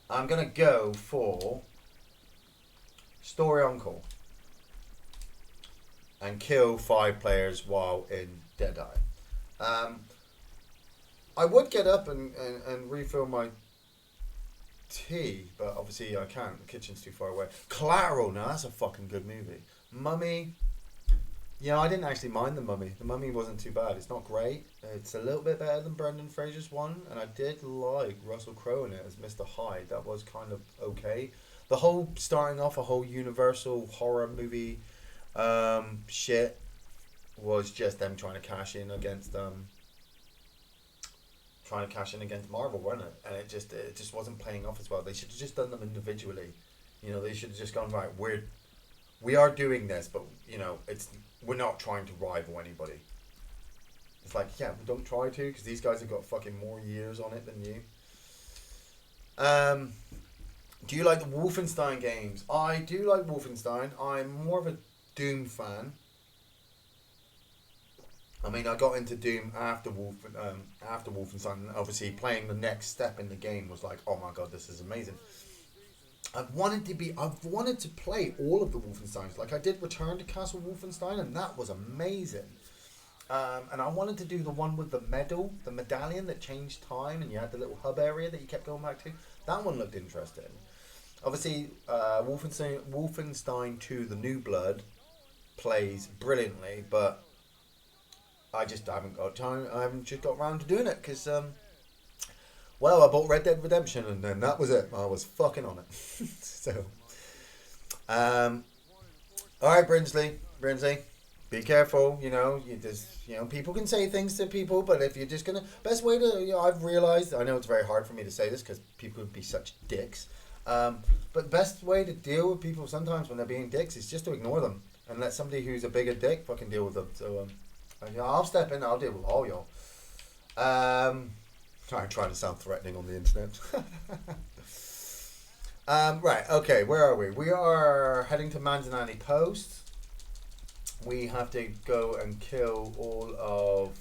going to go for Story Uncle. And kill 5 players while in Deadeye. I would get up and refill my tea, but obviously I can't. The kitchen's too far away. Collateral, now that's a fucking good movie. Mummy, yeah, I didn't actually mind The Mummy. The Mummy wasn't too bad. It's not great. It's a little bit better than Brendan Fraser's one, and I did like Russell Crowe in it as Mr. Hyde. That was kind of okay. The whole starting off a whole Universal horror movie shit was just them trying to cash in against Marvel, wasn't it? And it just wasn't playing off as well. They should have just done them individually. You know, they should have just gone, right, we are doing this, but you know, we're not trying to rival anybody. It's like, yeah, don't try to, because these guys have got fucking more years on it than you. Do you like the Wolfenstein games? I do like Wolfenstein. I'm more of a Doom fan. I mean, I got into Doom after Wolfenstein. And obviously, playing the next step in the game was like, oh my god, this is amazing. I've wanted to play all of the Wolfensteins. Like I did Return to Castle Wolfenstein, and that was amazing. And I wanted to do the one with the medallion that changed time, and you had the little hub area that you kept going back to. That one looked interesting. Obviously, Wolfenstein 2: The New Blood plays brilliantly, but I just haven't got time. I haven't just got around to doing it because, well, I bought Red Dead Redemption and then that was it. I was fucking on it. So, all right, Brinsley, be careful. You know, people can say things to people, but if you're just gonna, best way to, I've realized. I know it's very hard for me to say this because people would be such dicks. But best way to deal with people sometimes when they're being dicks is just to ignore them and let somebody who's a bigger dick fucking deal with them. So, I'll step in. I'll deal with all y'all. I'm trying to sound threatening on the internet. Right. Okay. Where are we? We are heading to Manzanani Post. We have to go and kill all of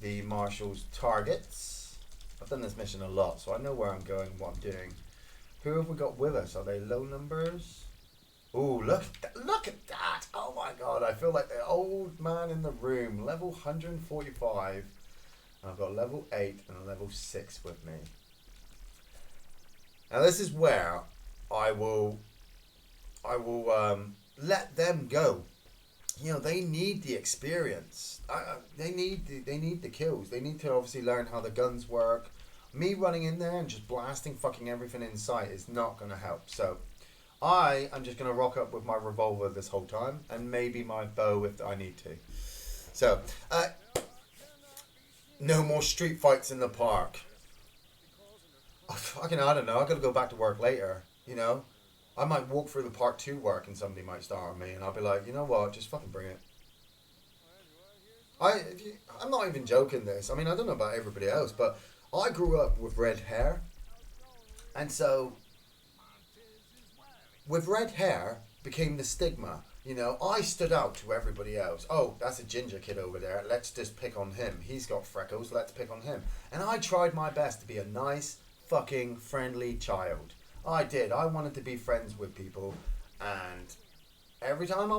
the marshal's targets. I've done this mission a lot, so I know where I'm going, what I'm doing. Who have we got with us? Are they low numbers? Ooh, look at that. Oh my god, I feel like the old man in the room. Level 145. And I've got level 8 and a level 6 with me. Now this is where I will let them go. They need the experience. They need the kills. They need to obviously learn how the guns work. Me running in there and just blasting fucking everything in sight is not going to help. So I am just going to rock up with my revolver this whole time and maybe my bow if I need to. So, no more street fights in the park. Oh, fucking, I don't know. I've got to go back to work later, I might walk through the park to work and somebody might start on me and I'll be like, you know what, just fucking bring it. I'm not even joking this. I mean, I don't know about everybody else, but I grew up with red hair. And so, with red hair became the stigma. I stood out to everybody else. Oh, that's a ginger kid over there. Let's just pick on him. He's got freckles. Let's pick on him. And I tried my best to be a nice, fucking, friendly child. I did. I wanted to be friends with people. And every time I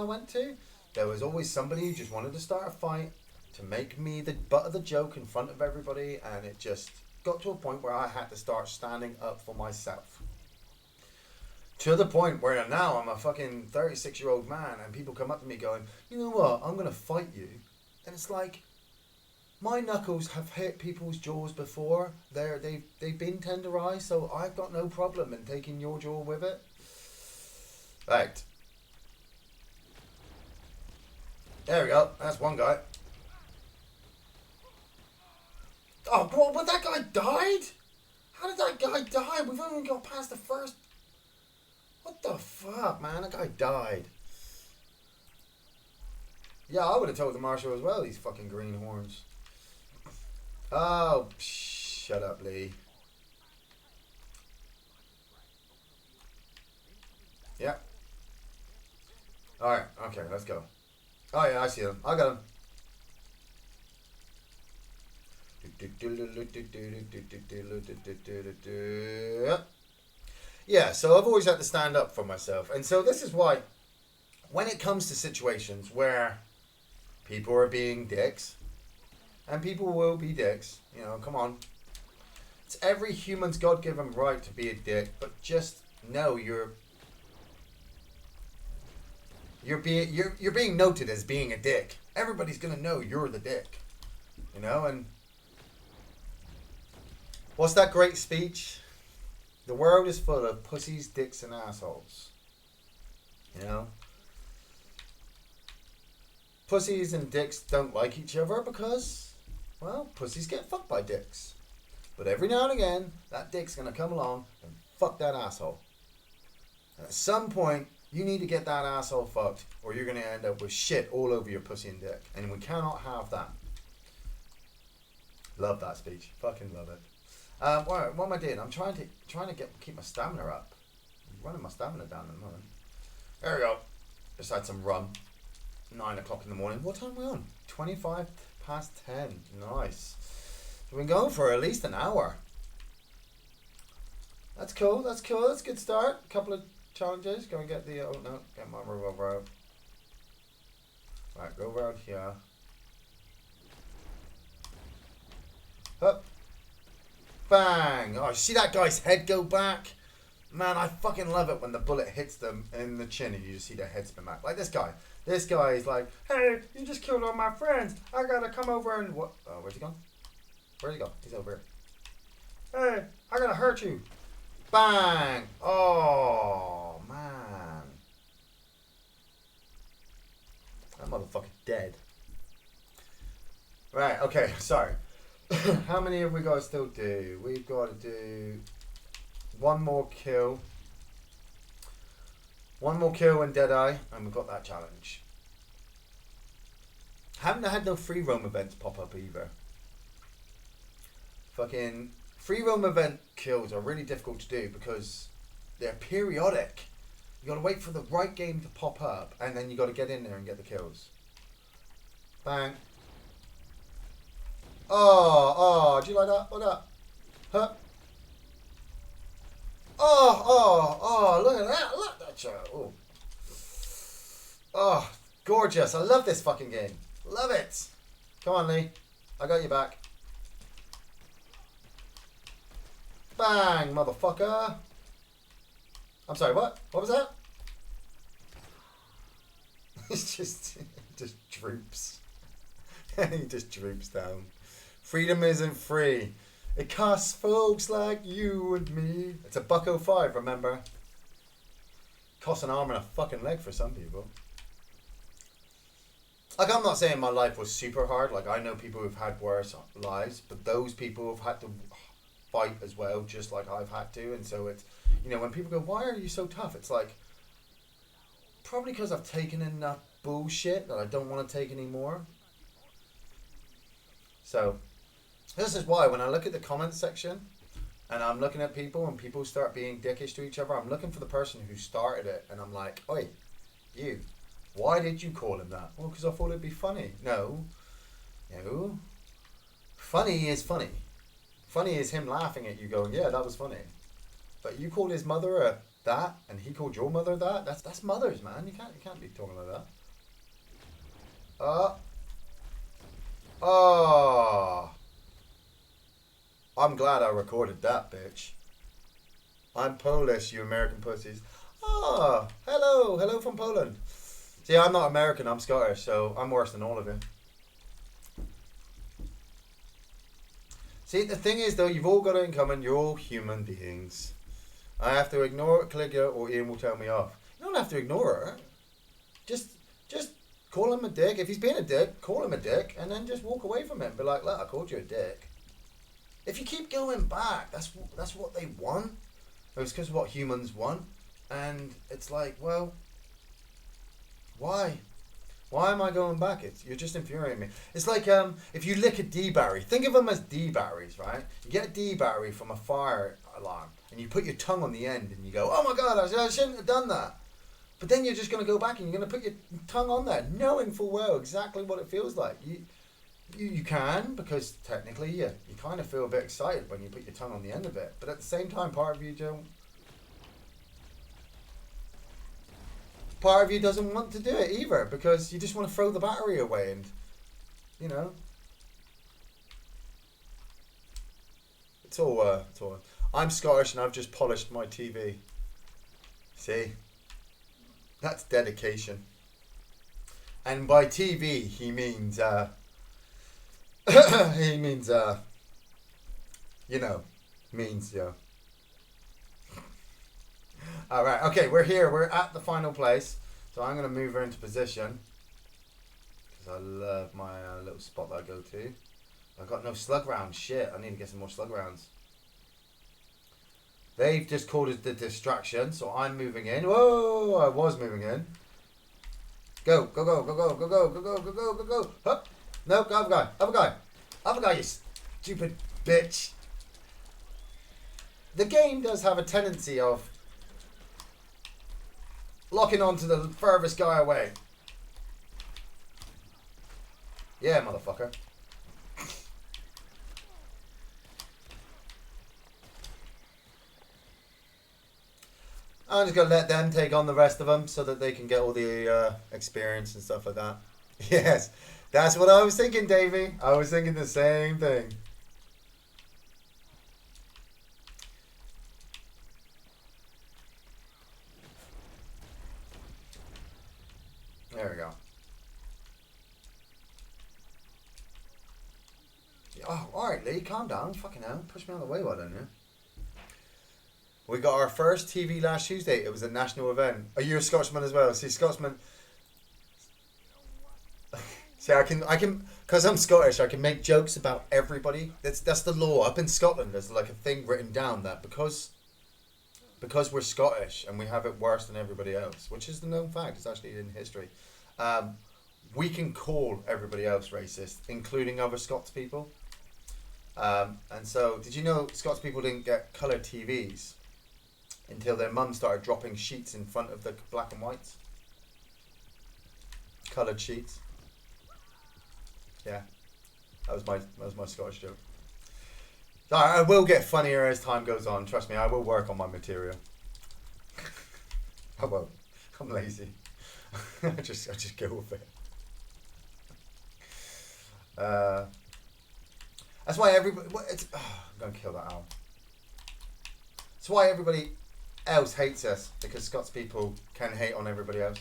went to, there was always somebody who just wanted to start a fight to make me the butt of the joke in front of everybody. And it just got to a point where I had to start standing up for myself. To the point where now I'm a fucking 36-year-old man and people come up to me going, you know what, I'm going to fight you. And it's like, my knuckles have hit people's jaws before. They've been tenderized, so I've got no problem in taking your jaw with it. Right. There we go. That's one guy. Oh, bro, but that guy died? How did that guy die? We've only got past the first... What the fuck, man? That guy died. Yeah, I would have told the marshal as well, these fucking greenhorns. Oh, shut up, Lee. Yeah. Alright, okay, let's go. Oh yeah, I see him. I got him. Yeah, so I've always had to stand up for myself. And so this is why, when it comes to situations where people are being dicks, and people will be dicks, come on. It's every human's God-given right to be a dick, but just know you're being noted as being a dick. Everybody's gonna know you're the dick. And what's that great speech? The world is full of pussies, dicks, and assholes. Pussies and dicks don't like each other because, well, pussies get fucked by dicks. But every now and again, that dick's going to come along and fuck that asshole. And at some point, you need to get that asshole fucked or you're going to end up with shit all over your pussy and dick. And we cannot have that. Love that speech. Fucking love it. What am I doing? I'm trying to keep my stamina up. I'm running my stamina down at the moment. There we go. Just had some rum. 9 o'clock in the morning. What time are we on? 25 past 10. Nice. We've been going for at least an hour. That's cool. That's cool. That's a good start. A couple of challenges. Go and get the... Oh, no. Get my revolver out. Right, go around here. Up. Bang. Oh, see that guy's head go back? Man, I fucking love it when the bullet hits them in the chin and you just see their head spin back. Like this guy. This guy is like, hey, you just killed all my friends. I gotta come over and... What? Oh, where's he gone? Where's he gone? He's over here. Hey, I gotta hurt you. Bang. Oh, man. That motherfucker's dead. Right, okay, sorry. How many have we got to still do? We've got to do one more kill. One more kill and Deadeye, and we've got that challenge. Haven't had no free roam events pop up either. Fucking free roam event kills are really difficult to do because they're periodic. You gotta wait for the right game to pop up, and then you gotta get in there and get the kills. Bang. Oh, do you like that? What that? Huh? Oh, look at that. Look at that shot. Oh. Oh, gorgeous. I love this fucking game. Love it. Come on, Lee. I got you back. Bang, motherfucker. I'm sorry, what? What was that? It's just droops. He just droops down. Freedom isn't free. It costs folks like you and me. It's $1.05, remember? Costs an arm and a fucking leg for some people. Like, I'm not saying my life was super hard. Like, I know people who've had worse lives, but those people have had to fight as well, just like I've had to. And so it's, you know, when people go, why are you so tough? It's like, probably because I've taken enough bullshit that I don't want to take anymore. So, this is why when I look at the comments section and I'm looking at people and people start being dickish to each other, I'm looking for the person who started it and I'm like, oi, you, why did you call him that? Well, because I thought it'd be funny. No. Funny is funny. Funny is him laughing at you going, yeah, that was funny. But you called his mother that and he called your mother that? That's mothers, man. You can't be talking like that. Oh. I'm glad I recorded that, bitch. I'm Polish, you American pussies. Oh, hello from Poland. See, I'm not American, I'm Scottish, so I'm worse than all of you. See, the thing is, though, you've all got it in common. You're all human beings. I have to ignore it, click it, or Ian will tell me off. You don't have to ignore her. Just call him a dick. If he's being a dick, call him a dick, and then just walk away from him. Be like, look, I called you a dick. If you keep going back, that's what they want. It's because of what humans want. And it's like, well, why? Why am I going back? You're just infuriating me. It's like if you lick a D battery. Think of them as D batteries, right? You get a D battery from a fire alarm, and you put your tongue on the end, and you go, oh my God, I shouldn't have done that. But then you're just going to go back, and you're going to put your tongue on there, knowing full well exactly what it feels like. You can, because technically you kind of feel a bit excited when you put your tongue on the end of it. But at the same time, part of you don't. Part of you doesn't want to do it either, because you just want to throw the battery away and, you know. It's all. I'm Scottish and I've just polished my TV. See? That's dedication. And by TV, he means, Alright, okay, we're here. We're at the final place. So I'm going to move her into position. Because I love my little spot that I go to. I've got no slug rounds. Shit, I need to get some more slug rounds. They've just called it the distraction, so I'm moving in. Whoa, I was moving in. Go, go, go, go, go, go, go, go, go, go, go, go, go. Hup. No, other guy, other guy. Other guy, you stupid bitch. the game does have a tendency of locking onto the furthest guy away. Yeah, motherfucker. I'm just gonna let them take on the rest of them so that they can get all the experience and stuff like that. Yes, that's what I was thinking, Davey. I was thinking the same thing. There we go. Oh, alright, Lee, calm down. Fucking hell. Push me out of the way, why don't you? We got our first TV last Tuesday. It was a national event. Are you a Scotsman as well? See, Scotsman... See, I can... Because I'm Scottish, I can make jokes about everybody. That's the law. Up in Scotland, there's like a thing written down that because we're Scottish and we have it worse than everybody else, which is the known fact. It's actually in history. We can call everybody else racist, including other Scots people. And so, did you know Scots people didn't get coloured TVs until their mum started dropping sheets in front of the black and whites? Coloured sheets. Yeah, that was my Scottish joke. I will get funnier as time goes on. Trust me, I will work on my material. I won't. I'm lazy. I just go with it. That's why everybody. I'm gonna kill that owl. That's why everybody else hates us, because Scots people can hate on everybody else.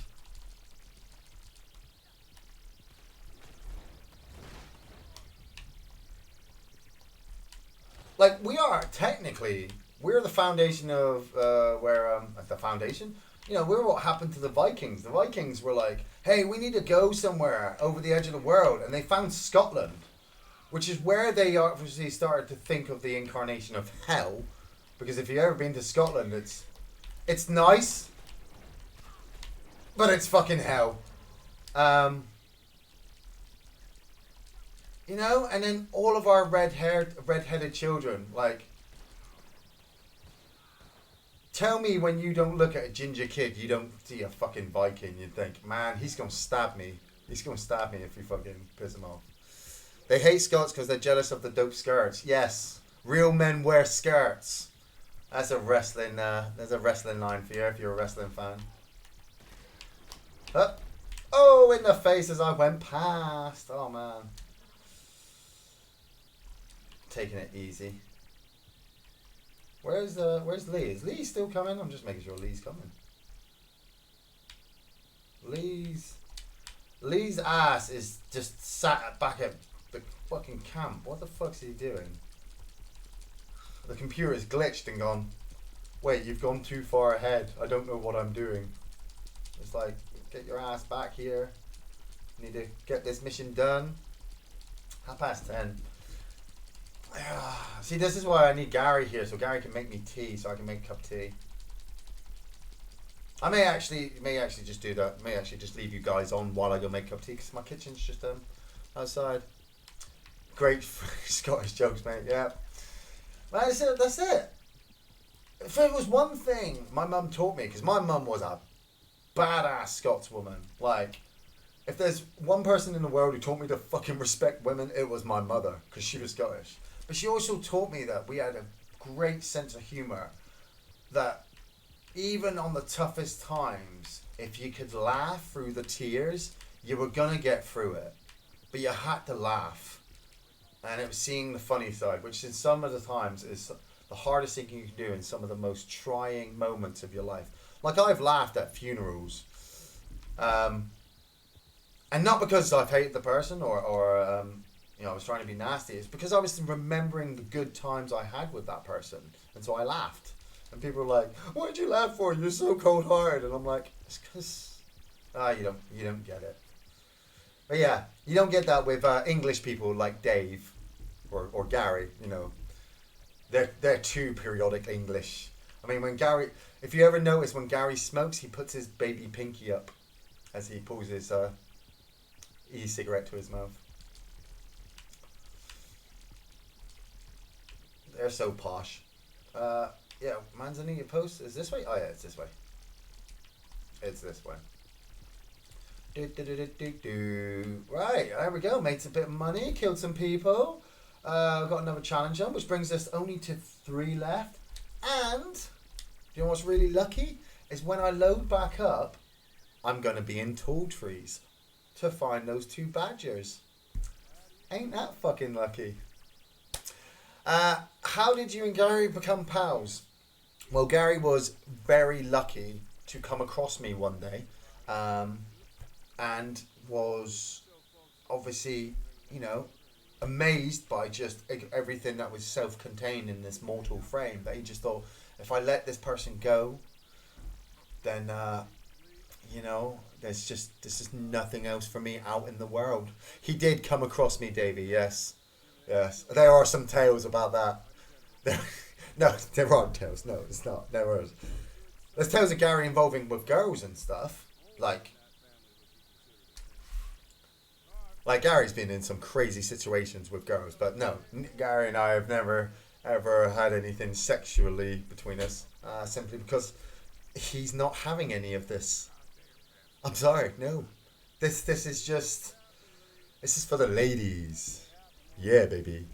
Like, we're the foundation of the foundation. You know, we're what happened to the Vikings. The Vikings were like, hey, we need to go somewhere over the edge of the world, and they found Scotland, which is where they obviously started to think of the incarnation of hell. Because if you've ever been to Scotland, it's nice, but it's fucking hell. You know, and then all of our red-headed children, like, tell me when you don't look at a ginger kid, you don't see a fucking Viking, you think, man, he's gonna stab me. He's gonna stab me if you fucking piss him off. They hate Scots because they're jealous of the dope skirts. Yes, real men wear skirts. That's a wrestling. There's a wrestling line for you if you're a wrestling fan. Oh, in the face as I went past. Oh man. Taking it easy. Where's Lee? Is Lee still coming? I'm just making sure Lee's coming. Lee's ass is just sat back at the fucking camp. What the fuck's he doing? The computer is glitched and gone, wait, you've gone too far ahead. I don't know what I'm doing. It's like, get your ass back here. Need to get this mission done. 10:30. See, this is why I need Gary here, so Gary can make me tea, so I can make a cup of tea. I may actually just do that. I may actually just leave you guys on while I go make a cup of tea, because my kitchen's just outside. Great Scottish jokes, mate. Yeah. That's it. If it was one thing my mum taught me, because my mum was a badass Scotswoman. Like, if there's one person in the world who taught me to fucking respect women, it was my mother, because she was Scottish. But she also taught me that we had a great sense of humour. That even on the toughest times, if you could laugh through the tears, you were gonna get through it. But you had to laugh. And it was seeing the funny side, which in some of the times is the hardest thing you can do in some of the most trying moments of your life. Like, I've laughed at funerals. And not because I've hated the person or you know, I was trying to be nasty. It's because I was remembering the good times I had with that person. And so I laughed. And people were like, what did you laugh for? You're so cold-hearted. And I'm like, it's because you don't get it. But yeah, you don't get that with English people like Dave or Gary, you know. They're too periodic English. I mean, when Gary, if you ever notice when Gary smokes, he puts his baby pinky up as he pulls his e-cigarette to his mouth. They're so posh. Yeah, Manzanita Post is this way? Oh yeah, it's this way. It's this way. Right, there we go. Made a bit of money, killed some people. Got another challenge on, which brings us only to 3 left. And do you know what's really lucky? Is when I load back up, I'm going to be in tall trees to find those 2 badgers. Ain't that fucking lucky? How did you and Gary become pals? Well, Gary was very lucky to come across me one day, and was obviously, you know, amazed by just everything that was self-contained in this mortal frame. That he just thought, if I let this person go, then you know, this is nothing else for me out in the world. He did come across me, Davey. Yes. There are some tales about that. No, there aren't tales. No, it's not. There is. There's tales of Gary involving with girls and stuff. Like Gary's been in some crazy situations with girls, but no, Gary and I have never ever had anything sexually between us. Simply because he's not having any of this. I'm sorry, no. This is for the ladies. Yeah, baby.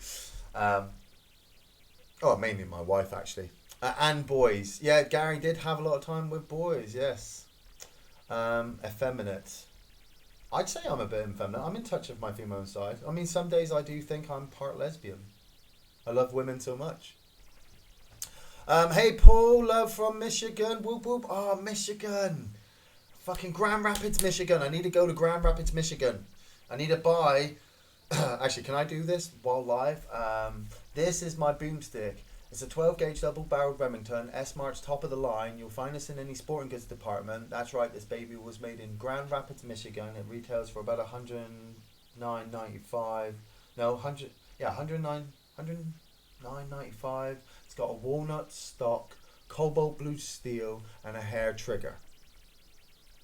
Mainly my wife actually, and boys. Yeah, Gary did have a lot of time with boys. Yes. Effeminate. I'd say I'm a bit effeminate. I'm in touch with my female side. I mean, some days I do think I'm part lesbian. I love women so much. Hey Paul, love from Michigan. Whoop whoop. Oh, Michigan. Fucking Grand Rapids, Michigan. I need to go to Grand Rapids, Michigan. I need to buy... Actually, can I do this while live? This is my boomstick. It's a 12 gauge double barreled Remington, S-Mark's top of the line. You'll find this in any sporting goods department. That's right, this baby was made in Grand Rapids, Michigan. It retails for about $109.95. No, 100. Yeah, 109.95. It's got a walnut stock, cobalt blue steel, and a hair trigger.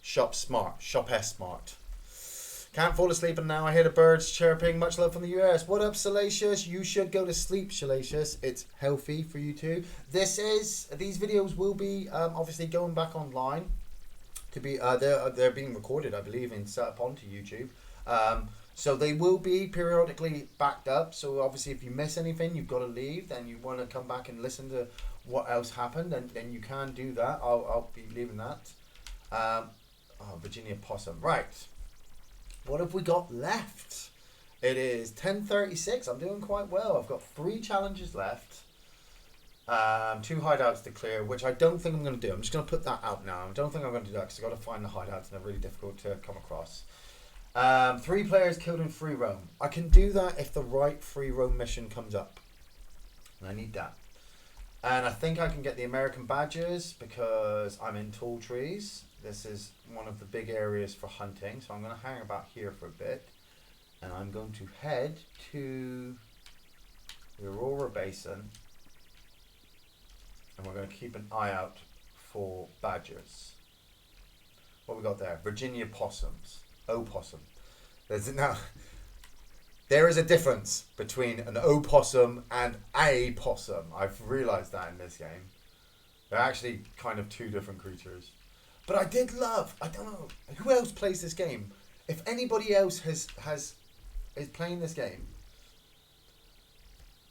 Shop smart. Shop S-Smart. Can't fall asleep and now I hear the birds chirping. Much love from the US. What up, Salacious? You should go to sleep, Salacious. It's healthy for you too. These videos will be obviously going back online to be they're being recorded, I believe, and set up onto YouTube. So they will be periodically backed up. So obviously, if you miss anything, you've got to leave. Then you want to come back and listen to what else happened, and then you can do that. I'll be leaving that. Virginia possum, right? What have we got left? It is 10:36. I'm doing quite well. I've got 3 challenges left. 2 hideouts to clear, which I don't think I'm going to do. I'm just going to put that out now. I don't think I'm going to do that because I've got to find the hideouts and they're really difficult to come across. 3 players killed in free roam. I can do that if the right free roam mission comes up. And I need that. And I think I can get the American badgers because I'm in tall trees. This is one of the big areas for hunting, so I'm going to hang about here for a bit. And I'm going to head to the Aurora Basin. And we're going to keep an eye out for badgers. What we got there? Virginia possums. Opossum. There is a difference between an opossum and a possum. I've realised that in this game. They're actually kind of 2 different creatures. But I did love, I don't know, who else plays this game? If anybody else is playing this game,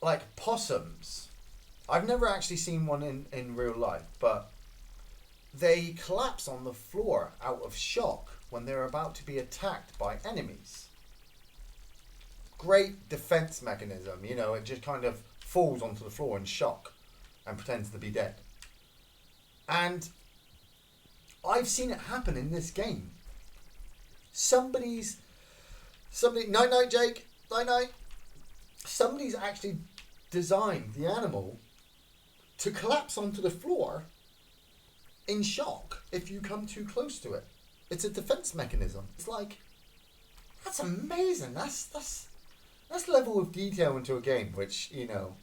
like possums, I've never actually seen one in real life, but they collapse on the floor out of shock when they're about to be attacked by enemies. Great defense mechanism, you know, it just kind of falls onto the floor in shock and pretends to be dead. And I've seen it happen in this game. Somebody, night night Jake, night night. Somebody's actually designed the animal to collapse onto the floor in shock if you come too close to it. It's a defense mechanism. It's like, that's amazing. That's level of detail into a game, which, you know,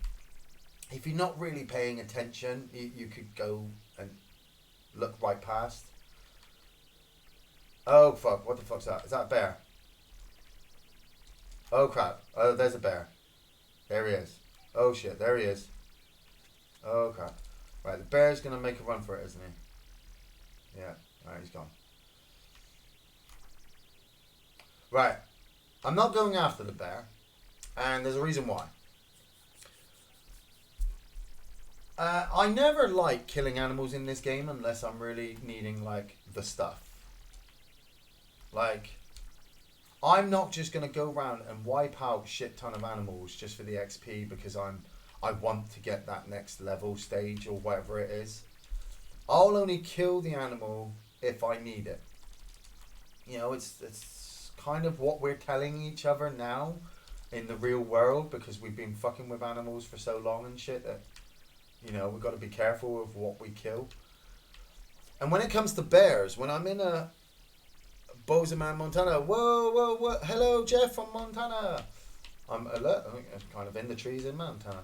if you're not really paying attention, you could go and look right past. Oh fuck, what the fuck's that? Is that a bear? Oh crap. Oh, there's a bear. There he is. Oh shit, there he is. Oh crap. Right, the bear's going to make a run for it, isn't he? Yeah. Alright, he's gone. Right. I'm not going after the bear. And there's a reason why. I never like killing animals in this game unless I'm really needing, like, the stuff. Like, I'm not just going to go around and wipe out shit ton of animals just for the XP because I want to get that next level stage or whatever it is. I'll only kill the animal if I need it. You know, it's kind of what we're telling each other now in the real world because we've been fucking with animals for so long and shit that, you know, we've got to be careful of what we kill. And when it comes to bears, when I'm in a Bozeman, Montana, whoa, hello, Jeff from Montana. I'm alert. I'm kind of in the trees in Montana.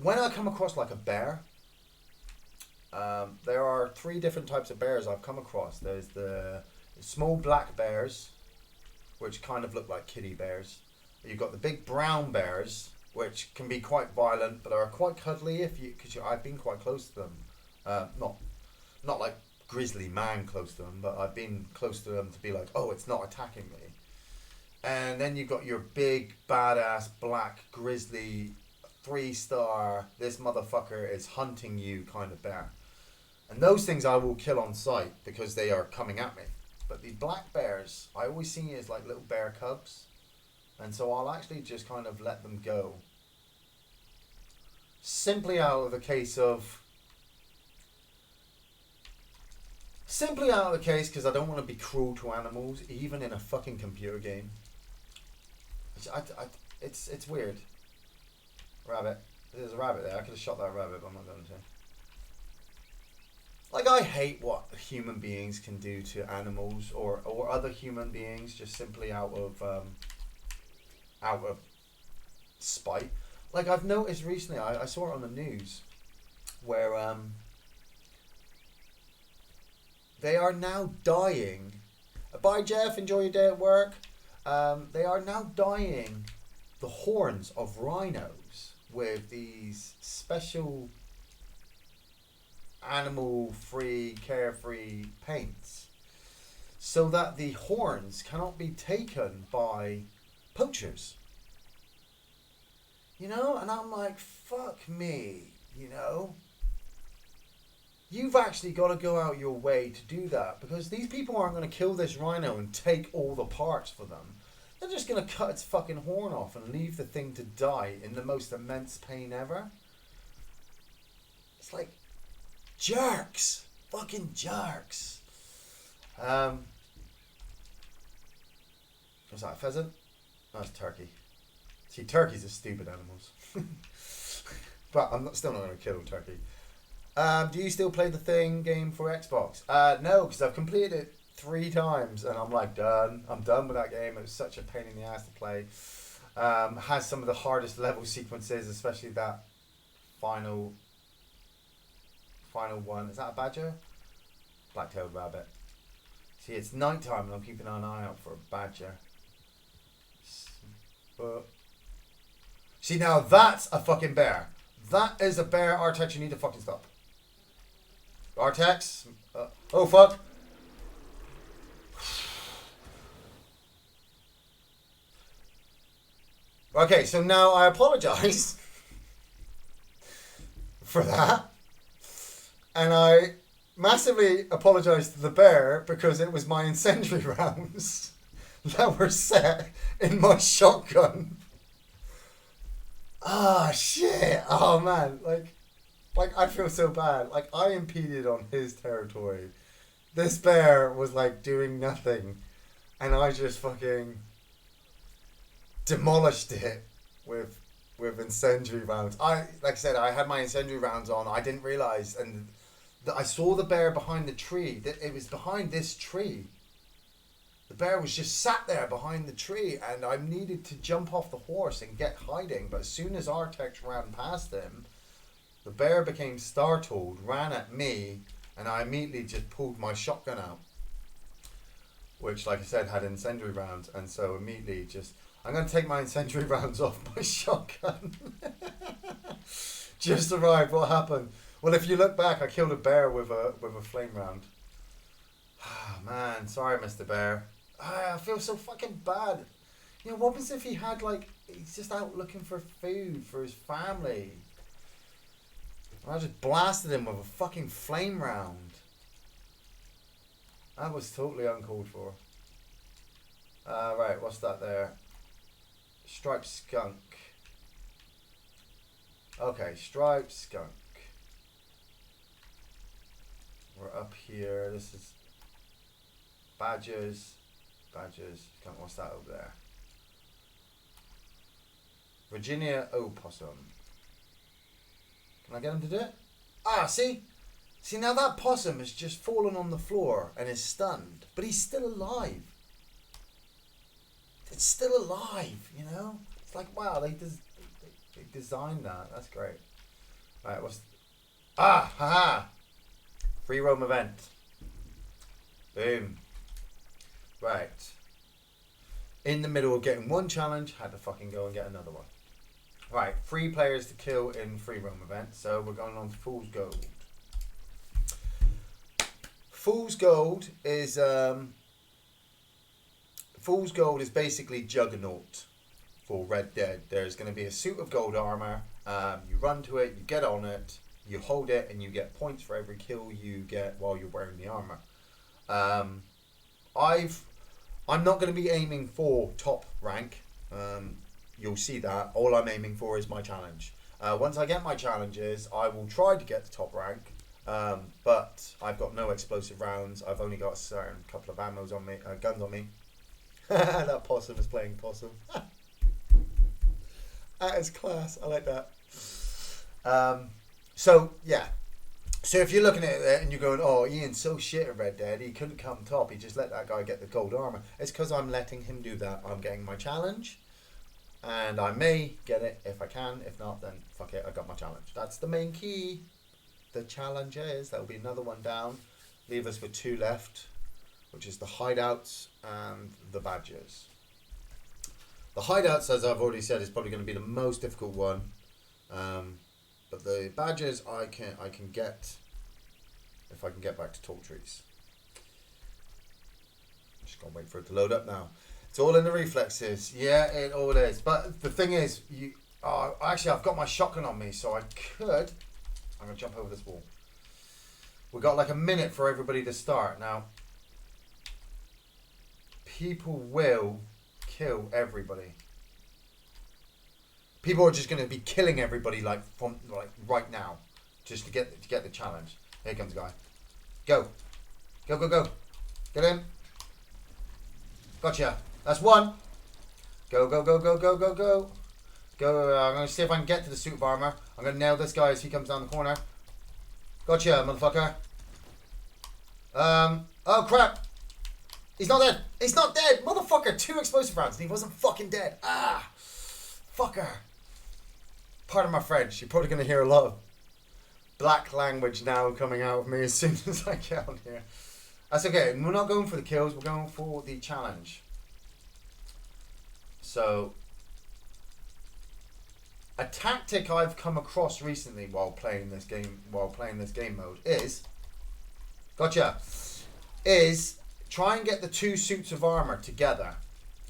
When I come across like a bear, there are 3 different types of bears I've come across. There's the small black bears, which kind of look like kitty bears. You've got the big brown bears, which can be quite violent, but are quite cuddly because I've been quite close to them. Not like grizzly man close to them, but I've been close to them to be like, oh, it's not attacking me. And then you've got your big badass black grizzly 3-star, this motherfucker is hunting you kind of bear. And those things I will kill on sight because they are coming at me. But the black bears, I always see as like little bear cubs. And so I'll actually just kind of let them go. Simply out of the case because I don't want to be cruel to animals, even in a fucking computer game. It's weird. Rabbit. There's a rabbit there. I could have shot that rabbit, but I'm not going to. Like, I hate what human beings can do to animals or other human beings just simply out of spite. Like, I've noticed recently, I saw it on the news, where they are now dyeing. Bye, Jeff. Enjoy your day at work. They are now dyeing the horns of rhinos with these special animal-free, carefree paints, so that the horns cannot be taken by poachers. You know, and I'm like, fuck me, you know. You've actually got to go out your way to do that, because these people aren't going to kill this rhino and take all the parts for them. They're just going to cut its fucking horn off and leave the thing to die in the most immense pain ever. It's like, jerks. Fucking jerks. Was that a pheasant? That's turkey. See, turkeys are stupid animals. But I'm still not going to kill a turkey. Do you still play the Thing game for Xbox? No, because I've completed it 3 times and I'm like done. I'm done with that game. It was such a pain in the ass to play. Has some of the hardest level sequences, especially that final one. Is that a badger? Black-tailed rabbit. See, it's night time and I'm keeping an eye out for a badger. See, now that's a fucking bear. That is a bear, Artex. You need to fucking stop. Artex. Oh, fuck. Okay, so now I apologize for that. And I massively apologize to the bear because it was my incendiary rounds that were set in my shotgun. Ah, shit. Oh, man. Like, I feel so bad. Like, I impeded on his territory. This bear was, like, doing nothing. And I just fucking demolished it with incendiary rounds. Like I said, I had my incendiary rounds on. I didn't realize. And I saw the bear behind the tree. It was behind this tree. The bear was just sat there behind the tree, and I needed to jump off the horse and get hiding. But as soon as Artex ran past him, the bear became startled, ran at me, and I immediately just pulled my shotgun out, which, like I said, had incendiary rounds. And so immediately I'm going to take my incendiary rounds off my shotgun. Just arrived. What happened? Well, if you look back, I killed a bear with a flame round. Ah, man, sorry, Mr. Bear. I feel so fucking bad. You know, what happens if he had, like, he's just out looking for food for his family? I just blasted him with a fucking flame round. That was totally uncalled for. Right, what's that there? Striped skunk. Okay, striped skunk. We're up here. This is badgers. Badgers. What's that over there? Virginia opossum. Can I get him to do it? Ah, see? See, now that possum has just fallen on the floor and is stunned. But he's still alive. It's still alive, you know? It's like, wow, they designed that. That's great. Right, what's... Ah, haha! Free roam event. Boom. Right. In the middle of getting one challenge, had to fucking go and get another one. Right, 3 players to kill in free roam event. So we're going on to Fool's Gold. Fool's Gold is basically Juggernaut for Red Dead. There's going to be a suit of gold armor. You run to it, you get on it, you hold it, and you get points for every kill you get while you're wearing the armor. I'm not going to be aiming for top rank. You'll see that. All I'm aiming for is my challenge. Once I get my challenges, I will try to get the top rank. But I've got no explosive rounds. I've only got a certain couple of guns on me. That possum is playing possum. That is class. I like that. So yeah. So if you're looking at it and you're going, oh, Iain's so shit at Red Dead, he couldn't come top. He just let that guy get the gold armor. It's because I'm letting him do that. I'm getting my challenge. And I may get it if I can. If not, then fuck it. I got my challenge. That's the main key. The challenge is there'll be another one down. Leave us with 2 left, which is the hideouts and the badgers. The hideouts, as I've already said, is probably going to be the most difficult one. But the badgers I can get if I can get back to tall trees. Just gotta wait for it to load up now. It's all in the reflexes. Yeah, it all is. But the thing is, actually I've got my shotgun on me, so I'm gonna jump over this wall. We've got like a minute for everybody to start. Now, people will kill everybody. People are just going to be killing everybody like right now, just to get the challenge. Here comes the guy. Go, go, go, go. Get in. Gotcha. That's 1. Go, go, go, go, go, go, go. Go. I'm going to see if I can get to the suit of armor. I'm going to nail this guy as he comes down the corner. Gotcha, motherfucker. Oh crap. He's not dead. He's not dead. Motherfucker. 2 explosive rounds and he wasn't fucking dead. Ah. Fucker. Pardon my French. You're probably going to hear a lot of black language now coming out of me as soon as I get on here. That's okay. We're not going for the kills. We're going for the challenge. So, a tactic I've come across recently while playing this game mode is, is try and get the 2 suits of armor together.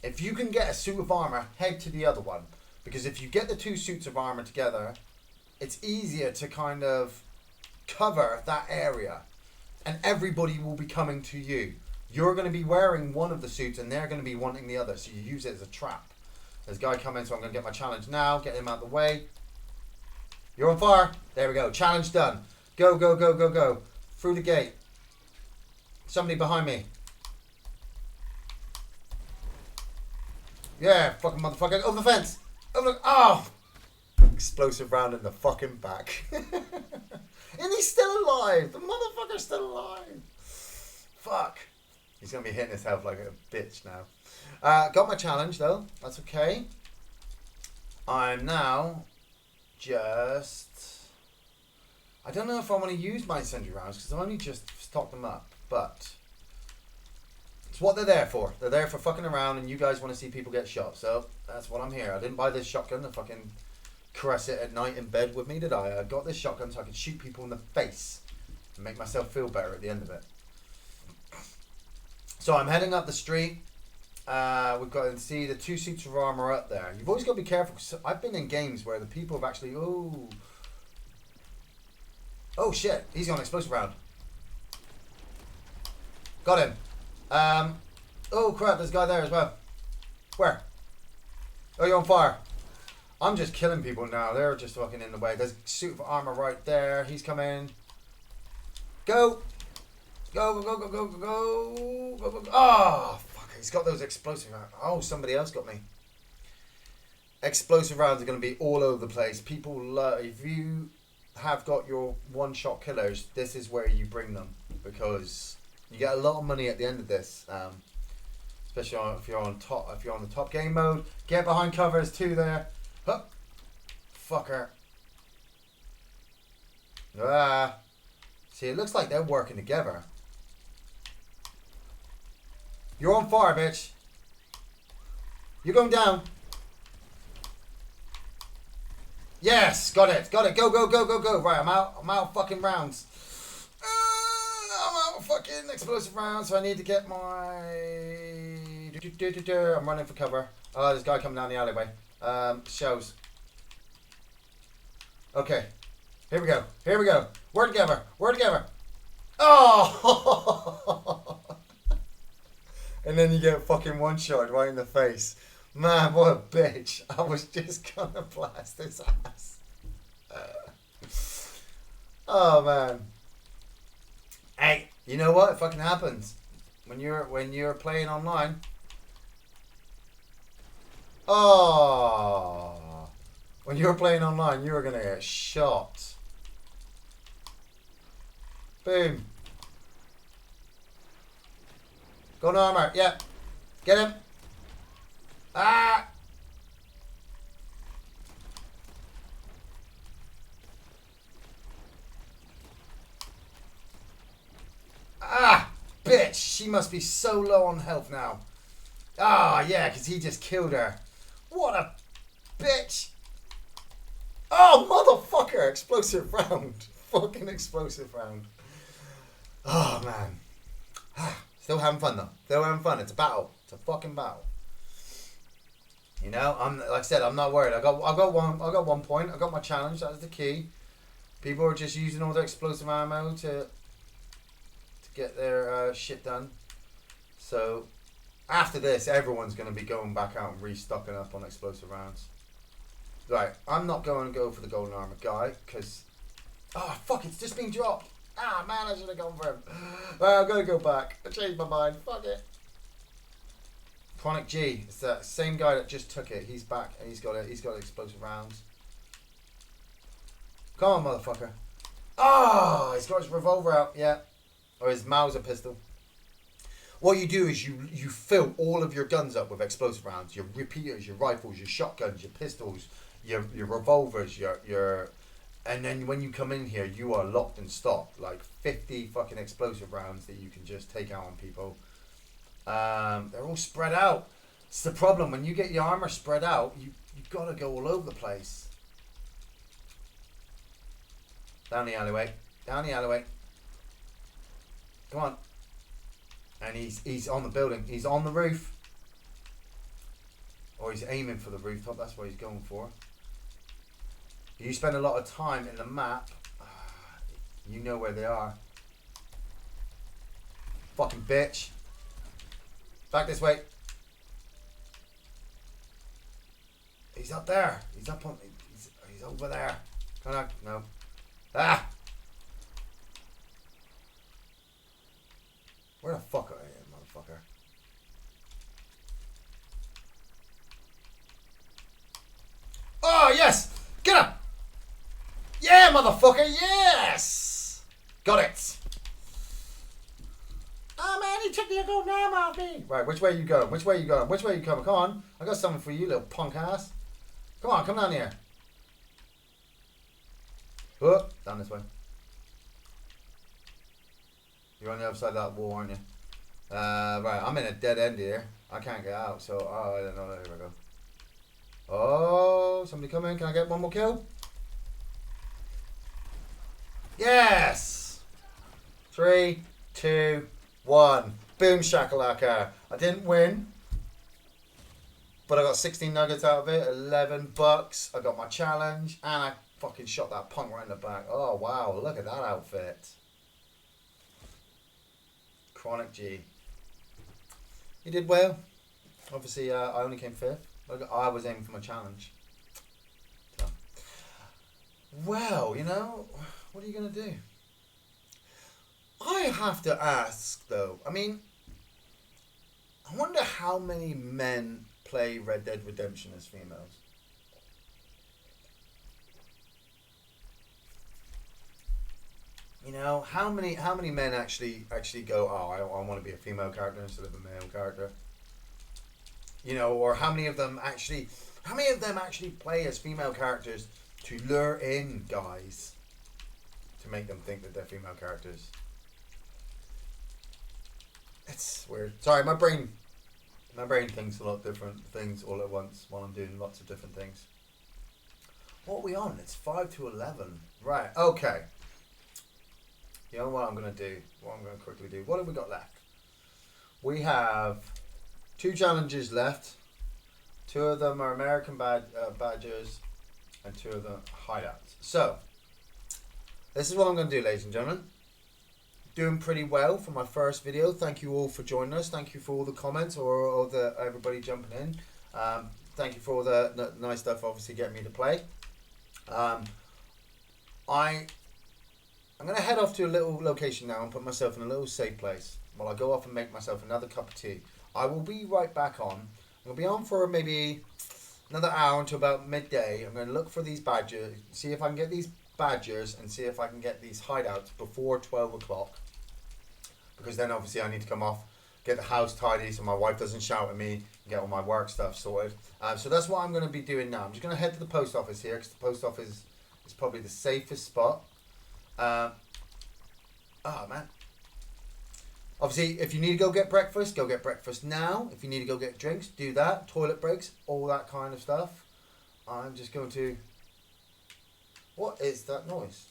If you can get a suit of armor, head to the other one. Because if you get the 2 suits of armor together, it's easier to kind of cover that area. And everybody will be coming to you. You're going to be wearing one of the suits and they're going to be wanting the other. So you use it as a trap. There's a guy coming, so I'm going to get my challenge now. Get him out of the way. You're on fire. There we go. Challenge done. Go, go, go, go, go. Through the gate. Somebody behind me. Yeah, fucking motherfucker. Over the fence. Over the... Oh! Explosive round in the fucking back. And he's still alive. The motherfucker's still alive. Fuck. He's going to be hitting his health like a bitch now. Got my challenge though. That's okay. I'm now just... I don't know if I want to use my incendiary rounds because I've only just stocked them up. But it's what they're there for. They're there for fucking around and you guys want to see people get shot. So that's what I'm here. I didn't buy this shotgun to fucking caress it at night in bed with me, did I? I got this shotgun so I could shoot people in the face and make myself feel better at the end of it. So I'm heading up the street. We've got to see the 2 suits of armor up there. You've always got to be careful. I've been in games where the people have actually... Oh shit, he's got an explosive round. Got him. Oh crap, there's a guy there as well. Where? Oh, you're on fire. I'm just killing people now. They're just fucking in the way. There's a suit of armor right there. He's coming. Go. Go, go, go, go, go, go, go, go, go. Oh, fuck. He's got those explosive rounds. Oh, somebody else got me. Explosive rounds are going to be all over the place. People love... If you have got your one-shot killers, this is where you bring them. Because you get a lot of money at the end of this. Especially if you're on top. If you're on the top game mode. Get behind covers too there. Huh. Fucker. Ah. See, it looks like they're working together. You're on fire, bitch. You're going down. Yes, got it. Got it. Go, go, go, go, go. Right, I'm out of fucking rounds. I'm out of fucking explosive rounds, so I need to get my... I'm running for cover. Oh, there's a guy coming down the alleyway. Shows. Okay. Here we go. Here we go. We're together. We're together. Oh! And then you get fucking one shot right in the face. Man, what a bitch. I was just gonna blast his ass. Oh, man. Hey, you know what? It fucking happens. When you're playing online. Oh. When you're playing online, you're gonna get shot. Boom. Go on armor. Yeah. Get him. Ah. Ah. Bitch. She must be so low on health now. Ah, yeah, because he just killed her. What a bitch. Oh, motherfucker. Explosive round. Fucking explosive round. Oh, man. Still having fun, though. Still having fun. It's a battle. It's a fucking battle. You know, like I said, I'm not worried. I got 1 point. I got my challenge. That's the key. People are just using all their explosive ammo to get their shit done. So, after this, everyone's going to be going back out and restocking up on explosive rounds. Right, I'm not going to go for the golden armor guy, because... Oh, fuck, it's just been dropped. Ah, man, I should have gone for him. Right, I'm going to go back. I changed my mind. Fuck it. Chronic G. It's that same guy that just took it. He's back, and he's got it. He's got explosive rounds. Come on, motherfucker. Oh, he's got his revolver out. Yeah. Or his Mauser pistol. What you do is you fill all of your guns up with explosive rounds. Your repeaters, your rifles, your shotguns, your pistols, your revolvers, your... And then when you come in here, you are locked and stocked. Like 50 fucking explosive rounds that you can just take out on people. They're all spread out. It's the problem. When you get your armor spread out, you've got to go all over the place. Down the alleyway. Down the alleyway. Come on. And he's on the building. He's on the roof. Or he's aiming for the rooftop. That's what he's going for. You spend a lot of time in the map. You know where they are. Fucking bitch. Back this way. He's up there. He's up on... He's over there. Come on. No. Ah! Where the fuck are you, motherfucker? Oh, yes! Get up! Yeah, motherfucker! Yes! Got it! Oh, man, he took the golden arm off me! Right, which way are you going? Which way are you going? Which way are you coming? Come on. I got something for you, little punk ass. Come on, come down here. Oh, down this way. You're on the other side of that wall, aren't you? Right, I'm in a dead end here. I can't get out, so... Oh, I don't know. There we go. Oh, somebody come in. Can I get one more kill? Yes! 3, 2, 1. Boom shakalaka. I didn't win, but I got 16 nuggets out of it, 11 bucks. I got my challenge, and I fucking shot that punk right in the back. Oh, wow. Look at that outfit. Chronic G. You did well. Obviously, I only came 5th. I was aiming for my challenge. So. Well, you know, what are you going to do? I have to ask, though. I mean, I wonder how many men play Red Dead Redemption as females. You know, how many men actually go, oh, I want to be a female character instead of a male character? You know, or how many of them actually play as female characters to lure in guys to make them think that they're female characters? It's weird. Sorry, my brain thinks a lot of different things all at once while I'm doing lots of different things. What are we on? It's 5 to 11. Right, okay. You know what I'm going to do? What I'm going to quickly do. What have we got left? We have 2 challenges left. 2 of them are American badgers, and 2 of them hideouts. So, this is what I'm going to do, ladies and gentlemen. Doing pretty well for my first video. Thank you all for joining us. Thank you for all the comments or the everybody jumping in. Thank you for all the nice stuff, obviously getting me to play. I'm going to head off to a little location now and put myself in a little safe place while I go off and make myself another cup of tea. I will be right back on. I'm going to be on for maybe another hour until about midday. I'm going to look for these badgers, see if I can get these badgers and see if I can get these hideouts before 12 o'clock. Because then obviously I need to come off, get the house tidy so my wife doesn't shout at me, and get all my work stuff sorted. So that's what I'm going to be doing now. I'm just going to head to the post office here because the post office is probably the safest spot. Oh man. Obviously, if you need to go get breakfast now. If you need to go get drinks, do that. Toilet breaks, all that kind of stuff. I'm just going to... What is that noise?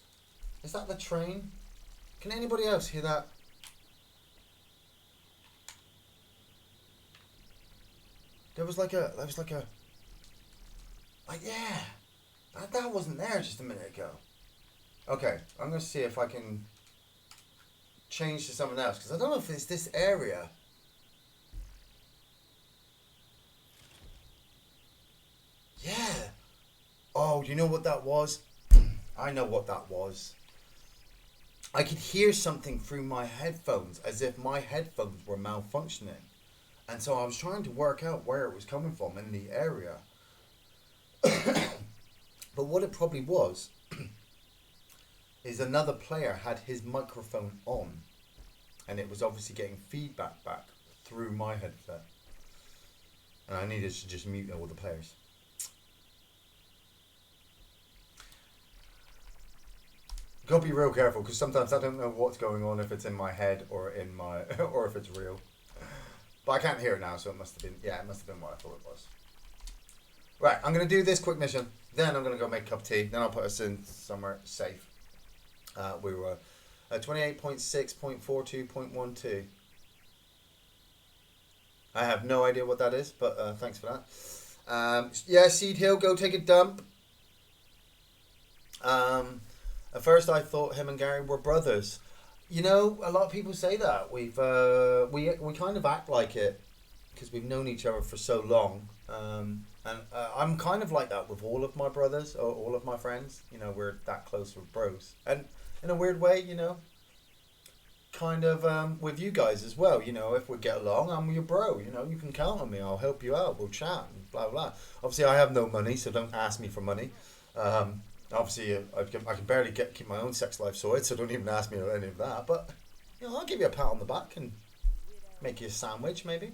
Is that the train? Can anybody else hear that? There was like a... Like, yeah. That wasn't there just a minute ago. Okay, I'm going to see if I can change to something else, because I don't know if it's this area. Yeah. Oh, you know what that was? I know what that was. I could hear something through my headphones, as if my headphones were malfunctioning. And so I was trying to work out where it was coming from in the area. But what it probably was... is another player had his microphone on, and it was obviously getting feedback back through my headset, and I needed to just mute all the players. Gotta be real careful, because sometimes I don't know what's going on, if it's in my head or in my or if it's real. But I can't hear it now, so it must have been, yeah, it must have been what I thought it was. Right, I'm gonna do this quick mission, then I'm gonna go make a cup of tea, then I'll put us in somewhere safe. We were at 28.6.42.12. I have no idea what that is, but thanks for that. Yeah, Seed Hill, go take a dump. At first I thought him and Gary were brothers. You know, a lot of people say that. We kind of act like it because we've known each other for so long. And I'm kind of like that with all of my brothers or all of my friends. You know, we're that close with bros. And in a weird way, you know, kind of with you guys as well. You know, if we get along, I'm your bro. You know, you can count on me. I'll help you out. We'll chat and blah, blah. Obviously, I have no money, so don't ask me for money. Obviously, I can barely keep my own sex life sorted, so don't even ask me any of that. But, you know, I'll give you a pat on the back and make you a sandwich, maybe.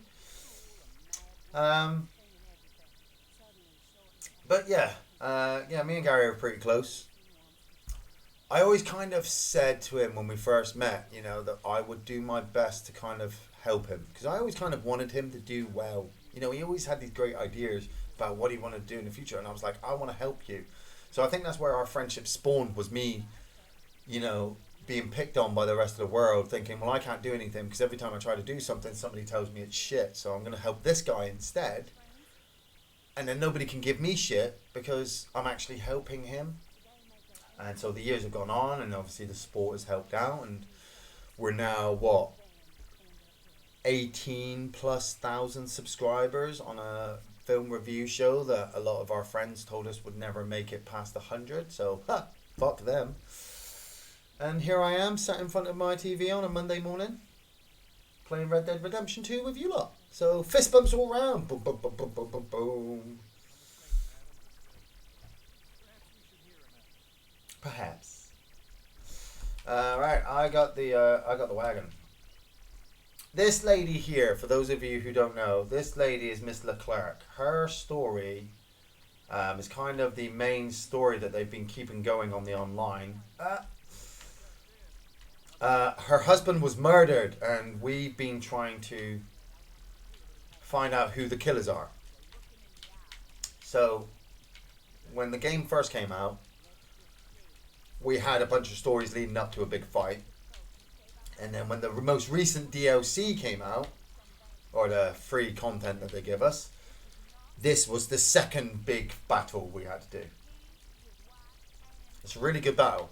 But yeah, me and Gary are pretty close. I always kind of said to him when we first met, you know, that I would do my best to kind of help him. Because I always kind of wanted him to do well. You know, he always had these great ideas about what do you want to do in the future, and I was like, I want to help you. So I think that's where our friendship spawned, was me, you know, being picked on by the rest of the world, thinking, well, I can't do anything because every time I try to do something, somebody tells me it's shit. So I'm going to help this guy instead, and then nobody can give me shit because I'm actually helping him. And so the years have gone on, and obviously the sport has helped out, and we're now what, 18 plus thousand subscribers on a film review show that a lot of our friends told us would never make it past 100. So, fuck them. And here I am, sat in front of my TV on a Monday morning, playing Red Dead Redemption 2 with you lot. So, fist bumps all round. Boom, boom, boom, boom, boom, boom, boom. Perhaps. Right, I got the wagon. This lady here, for those of you who don't know, this lady is Miss Leclerc. Her story is kind of the main story that they've been keeping going on the online. Her husband was murdered, and we've been trying to find out who the killers are. So, when the game first came out, we had a bunch of stories leading up to a big fight. And then when the most recent DLC came out, or the free content that they give us, this was the second big battle we had to do. It's a really good battle.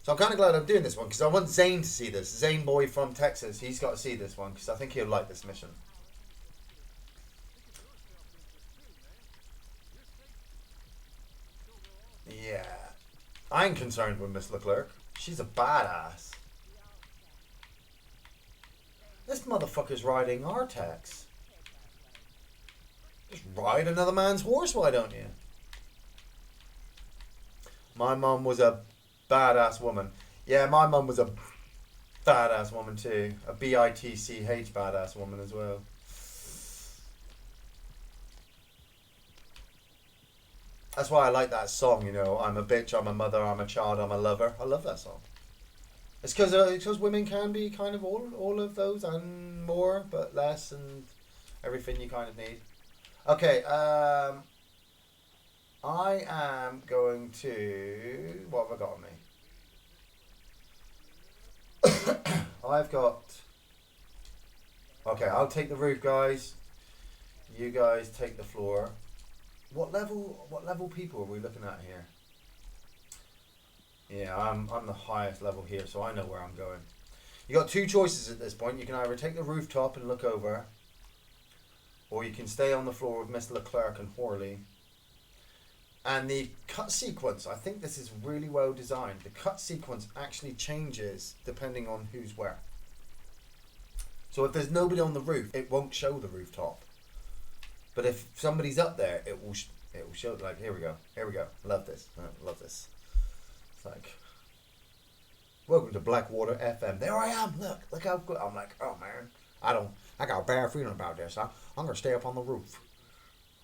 So I'm kind of glad I'm doing this one, because I want Zane to see this. Zane boy from Texas, he's got to see this one, because I think he'll like this mission. Yeah. I ain't concerned with Miss Leclerc. She's a badass. This motherfucker's riding Artex. Just ride another man's horse, why don't you? My mum was a badass woman. Yeah, my mum was a badass woman too. A B-I-T-C-H badass woman as well. That's why I like that song, you know. I'm a bitch, I'm a mother, I'm a child, I'm a lover. I love that song. It's because women can be kind of all of those and more, but less, and everything you kind of need. Okay, I am going to... What have I got on me? I've got... Okay, I'll take the roof, guys. You guys take the floor. What level people are we looking at here? Yeah, I'm the highest level here, so I know where I'm going. You got two choices at this point. You can either take the rooftop and look over, or you can stay on the floor with Miss Leclerc and Horley. And the cut sequence, I think this is really well designed. The cut sequence actually changes depending on who's where. So if there's nobody on the roof, it won't show the rooftop. But if somebody's up there, it will show. Like, here we go. Love this. Love this. It's like, welcome to Blackwater FM. There I am. Look how good. I'm like, oh man, I got a bad feeling about this. I'm gonna stay up on the roof.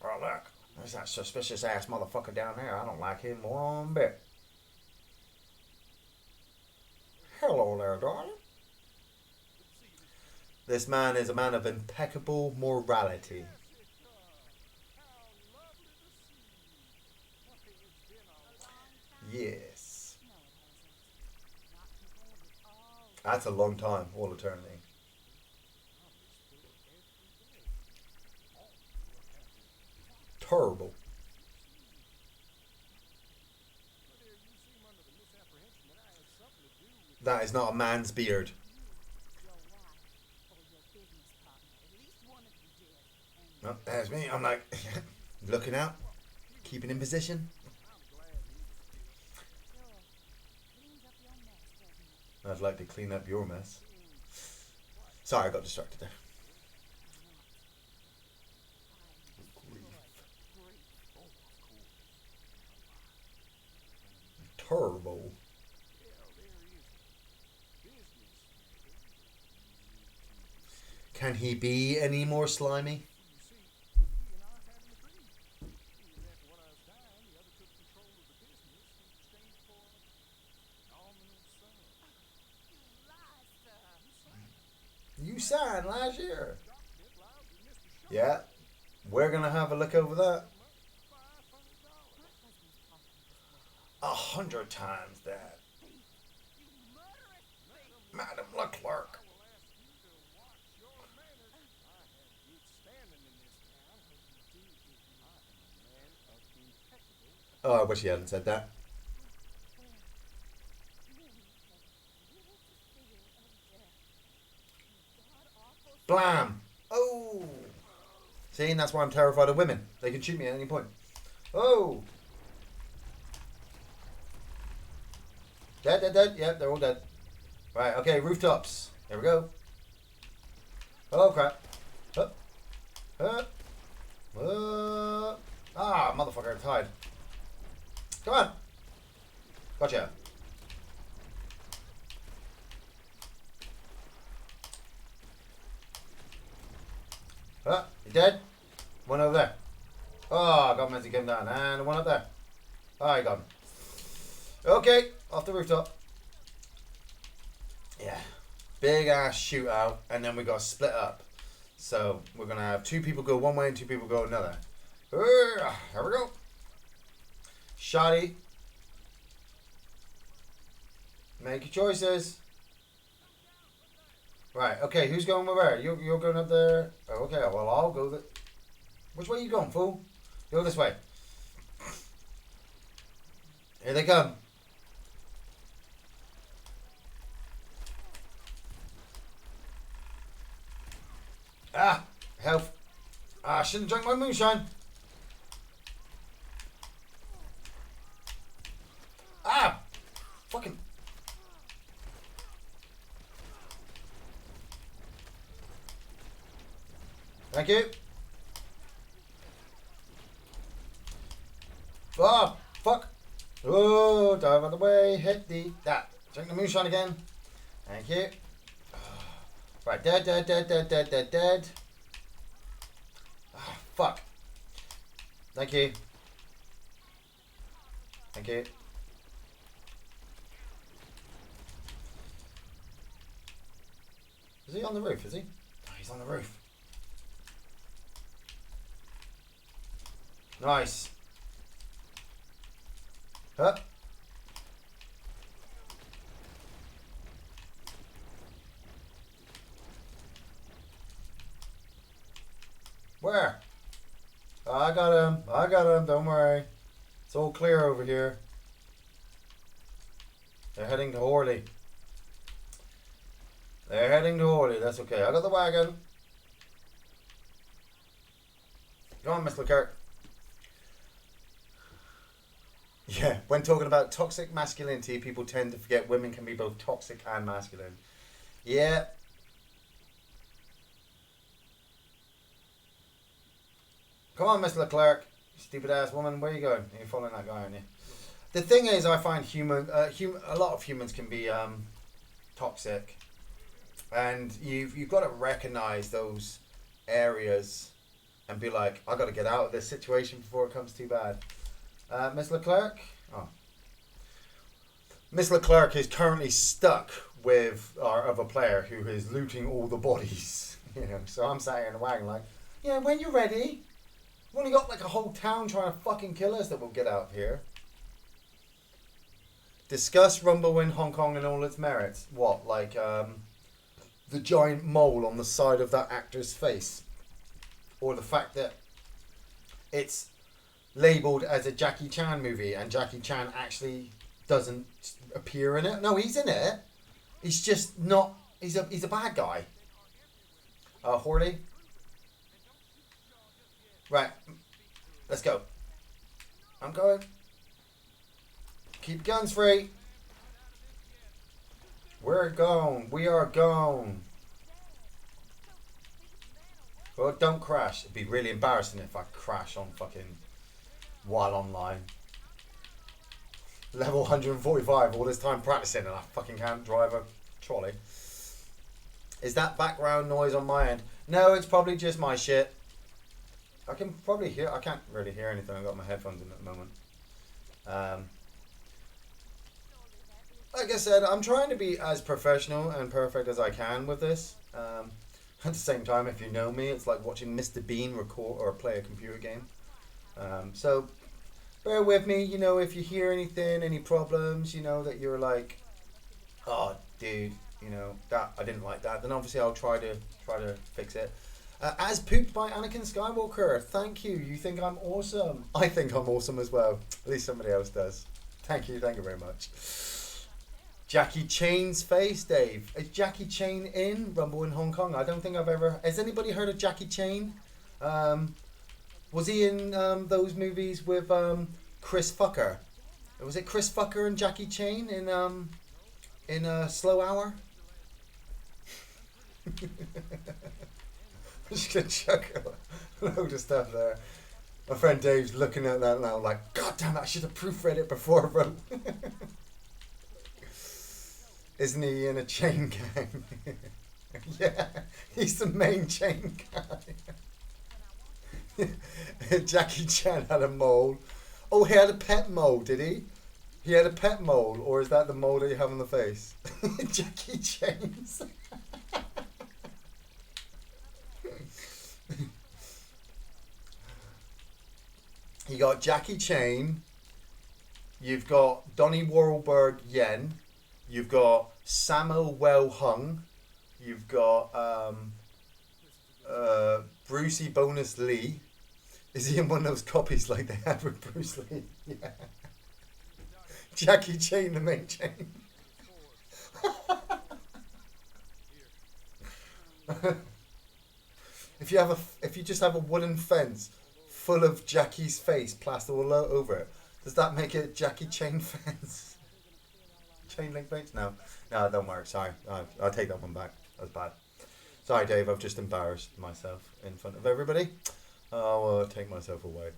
Oh look, there's that suspicious ass motherfucker down there. I don't like him one bit. Hello there, darling. This man is a man of impeccable morality. Yes. That's a long time, all eternity. Terrible. That is not a man's beard. No, there's me. I'm like, looking out, keeping in position. I'd like to clean up your mess. Sorry, I got distracted there. Turbo. Can he be any more slimy? You signed last year. Yeah, we're gonna have a look over that. 100 times that. Madam Leclerc. Oh, I wish he hadn't said that. Blam! Oh! See, and that's why I'm terrified of women. They can shoot me at any point. Oh! Dead, dead, dead. Yep, they're all dead. Right, okay, rooftops. Here we go. Oh, crap. Up. Up. Ah, motherfucker, I'm tied. Come on. Gotcha. You dead? One over there. Oh, I got him as he came down. And one up there. Oh, I got him. Okay, off the rooftop. Yeah. Big ass shootout. And then we got to split up. So we're going to have 2 people go one way and 2 people go another. Here we go. Shoddy. Make your choices. Right, okay, who's going where? You're going up there? Oh, okay, well, I'll go the... Which way are you going, fool? Go this way. Here they come. Ah, health. Ah, I shouldn't have drank my moonshine. Ah, fucking... Thank you. Oh, fuck. Oh, dive out of the way. Hit that. Drink the moonshine again. Thank you. Right, dead, dead, dead, dead, dead, dead, dead. Oh, fuck. Thank you. Thank you. Is he on the roof, is he? Oh, he's on the roof. Nice. Huh? Where? I got him. I got him. Don't worry. It's all clear over here. They're heading to Horley. They're heading to Horley. That's okay. I got the wagon. Go on, Miss Leclerc. Yeah, when talking about toxic masculinity, people tend to forget women can be both toxic and masculine. Yeah. Come on, Miss Leclerc. Stupid ass woman. Where are you going? You're following that guy, aren't you? The thing is, I find a lot of humans can be toxic. And you've got to recognize those areas and be like, I got to get out of this situation before it comes too bad. Miss Leclerc? Oh. Miss Leclerc is currently stuck with our other player who is looting all the bodies. You know, so I'm sat here in the wagon like, yeah, when you're ready. We've only got like a whole town trying to fucking kill us that we'll get out of here. Discuss Rumble in Hong Kong and all its merits. What, like the giant mole on the side of that actor's face? Or the fact that it's labelled as a Jackie Chan movie and Jackie Chan actually doesn't appear in it? No, he's in it. He's just not... He's a bad guy. Horley? Right. Let's go. I'm going. Keep guns free. We're gone. We are gone. Well, don't crash. It'd be really embarrassing if I crash on fucking... while online. Level 145, all this time practicing and I fucking can't drive a trolley. Is that background noise on my end? No, it's probably just my shit. I can probably hear... I can't really hear anything. I've got my headphones in at the moment. Like I said, I'm trying to be as professional and perfect as I can with this. At the same time, if you know me, it's like watching Mr. Bean record or play a computer game. So bear with me, you know, if you hear anything, any problems, you know, that you're like, oh, dude, you know, that I didn't like that, then obviously I'll try to fix it. As pooped by Anakin Skywalker, thank you. You think I'm awesome? I think I'm awesome as well. At least somebody else does. Thank you very much. Jackie Chan's face, Dave. Is Jackie Chan in Rumble in Hong Kong? I don't think I've ever. Has anybody heard of Jackie Chan? Was he in those movies with Chris Fucker? Was it Chris Fucker and Jackie Chan in Slow Hour? I'm just gonna chuck a load of stuff there. My friend Dave's looking at that now like, God damn it, I should have proofread it before I wrote. Isn't he in a chain gang? Yeah, he's the main chain guy. Jackie Chan had a mole. Oh, he had a pet mole, did he? He had a pet mole, or is that the mole that you have on the face? Jackie Chan's. You got Jackie Chan, you've got Donnie Wahlberg Yen, you've got Sammo Hung, you've got Brucey Bonus Lee. Is he in one of those copies like they had with Bruce Lee? Yeah. Jackie Chan, the main chain. If you just have a wooden fence full of Jackie's face plastered all over it, does that make it a Jackie Chain fence? Chain link fence? No, don't worry. Sorry, I'll take that one back. That was bad. Sorry, Dave. I've just embarrassed myself in front of everybody. I'll take myself away.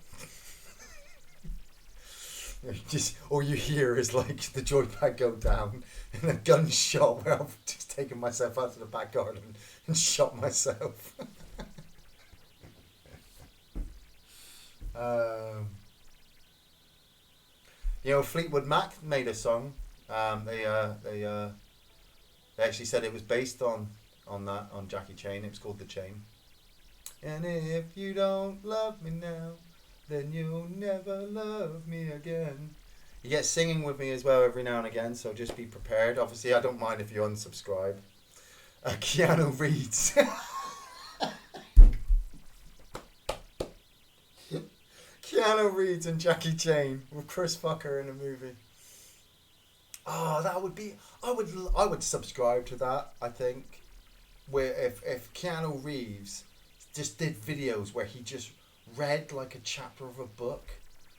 Just all you hear is like the joypad go down and a gunshot where I've just taken myself out to the back garden and shot myself. You know, Fleetwood Mac made a song. They actually said it was based on Jackie Chan. It was called The Chain. And if you don't love me now, then you'll never love me again. You get singing with me as well every now and again, so just be prepared. Obviously, I don't mind if you unsubscribe. Keanu Reeves. Keanu Reeves and Jackie Chan with Chris Fucker in a movie. Oh, that would be. I would subscribe to that. I think, where if Keanu Reeves just did videos where he just read like a chapter of a book,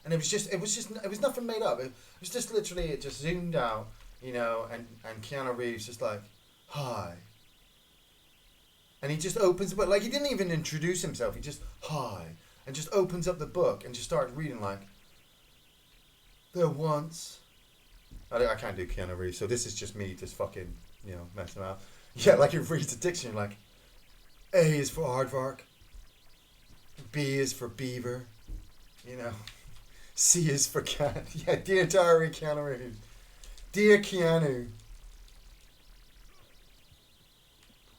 and it was nothing made up. It was just literally, it just zoomed out, you know, and Keanu Reeves just like, hi. And he just opens the book, like he didn't even introduce himself. He just, hi. And just opens up the book and just starts reading like, there once. I can't do Keanu Reeves, so this is just me just fucking, you know, messing around. Yeah, like it reads a dictionary like, A is for aardvark, B is for beaver, you know, C is for cat. Yeah, dear diary Keanu Reeves. Dear Keanu.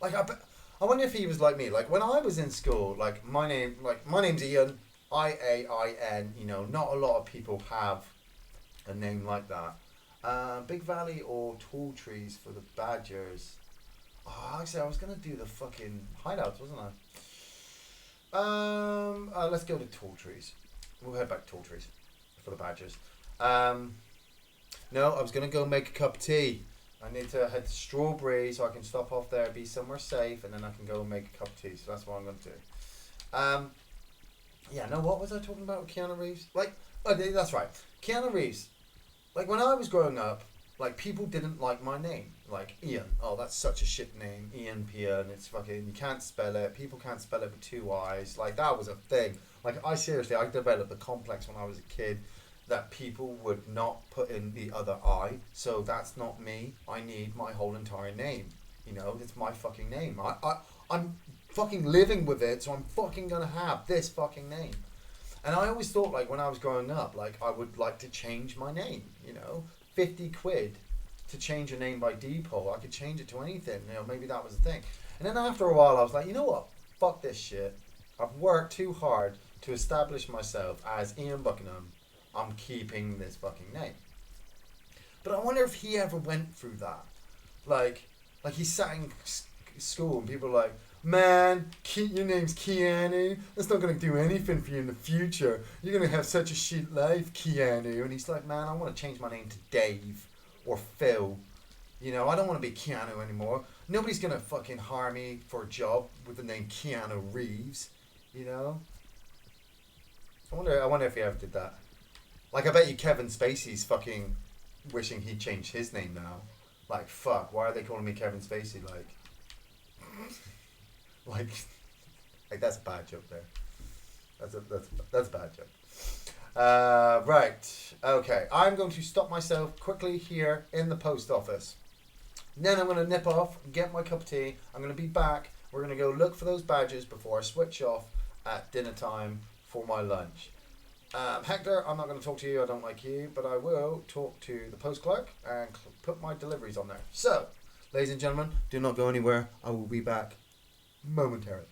Like I wonder if he was like me. Like when I was in school, like my name's Iain, Iain. You know, not a lot of people have a name like that. Big Valley or Tall Trees for the Badgers. Oh, actually, I was gonna do the fucking hideouts, wasn't I? Let's go to Tall Trees. We'll head back to Tall Trees for the Badgers. No, I was gonna go make a cup of tea. I need to head to Strawberry so I can stop off there, be somewhere safe, and then I can go and make a cup of tea. So that's what I'm going to do. Yeah, no, what was I talking about with Keanu Reeves? Like, oh, that's right. Keanu Reeves, like when I was growing up, like people didn't like my name. Like Iain. Oh, that's such a shit name. Iain Pian. It's fucking, you can't spell it. People can't spell it with two I's. Like that was a thing. Like I developed the complex when I was a kid, that people would not put in the other I, so that's not me. I need my whole entire name. You know, it's my fucking name. I'm fucking living with it, so I'm fucking gonna have this fucking name. And I always thought, like, when I was growing up, like, I would like to change my name, you know? 50 quid to change a name by default. I could change it to anything. You know, maybe that was the thing. And then after a while, I was like, you know what? Fuck this shit. I've worked too hard to establish myself as Ian Buckingham. I'm keeping this fucking name. But I wonder if he ever went through that. Like he sat in school and people are like, man, your name's Keanu. That's not going to do anything for you in the future. You're going to have such a shit life, Keanu. And he's like, man, I want to change my name to Dave or Phil. You know, I don't want to be Keanu anymore. Nobody's going to fucking hire me for a job with the name Keanu Reeves. You know? I wonder if he ever did that. Like, I bet you Kevin Spacey's fucking wishing he'd changed his name now. Like, fuck, why are they calling me Kevin Spacey? Like, that's a bad joke there. That's a bad joke. Right. Okay. I'm going to stop myself quickly here in the post office. Then I'm going to nip off, get my cup of tea. I'm going to be back. We're going to go look for those badges before I switch off at dinner time for my lunch. Hector, I'm not going to talk to you. I don't like you. But I will talk to the post clerk and put my deliveries on there. So, ladies and gentlemen, do not go anywhere. I will be back momentarily.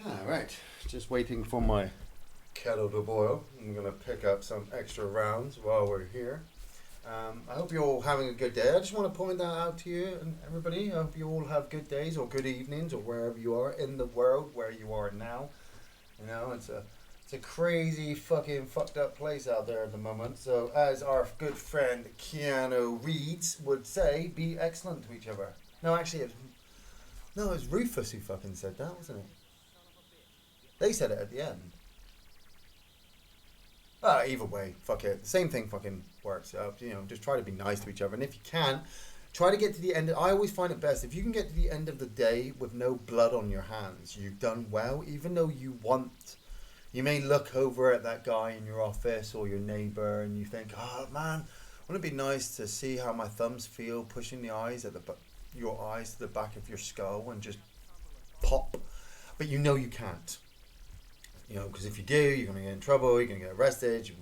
Alright, just waiting for my kettle to boil. I'm going to pick up some extra rounds while we're here. I hope you're all having a good day. I just want to point that out to you and everybody. I hope you all have good days or good evenings or wherever you are in the world where you are now. You know, it's a crazy fucking fucked up place out there at the moment. So as our good friend Keanu Reeves would say, be excellent to each other. No, actually, it was Rufus who fucking said that, wasn't it? They said it at the end. Either way, fuck it. The same thing fucking works. You know, just try to be nice to each other. And if you can, try to get to the end. I always find it best. If you can get to the end of the day with no blood on your hands, you've done well. Even though you may look over at that guy in your office or your neighbour and you think, oh man, wouldn't it be nice to see how my thumbs feel pushing your eyes to the back of your skull and just pop. But you know you can't. You know, because if you do, you're going to get in trouble, you're going to get arrested, you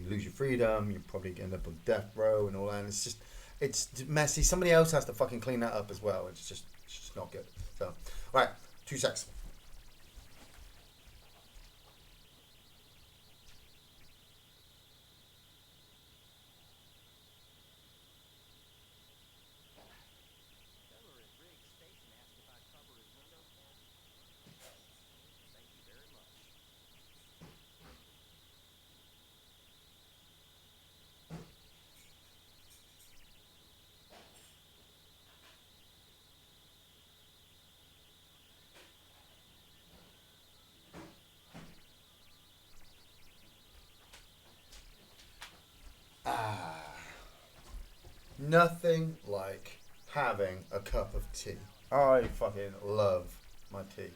lose your freedom. You probably end up on death row and all that. And it's messy. Somebody else has to fucking clean that up as well. It's just not good. So, all right, 2 secs. Nothing like having a cup of tea. I fucking love my tea.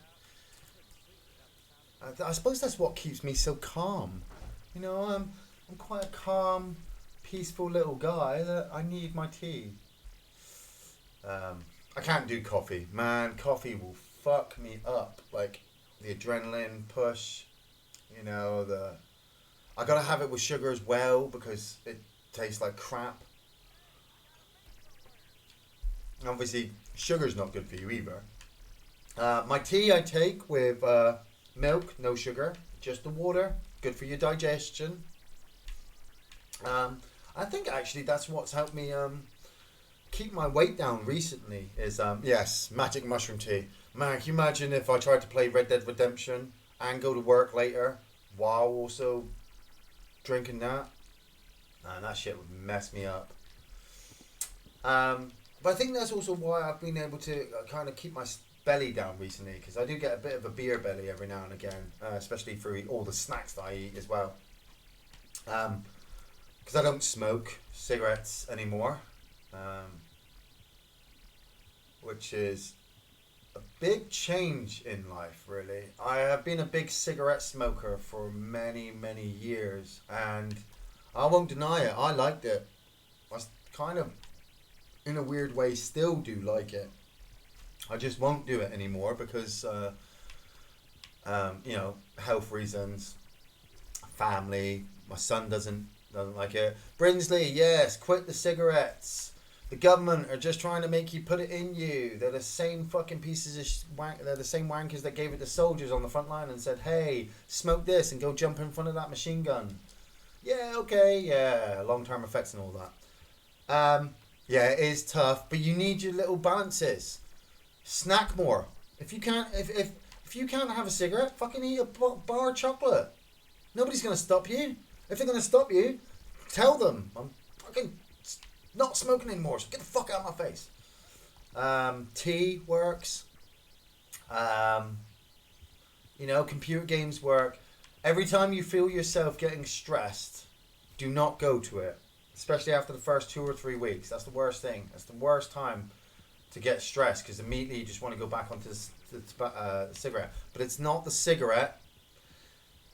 I suppose that's what keeps me so calm. You know, I'm quite a calm, peaceful little guy that I need my tea. I can't do coffee. Man, coffee will fuck me up. Like the adrenaline push, you know, I gotta have it with sugar as well because it tastes like crap. Obviously, sugar's not good for you either. My tea I take with milk, no sugar, just the water. Good for your digestion. I think actually that's what's helped me keep my weight down recently. Is yes, magic mushroom tea. Man, can you imagine if I tried to play Red Dead Redemption and go to work later while also drinking that? Man, that shit would mess me up. But I think that's also why I've been able to kind of keep my belly down recently, because I do get a bit of a beer belly every now and again, especially through all the snacks that I eat as well. Because I don't smoke cigarettes anymore, which is a big change in life, really. I have been a big cigarette smoker for many, many years, and I won't deny it. I liked it. I kind of, in a weird way, still do like it. I just won't do it anymore because, you know, health reasons, family. My son doesn't like it. Brinsley, yes, quit the cigarettes. The government are just trying to make you put it in you. They're the same fucking pieces of they're the same wankers that gave it to soldiers on the front line and said, "Hey, smoke this and go jump in front of that machine gun." Yeah, okay, yeah, long-term effects and all that. Yeah, it is tough, but you need your little balances. Snack more. If you can't, if you can't have a cigarette, fucking eat a bar of chocolate. Nobody's gonna stop you. If they're gonna stop you, tell them I'm fucking not smoking anymore. So get the fuck out of my face. Tea works. You know, computer games work. Every time you feel yourself getting stressed, do not go to it. Especially after the first 2 or 3 weeks. That's the worst thing. That's the worst time to get stressed, because immediately you just want to go back onto the cigarette. But it's not the cigarette.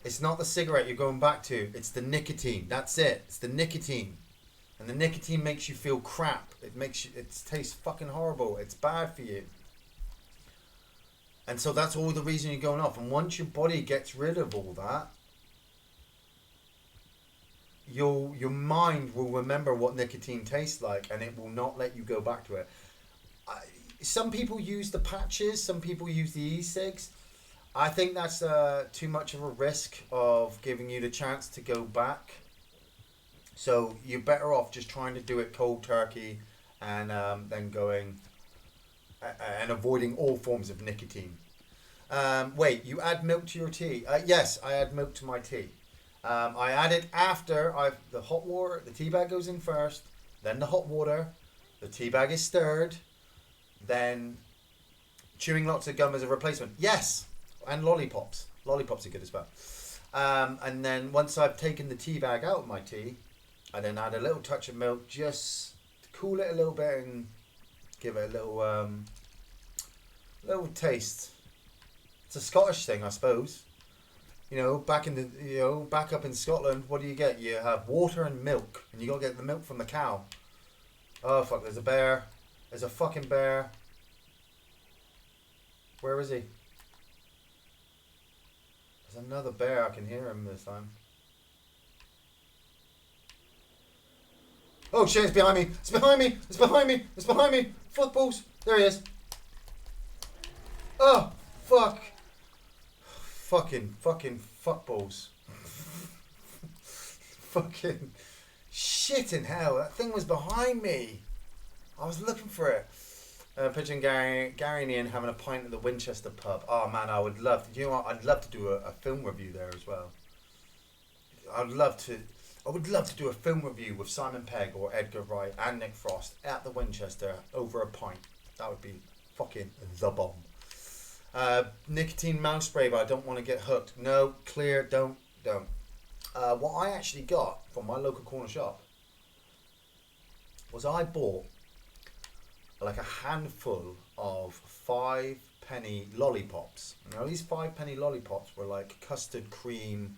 It's not the cigarette you're going back to. It's the nicotine. That's it. It's the nicotine. And the nicotine makes you feel crap. It tastes fucking horrible. It's bad for you. And so that's all the reason you're going off. And once your body gets rid of all that, your mind will remember what nicotine tastes like, and it will not let you go back to it. Some people use the patches, some people use the e-cigs. I think that's too much of a risk of giving you the chance to go back. So you're better off just trying to do it cold turkey, and then going and avoiding all forms of nicotine. Wait, you add milk to your tea? Yes, I add milk to my tea. I add it after the hot water. The tea bag goes in first, then the hot water. The tea bag is stirred, then chewing lots of gum as a replacement. Yes, and lollipops. Lollipops are good as well. And then once I've taken the tea bag out of my tea, I then add a little touch of milk just to cool it a little bit and give it a little taste. It's a Scottish thing, I suppose. You know, back up in Scotland, what do you get? You have water and milk, and you gotta get the milk from the cow. Oh fuck! There's a bear. There's a fucking bear. Where is he? There's another bear. I can hear him this time. Oh shit, it's behind me. It's behind me. It's behind me. It's behind me. Footballs. There he is. Oh, fuck. Fucking fuckballs. Fucking shit in hell. That thing was behind me. I was looking for it. Picturing Gary and Iain having a pint at the Winchester pub. Oh man, I would love to. You know what? I'd love to do a film review there as well. I would love to do a film review with Simon Pegg or Edgar Wright and Nick Frost at the Winchester over a pint. That would be fucking the bomb. Nicotine mouth spray, but I don't want to get hooked. No, clear, don't. What I actually got from my local corner shop was I bought like a handful of 5-penny lollipops. Now these 5-penny lollipops were like custard cream,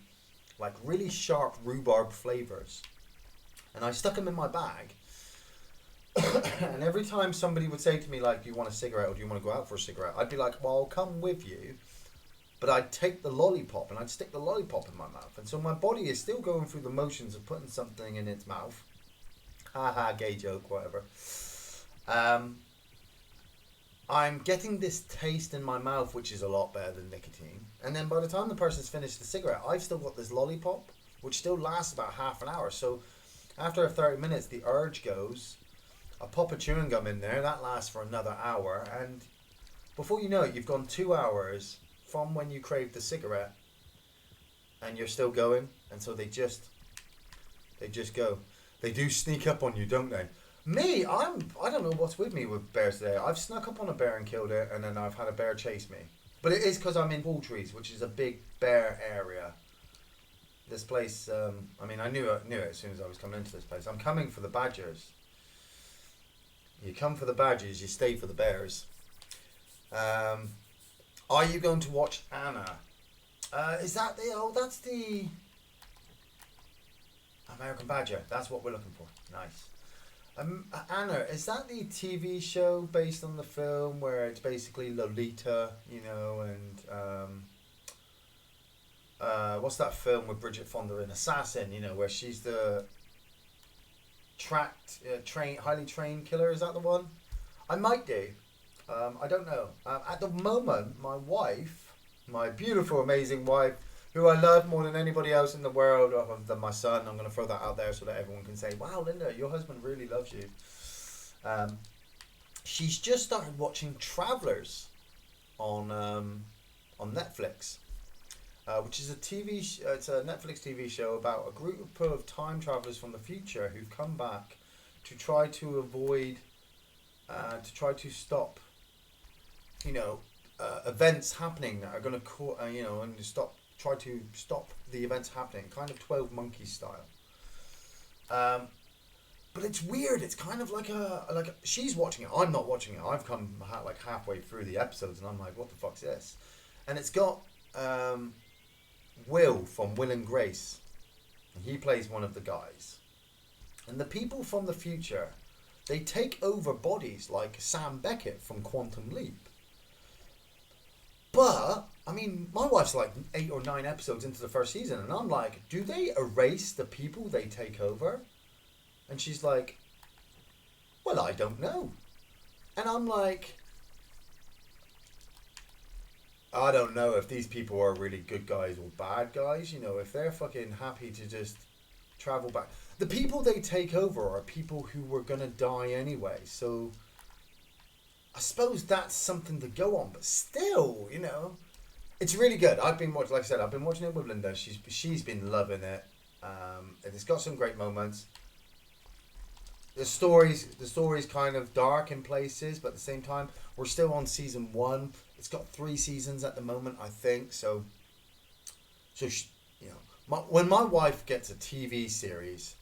like really sharp rhubarb flavours. And I stuck them in my bag. And every time somebody would say to me like, do you want a cigarette or do you want to go out for a cigarette? I'd be like, well, I'll come with you. But I'd take the lollipop and I'd stick the lollipop in my mouth. And so my body is still going through the motions of putting something in its mouth. Haha, gay joke, whatever. I'm getting this taste in my mouth, which is a lot better than nicotine. And then by the time the person's finished the cigarette, I've still got this lollipop, which still lasts about half an hour. So after 30 minutes, the urge goes. I pop a chewing gum in there, that lasts for another hour. And before you know it, you've gone 2 hours from when you craved the cigarette and you're still going. And so they just go. They do sneak up on you, don't they? Me, I don't know what's with me with bears today. I've snuck up on a bear and killed it, and then I've had a bear chase me. But it is because I'm in Trees, which is a big bear area. This place, I mean, I knew it as soon as I was coming into this place. I'm coming for the badgers. You come for the badgers, you stay for the bears. Are you going to watch Anna? Is that that's the American Badger. That's what we're looking for. Nice. Anna, is that the TV show based on the film where it's basically Lolita, you know, and what's that film with Bridget Fonda in Assassin, you know, where she's the highly trained killer? Is that the one? I might do. I don't know. At the moment, my wife, my beautiful, amazing wife, who I love more than anybody else in the world, other than my son. I'm going to throw that out there so that everyone can say, wow, Linda, your husband really loves you. She's just started watching Travellers on Netflix, which is it's a Netflix TV show about a group of time travellers from the future who've come back to try to avoid, to stop, you know, events happening that are going to, you know, and try to stop the events happening, kind of 12 Monkeys style. But it's weird. It's kind of like she's watching it. I'm not watching it. I've come like halfway through the episodes, and I'm like, what the fuck's this? And it's got Will from Will and Grace. And he plays one of the guys. And the people from the future, they take over bodies like Sam Beckett from Quantum Leap. But, I mean, my wife's like 8 or 9 episodes into the first season, and I'm like, do they erase the people they take over? And she's like, well, I don't know. And I'm like, I don't know if these people are really good guys or bad guys, you know, if they're fucking happy to just travel back. The people they take over are people who were going to die anyway, so I suppose that's something to go on, but still, you know, it's really good. I've been watching, like I said, I've been watching it with Linda. She's been loving it. And it's got some great moments. The story's kind of dark in places, but at the same time, we're still on season 1. It's got 3 seasons at the moment, I think. So she, you know, when my wife gets a TV series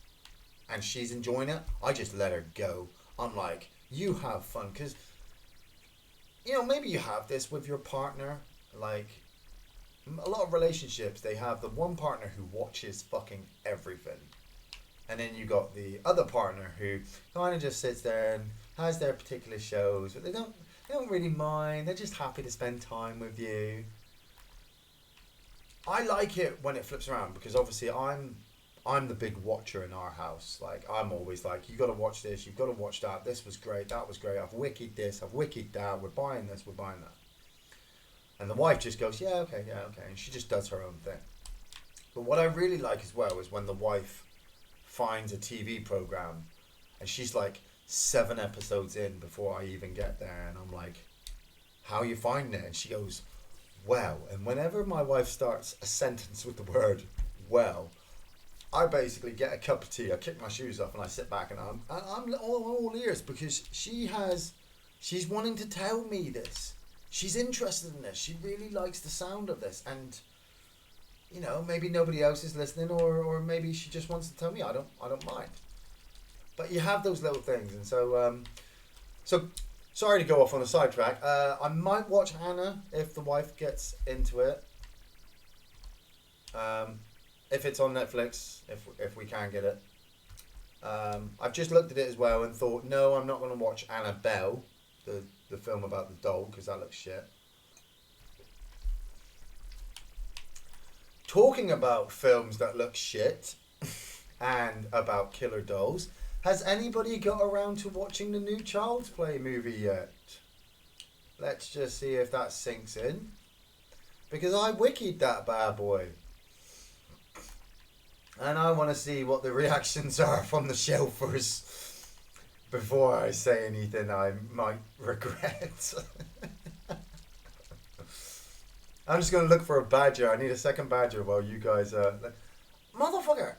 and she's enjoying it, I just let her go. I'm like, you have fun, because, you know, maybe you have this with your partner. Like, a lot of relationships, they have the one partner who watches fucking everything. And then you got the other partner who kind of just sits there and has their particular shows, but they don't really mind. They're just happy to spend time with you. I like it when it flips around, because obviously I'm I'm the big watcher in our house. Like, I'm always like, you got to watch this, you've got to watch that. This was great, that was great. I've wikied this, I've wikied that. We're buying this, we're buying that. And the wife just goes, yeah, okay, and she just does her own thing. But what I really like as well is when the wife finds a TV program, and she's like 7 episodes in before I even get there, and I'm like, how are you finding it? And she goes, well. And whenever my wife starts a sentence with the word well, I basically get a cup of tea, I kick my shoes off, and I sit back, and I'm all ears, because she's wanting to tell me this. She's interested in this. She really likes the sound of this, and you know, maybe nobody else is listening, or maybe she just wants to tell me. I don't mind. But you have those little things, and so sorry to go off on a sidetrack. I might watch Anna if the wife gets into it. If it's on Netflix, if we can get it. I've just looked at it as well and thought, no, I'm not going to watch Annabelle, the film about the doll, because that looks shit. Talking about films that look shit and about killer dolls, has anybody got around to watching the new Child's Play movie yet? Let's just see if that sinks in. Because I wikied that bad boy. And I want to see what the reactions are from the shelfers before I say anything I might regret. I'm just going to look for a badger. I need a second badger while you guys... Motherfucker!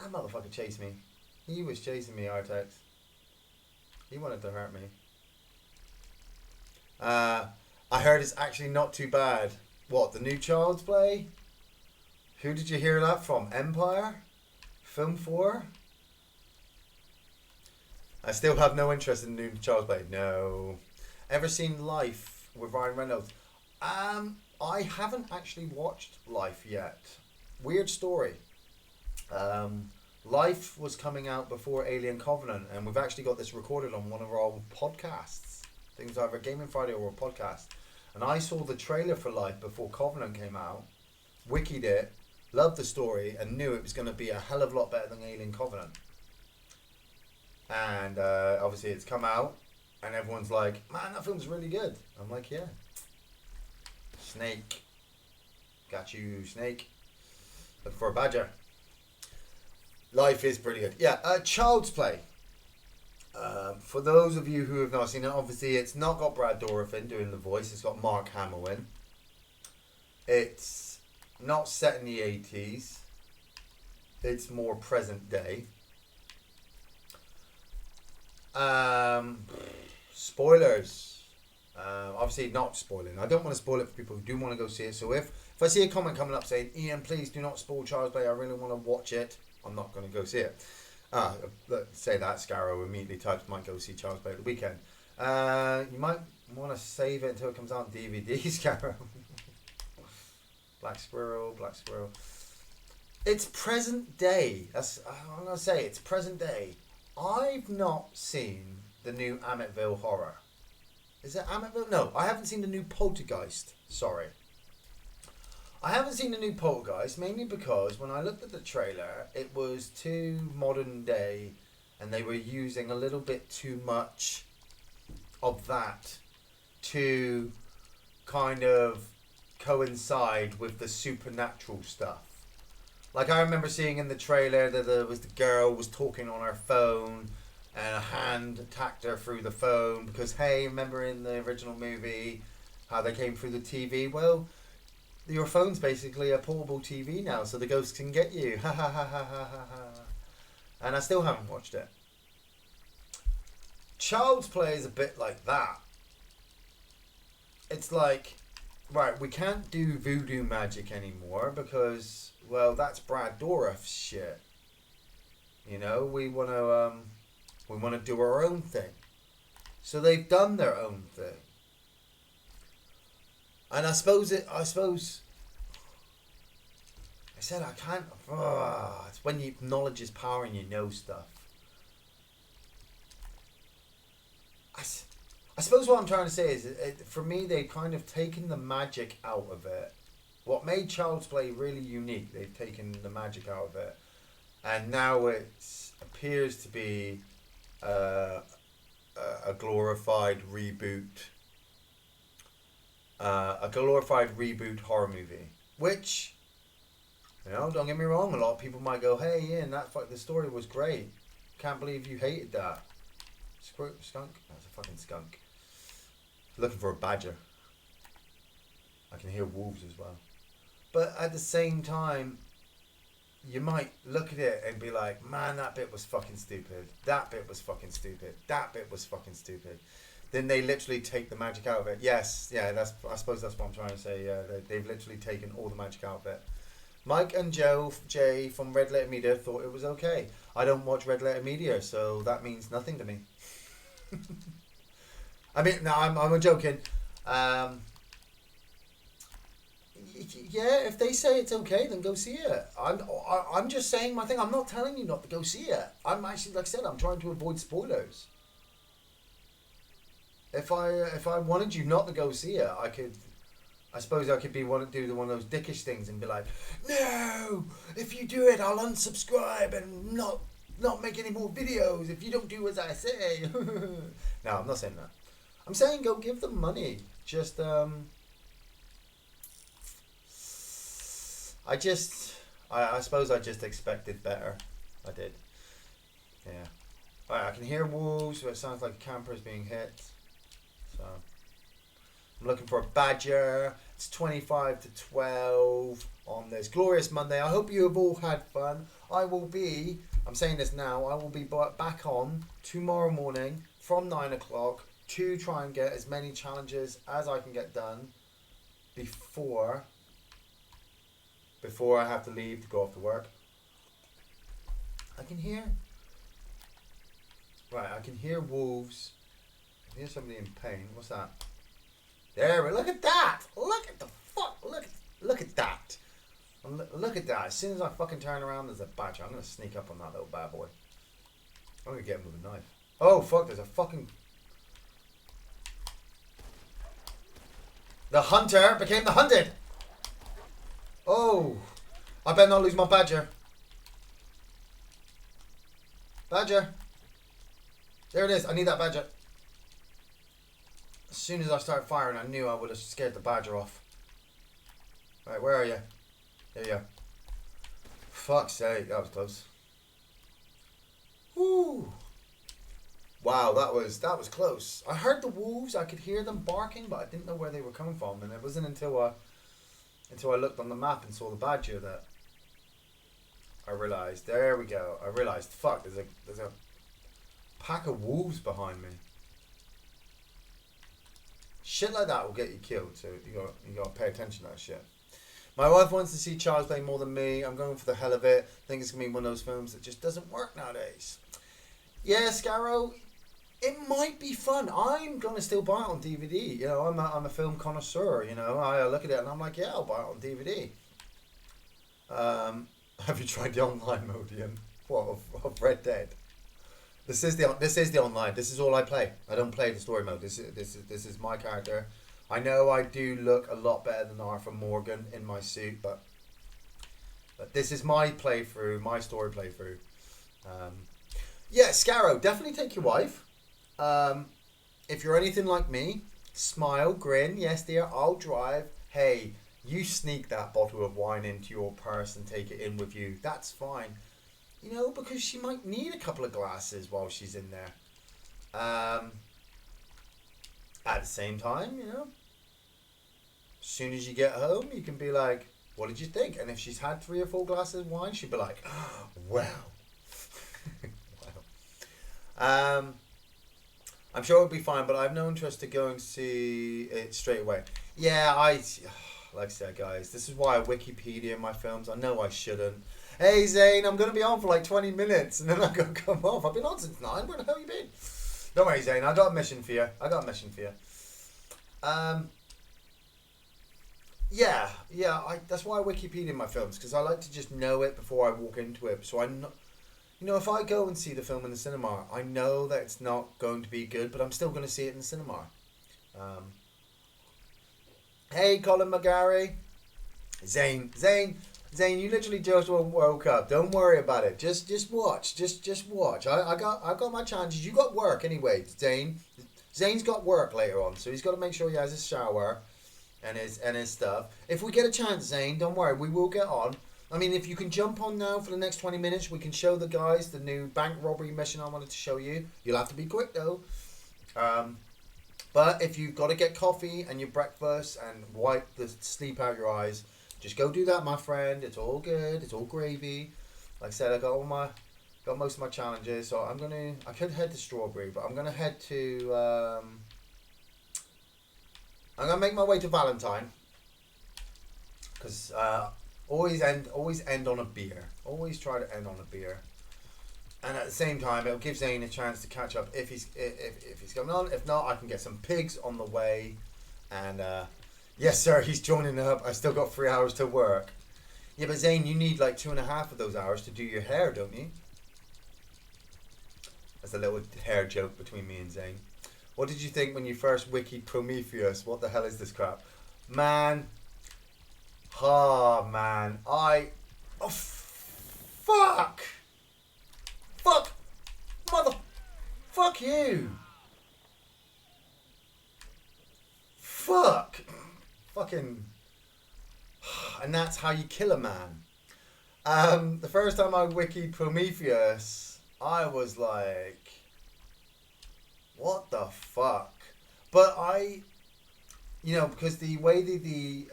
That motherfucker chased me. He was chasing me, Artex. He wanted to hurt me. I heard it's actually not too bad. What, the new Child's Play? Who did you hear that from? Empire? Film 4? I still have no interest in the new Child's Play. No. Ever seen Life with Ryan Reynolds? I haven't actually watched Life yet. Weird story. Life was coming out before Alien Covenant, and we've actually got this recorded on one of our podcasts. Things either Gaming Friday or a podcast. And I saw the trailer for Life before Covenant came out, wikied it, loved the story, and knew it was going to be a hell of a lot better than Alien Covenant. And obviously it's come out, and everyone's like, man, that film's really good. I'm like, yeah. Snake. Got you, Snake. Look for a badger. Life is pretty good. Yeah, Child's Play. For those of you who have not seen it, obviously it's not got Brad Dourif in doing the voice. It's got Mark Hamill in. It's not set in the 80s. It's more present day. Spoilers. Obviously not spoiling. I don't want to spoil it for people who do want to go see it. So if I see a comment coming up saying, Ian, please do not spoil Child's Play, I really want to watch it, I'm not going to go see it. Say that, Scarrow immediately types, might go see Child's Play at the weekend. You might want to save it until it comes out on DVD, Scarrow. Black Squirrel. It's present day. That's I'm going to say. It's present day. I've not seen the new Amityville Horror. Is it Amityville? No, I haven't seen the new Poltergeist. Sorry. I haven't seen the new Poltergeist, mainly because when I looked at the trailer, it was too modern day, and they were using a little bit too much of that to kind of coincide with the supernatural stuff. Like, I remember seeing in the trailer that there was the girl was talking on her phone, and a hand attacked her through the phone because, hey, remember in the original movie how they came through the TV? Well, your phone's basically a portable TV now, so the ghosts can get you. Ha ha ha ha ha ha ha. And I still haven't watched it. Child's Play is a bit like that. It's like, right, we can't do voodoo magic anymore because, well, that's Brad Dourif's shit. You know, we want to do our own thing. So they've done their own thing. And I suppose I said I can't. It's when you knowledge is power and you know stuff. I suppose what I'm trying to say is, for me, they've kind of taken the magic out of it what made Child's Play really unique, they've taken the magic out of it, and now it appears to be a glorified reboot, horror movie. Which, don't get me wrong, a lot of people might go, "Hey, Ian, the story was great. Can't believe you hated that." Skunk? That's a fucking skunk. Looking for a badger. I can hear wolves as well. But at the same time, you might look at it and be like, "Man, that bit was fucking stupid. That bit was fucking stupid. That bit was fucking stupid." Then they literally take the magic out of it. Yes, yeah, I suppose that's what I'm trying to say. Yeah, they've literally taken all the magic out of it. Mike and Jay from Red Letter Media thought it was okay. I don't watch Red Letter Media, so that means nothing to me. I mean, no, I'm joking. Yeah, if they say it's okay, then go see it. I'm just saying my thing. I'm not telling you not to go see it. I'm actually, like I said, I'm trying to avoid spoilers. If I wanted you not to go see it, I suppose I could do one of those dickish things and be like, "No, if you do it, I'll unsubscribe and not make any more videos if you don't do as I say." No, I'm not saying that. I'm saying go give them money. Just I suppose I just expected better. I did. Yeah. Alright, I can hear wolves, so it sounds like a camper is being hit. So I'm looking for a badger. It's 25 to 12 on this glorious Monday. I hope you have all had fun. I'm saying this now, I will be back on tomorrow morning from 9 o'clock to try and get as many challenges as I can get done before I have to leave to go off to work. I can hear wolves. I hear somebody in pain. What's that? There, look at that! Look at the fuck! Look at that! Look at that! As soon as I fucking turn around, there's a badger. I'm gonna sneak up on that little bad boy. I'm gonna get him with a knife. Oh fuck! There's a fucking. The hunter became the hunted. Oh, I better not lose my badger. Badger. There it is. I need that badger. As soon as I started firing, I knew I would have scared the badger off. Right, where are you? There you are. Fuck's sake, that was close. Woo. Wow, that was close. I heard the wolves. I could hear them barking, but I didn't know where they were coming from. And it wasn't until I looked on the map and saw the badger that I realised. There we go. I realised. Fuck, there's a pack of wolves behind me. Shit like that will get you killed, so you got to pay attention to that shit. My wife wants to see Child's Play more than me. I'm going for the hell of it. I think it's going to be one of those films that just doesn't work nowadays. Yeah, Scarrow, it might be fun. I'm going to still buy it on DVD. I'm a film connoisseur, I look at it and I'm like, yeah, I'll buy it on DVD. Have you tried the online mode, Ian? What, of Red Dead? This is the online. This is all I play. I don't play the story mode. This is my character. I know I do look a lot better than Arthur Morgan in my suit, but this is my playthrough, my story playthrough. Yeah, Scarrow, definitely take your wife. If you're anything like me, smile, grin. Yes, dear, I'll drive. Hey, you sneak that bottle of wine into your purse and take it in with you. That's fine. Because she might need a couple of glasses while she's in there. At the same time, as soon as you get home, you can be like, what did you think? And if she's had 3 or 4 glasses of wine, she'd be like, oh, wow. Wow. I'm sure it'll be fine, but I have no interest to go and see it straight away. Yeah, like I said, guys, this is why I Wikipedia my films. I know I shouldn't. Hey, Zane, I'm going to be on for like 20 minutes, and then I'm going to come off. I've been on since 9. Where the hell you been? Don't worry, Zane. I got a mission for you. Yeah. That's why I Wikipedia my films, because I like to just know it before I walk into it. So I'm not... if I go and see the film in the cinema, I know that it's not going to be good, but I'm still going to see it in the cinema. Hey, Colin McGarry. Zane, you literally just woke up. Don't worry about it. Just watch. Just watch. I got my challenges. You got work anyway, Zane. Zane's got work later on, so he's got to make sure he has his shower and his stuff. If we get a chance, Zane, don't worry, we will get on. I mean, if you can jump on now for the next 20 minutes, we can show the guys the new bank robbery mission I wanted to show you. You'll have to be quick though. But if you've got to get coffee and your breakfast and wipe the sleep out your eyes, just go do that, my friend. It's all good. It's all gravy. Like I said, I got most of my challenges. So I could head to Strawberry, but I'm gonna head to. I'm gonna make my way to Valentine. Because always end on a beer. Always try to end on a beer. And at the same time, it'll give Zane a chance to catch up if he's coming on. If not, I can get some pigs on the way. And yes, sir, he's joining up. I still got 3 hours to work. Yeah, but Zane, you need like 2.5 of those hours to do your hair, don't you? That's a little hair joke between me and Zane. What did you think when you first wikied Prometheus? What the hell is this crap? Man. Oh, man. Oh, fuck. Fuck. Fuck you. Fuck. Fucking. And that's how you kill a man. The first time I wikied Prometheus, I was like, what the fuck? But because the way the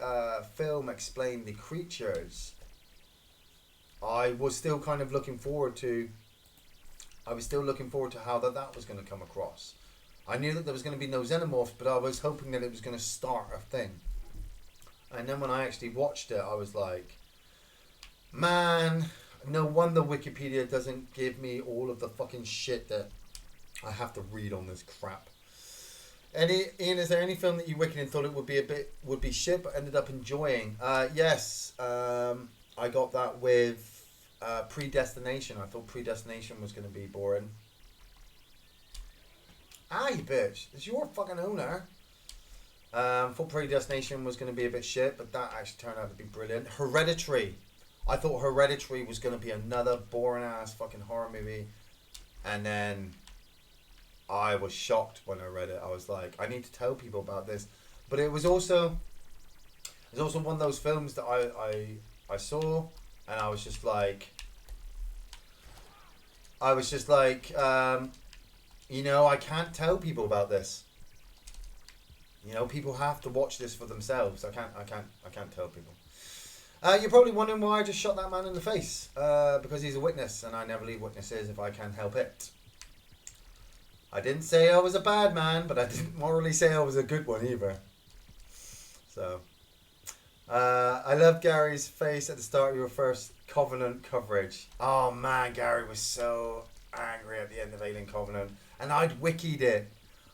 film explained the creatures, I was still kind of looking forward to how that was going to come across. I knew that there was going to be no xenomorphs, but I was hoping that it was going to start a thing. And then when I actually watched it, I was like, man, no wonder Wikipedia doesn't give me all of the fucking shit that I have to read on this crap. Ian, is there any film that you wicked and thought it would be shit but ended up enjoying? Yes, I got that with Predestination. I thought Predestination was going to be boring. Ah, you bitch. It's your fucking owner. Thought Predestination was going to be a bit shit, but that actually turned out to be brilliant. Hereditary. I thought Hereditary was going to be another boring ass fucking horror movie. And then I was shocked when I read it. I was like, I need to tell people about this. But it was also one of those films that I saw, and I was just like, I can't tell people about this. People have to watch this for themselves. I can't tell people. You're probably wondering why I just shot that man in the face. Because he's a witness, and I never leave witnesses if I can help it. I didn't say I was a bad man, but I didn't morally say I was a good one either. So, I love Gary's face at the start of your first Covenant coverage. Oh man, Gary was so angry at the end of Alien Covenant, and I'd wikied it.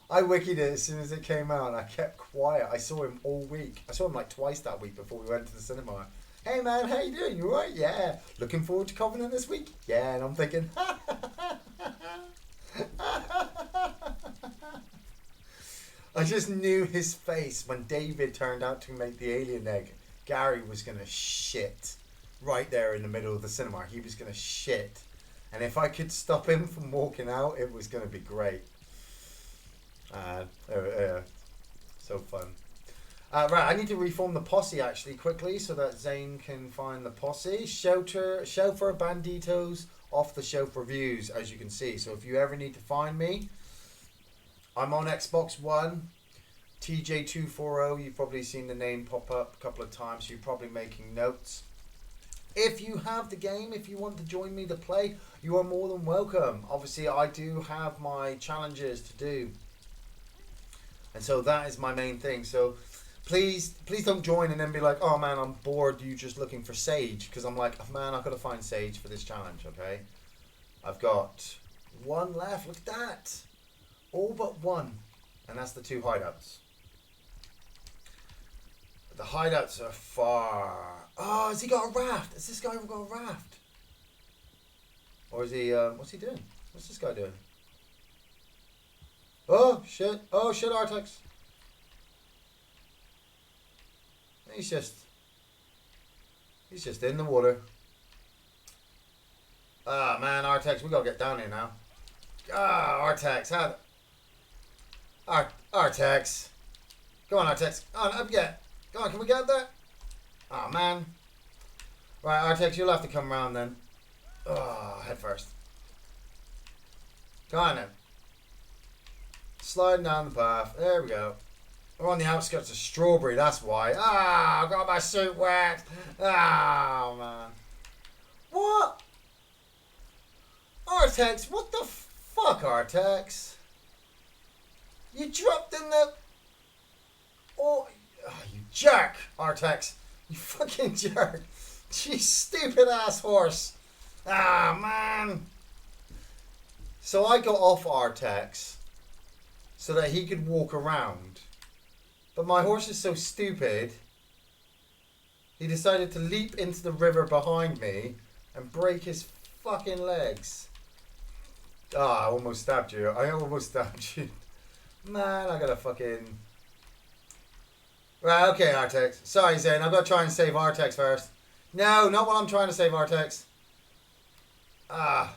I wikied it as soon as it came out, and I kept quiet. I saw him all week. I saw him like twice that week before we went to the cinema. Hey man, how you doing? You alright? Yeah. Looking forward to Covenant this week? Yeah. And I'm thinking, I just knew his face when David turned out to make the alien egg. Gary was going to shit right there in the middle of the cinema. He was going to shit. And if I could stop him from walking out, it was going to be great. So fun. Right, I need to reform the posse actually quickly so that Zane can find the posse. Chauffeur Banditos off the shelf reviews, as you can see. So if you ever need to find me, I'm on Xbox One, TJ240. You've probably seen the name pop up a couple of times. You're probably making notes. If you have the game, if you want to join me to play, you are more than welcome. Obviously, I do have my challenges to do. And so that is my main thing. So please don't join and then be like, oh man, I'm bored. You just looking for Sage. Because I'm like, oh, man, I've got to find Sage for this challenge, okay? I've got one left. Look at that. All but one. And that's the 2 hideouts. The hideouts are far. Oh, has he got a raft? Has this guy ever got a raft? Or is he, what's he doing? What's this guy doing? Oh, shit. Oh, shit, Artex. He's just... He's just in the water. Ah, man, Artex, we gotta get down here now. Ah, Artex, how... Artex. Go on, Artex. On, up get. Go on, can we get up there? Oh, man. Right, Artex, you'll have to come around then. Oh, head first. Go on then. Sliding down the path. There we go. We're on the outskirts of Strawberry, that's why. Ah, I got my suit wet. Oh, man. What? Artex, what the fuck, Artex? You dropped in the... Oh, you jerk, Artex. You fucking jerk. You stupid ass horse. Ah, man. So I got off Artex so that he could walk around. But my horse is so stupid, he decided to leap into the river behind me and break his fucking legs. Ah, I almost stabbed you. I almost stabbed you. Man, I gotta fucking... Right, okay, Artex. Sorry, Zane. I've got to try and save Artex first. No, not while I'm trying to save Artex. Ah.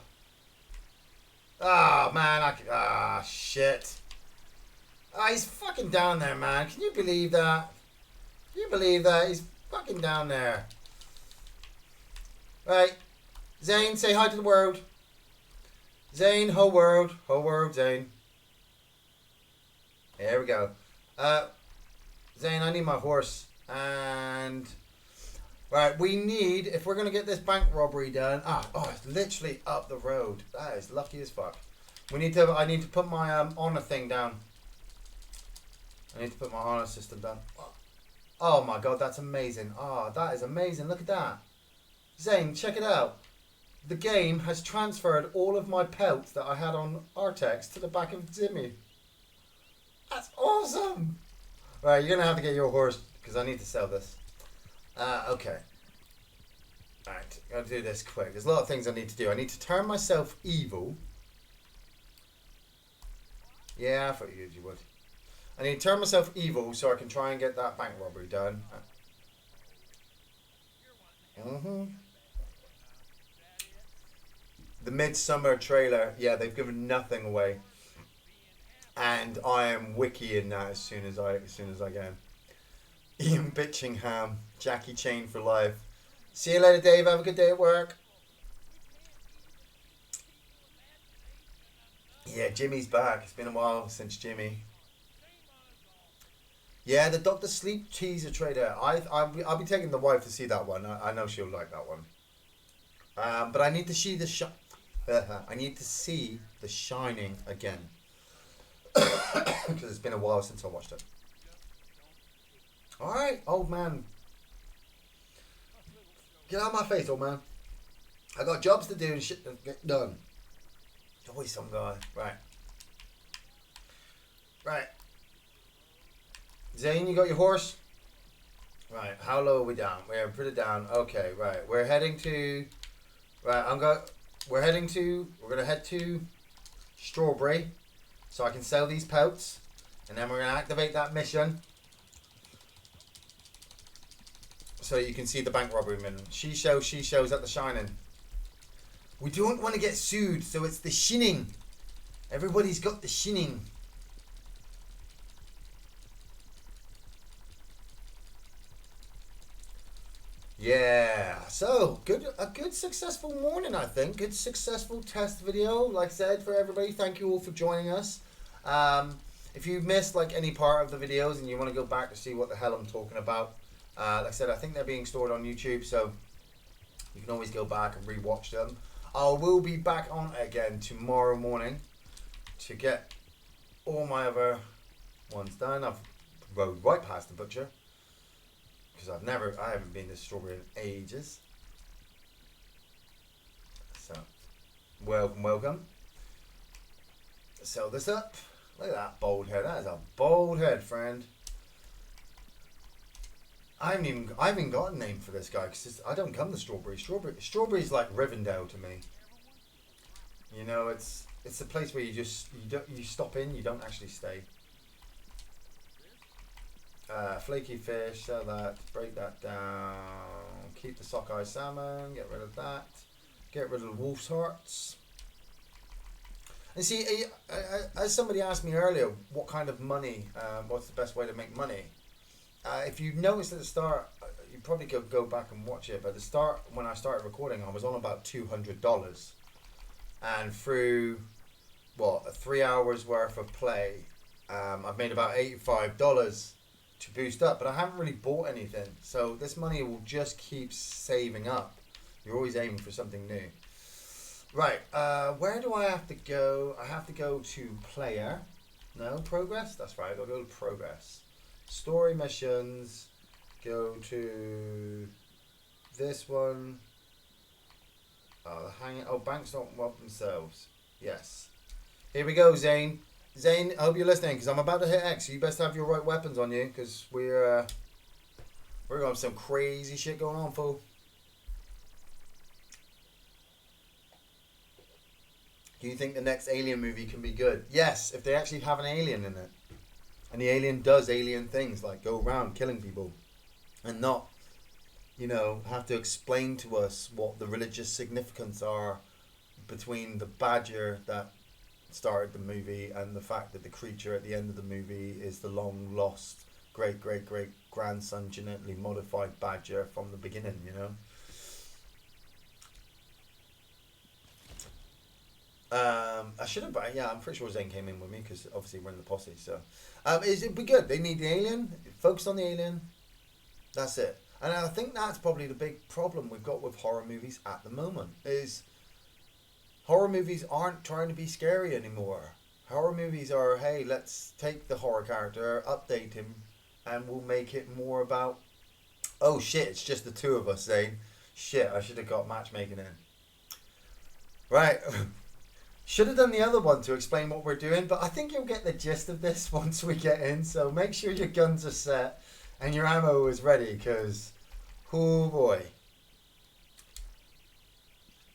Ah, man. Ah, shit. Ah, he's fucking down there, man. Can you believe that? Can you believe that? He's fucking down there. Right. Zane, say hi to the world. Zane, whole world. Whole world, Zane. There we go. Zane, I need my horse. And... Right, we need... If we're going to get this bank robbery done... Oh, it's literally up the road. That is lucky as fuck. I need to put my honor thing down. I need to put my honor system down. Oh my god, that's amazing. Oh, that is amazing. Look at that. Zane, check it out. The game has transferred all of my pelts that I had on Artex to the back of Zimmy. That's awesome. Right, you're going to have to get your horse because I need to sell this. Okay. Alright, gotta do this quick. There's a lot of things I need to do. I need to turn myself evil. Yeah, I thought you would. I need to turn myself evil so I can try and get that bank robbery done. The Midsummer trailer, yeah, they've given nothing away. And I am wikiing that as soon as I can. Ian Bitchingham, Jackie Chain for life. See you later, Dave. Have a good day at work. Yeah, Jimmy's back. It's been a while since Jimmy. Yeah, the Dr. Sleep teaser trailer. I'll be taking the wife to see that one. I know she'll like that one. But I need to see I need to see The Shining again. Because it's been a while since I watched it. Alright, old man. Get out of my face, old man. I got jobs to do and shit to get done. Always some guy. Right. Right. Zane, you got your horse? Right, how low are we down? We're pretty down. Okay, right. We're heading to... Right, we're gonna head to Strawberry so I can sell these pelts. And then we're gonna activate that mission. So you can see the bank robbery mission. She shows at The Shining. We don't want to get sued, so it's the shinning. Everybody's got the shinning. Yeah, so a good successful morning, I think. Good successful test video. Like I said, for everybody, thank you all for joining us. If you missed like any part of the videos and you want to go back to see what the hell I'm talking about, like I said, I think they're being stored on YouTube, so you can always go back and rewatch them. I will be back on again tomorrow morning to get all my other ones done. I've rode right past the butcher because I haven't been to Strawberry in ages. So, welcome. Sell this up. Look at that bald head. That is a bald head, friend. I haven't even got a name for this guy because I don't come to Strawberry. Strawberry's like Rivendell to me. You know, it's the place where you stop in, you don't actually stay. Flaky fish, sell that, break that down, keep the sockeye salmon, get rid of that, get rid of the wolf's hearts. And see, as somebody asked me earlier, what kind of money, what's the best way to make money? If you noticed at the start, you probably could go back and watch it, but at the start, when I started recording, I was on about $200. And through, 3 hours worth of play, I've made about $85 to boost up, but I haven't really bought anything. So this money will just keep saving up. You're always aiming for something new. Right, where do I have to go? I have to go to player. No, progress? That's right, I'll go to progress. Story missions. Go to this one. Banks don't rob themselves. Yes. Here we go, Zane. Zane, I hope you're listening, because I'm about to hit X. So you best have your right weapons on you, because we're going to have some crazy shit going on, fool. Do you think the next Alien movie can be good? Yes, if they actually have an alien in it. And the alien does alien things, like go around killing people. And not, have to explain to us what the religious significance are between the badger that started the movie and the fact that the creature at the end of the movie is the long lost great grandson genetically modified badger from the beginning, I should have, I'm pretty sure Zane came in with me because obviously we're in the posse. So, it'd be good. They need the alien. Focus on the alien. That's it. And I think that's probably the big problem we've got with horror movies at the moment is horror movies aren't trying to be scary anymore. Horror movies are, hey, let's take the horror character, update him, and we'll make it more about, oh shit, it's just the two of us, Zane. Shit, I should have got matchmaking in. Right. Should have done the other one to explain what we're doing, but I think you'll get the gist of this once we get in, so make sure your guns are set and your ammo is ready, because, oh boy.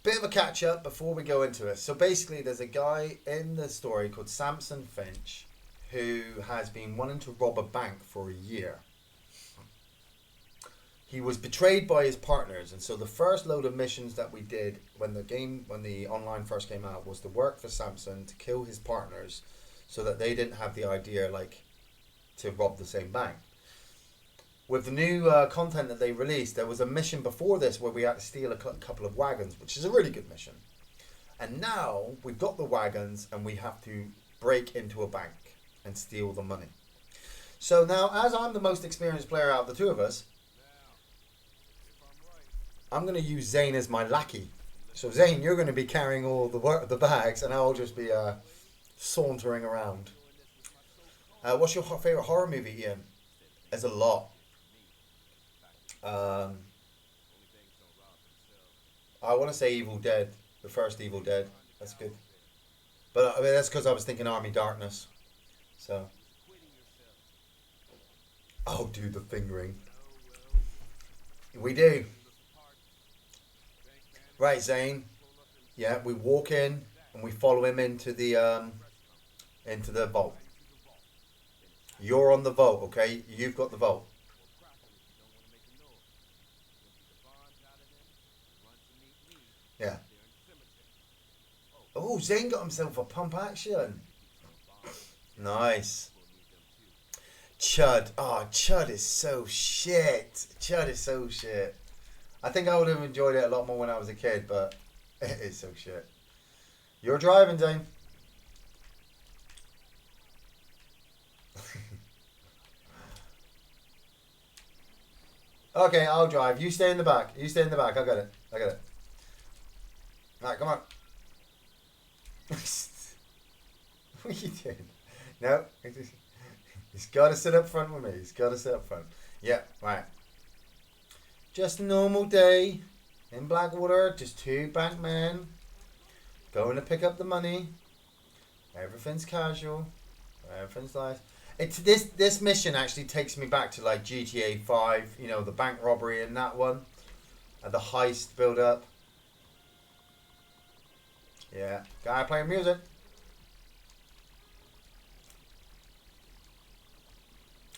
Bit of a catch up before we go into it. So basically there's a guy in the story called Samson Finch who has been wanting to rob a bank for a year. He was betrayed by his partners, and so the first load of missions that we did when the online first came out was to work for Samson to kill his partners so that they didn't have the idea to rob the same bank. With the new content that they released, there was a mission before this where we had to steal a couple of wagons, which is a really good mission. And now we've got the wagons and we have to break into a bank and steal the money. So now, as I'm the most experienced player out of the two of us, I'm going to use Zane as my lackey. So Zane, you're going to be carrying all the bags and I'll just be sauntering around. What's your favourite horror movie, Iain? There's a lot. I want to say Evil Dead, the first Evil Dead. That's good. But that's because I was thinking Army Darkness. So. Oh, do the fingering. We do. Right, Zane. Yeah, we walk in and we follow him into the vault. You're on the vault, okay? You've got the vault. Yeah. Oh, Zane got himself a pump action. Nice. Chud. Oh, Chud is so shit. Chud is so shit. I think I would have enjoyed it a lot more when I was a kid, but it is so shit. You're driving, Zane. Okay, I'll drive. You stay in the back. You stay in the back. I got it. Alright, come on. What are you doing? No. He's got to sit up front with me. Yeah, right. Just a normal day in Blackwater. Just two bank men going to pick up the money. Everything's casual. Everything's nice. This mission actually takes me back to like GTA 5. You know, the bank robbery in that one. And the heist build up. Yeah. Guy playing music.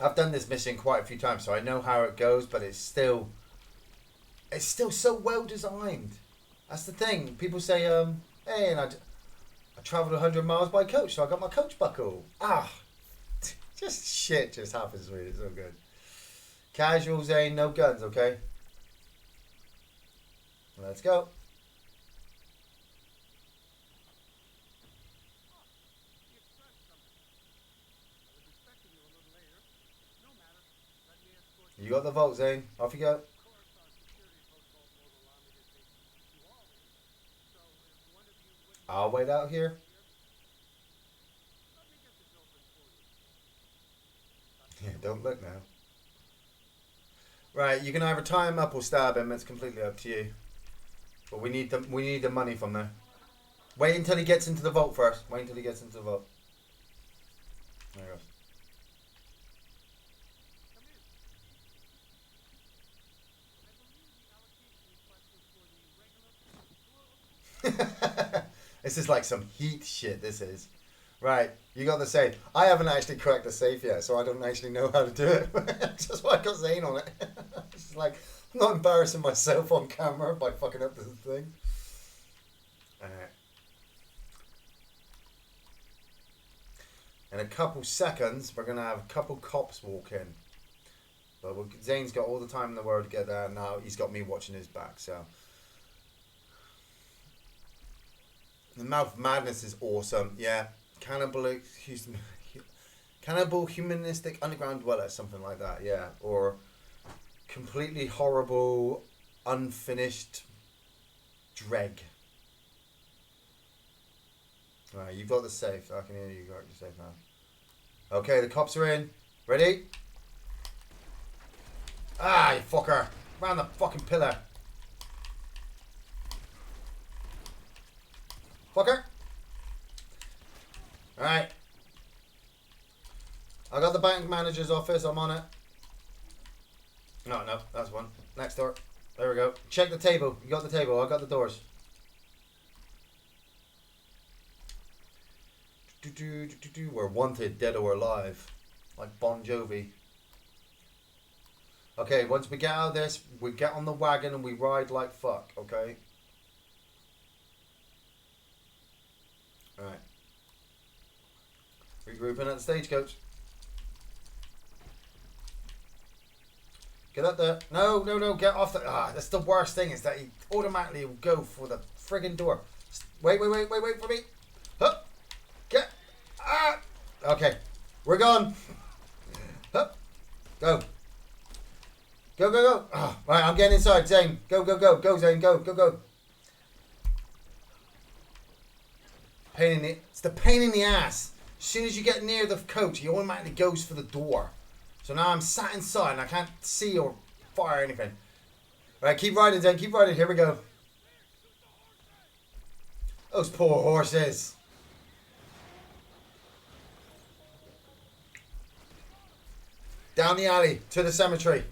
I've done this mission quite a few times, so I know how it goes, but it's still so well designed. That's the thing. People say, hey, and I travelled 100 miles by coach, so I got my coach buckle. Just shit just happens really. It's so good. Casuals ain't no guns, okay? Let's go. You got the vault, Zane. Off you go. I'll wait out here. Yeah, don't look now. Right, you can either tie him up or stab him. It's completely up to you. But we need the money from there. Wait until he gets into the vault first. Wait until he gets into the vault. There he goes. This is like some heat shit, this is. Right, you got the safe. I haven't actually cracked the safe yet, so I don't actually know how to do it. That's why I got Zane on it. It's like, I'm not embarrassing myself on camera by fucking up this thing. Alright. In a couple seconds, we're going to have a couple cops walk in. But Zane's got all the time in the world to get there, and now he's got me watching his back, so... The Mouth of Madness is awesome, yeah. Cannibal Humanistic Underground Dweller, something like that, yeah. Or completely horrible, unfinished Dreg. Alright, you've got the safe. I can hear you got the safe now. Okay, the cops are in. Ready? Ah, you fucker. Round the fucking pillar. Fucker. Alright. I got the bank manager's office. I'm on it. No, that's one. Next door. There we go. Check the table. You got the table. I got the doors. We're wanted, dead or alive. Like Bon Jovi. Okay, once we get out of this, we get on the wagon and we ride like fuck, okay? Alright. Regrouping at the stagecoach. Get up there. No, get off the... that's the worst thing, is that he automatically will go for the friggin' door. Wait for me. Hup. Get... Okay. We're gone. Hup. Go. Go. Right, I'm getting inside, Zane. Go, Zane. Go. It's the pain in the ass. As soon as you get near the coach, he automatically goes for the door. So now I'm sat inside and I can't see or fire anything. Alright, keep riding, Zane. Keep riding. Here we go. Those poor horses. Down the alley to the cemetery.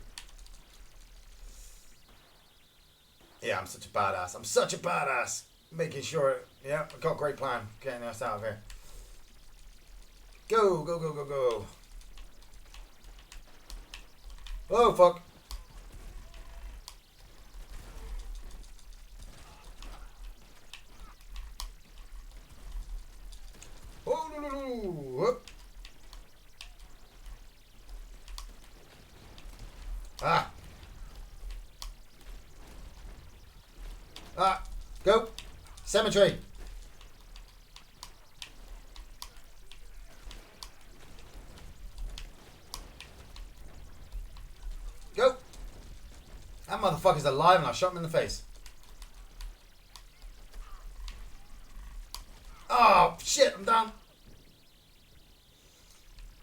Yeah, I'm such a badass. Making sure, yeah, I've got a great plan. Getting us out of here. Go. Oh, fuck. Oh, no. Go. Cemetery. Go. That motherfucker's alive and I shot him in the face. Oh, shit, I'm down.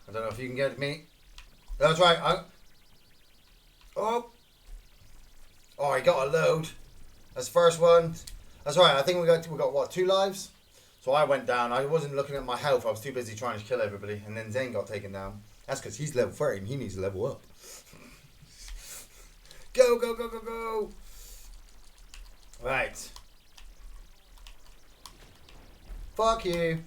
I don't know if you can get me. That's right. Oh, he got a load. That's the first one. That's right. I think we got what, 2 lives? So I went down. I wasn't looking at my health. I was too busy trying to kill everybody. And then Zane got taken down. That's because he's level 30 and he needs to level up. Go. Right. Fuck you.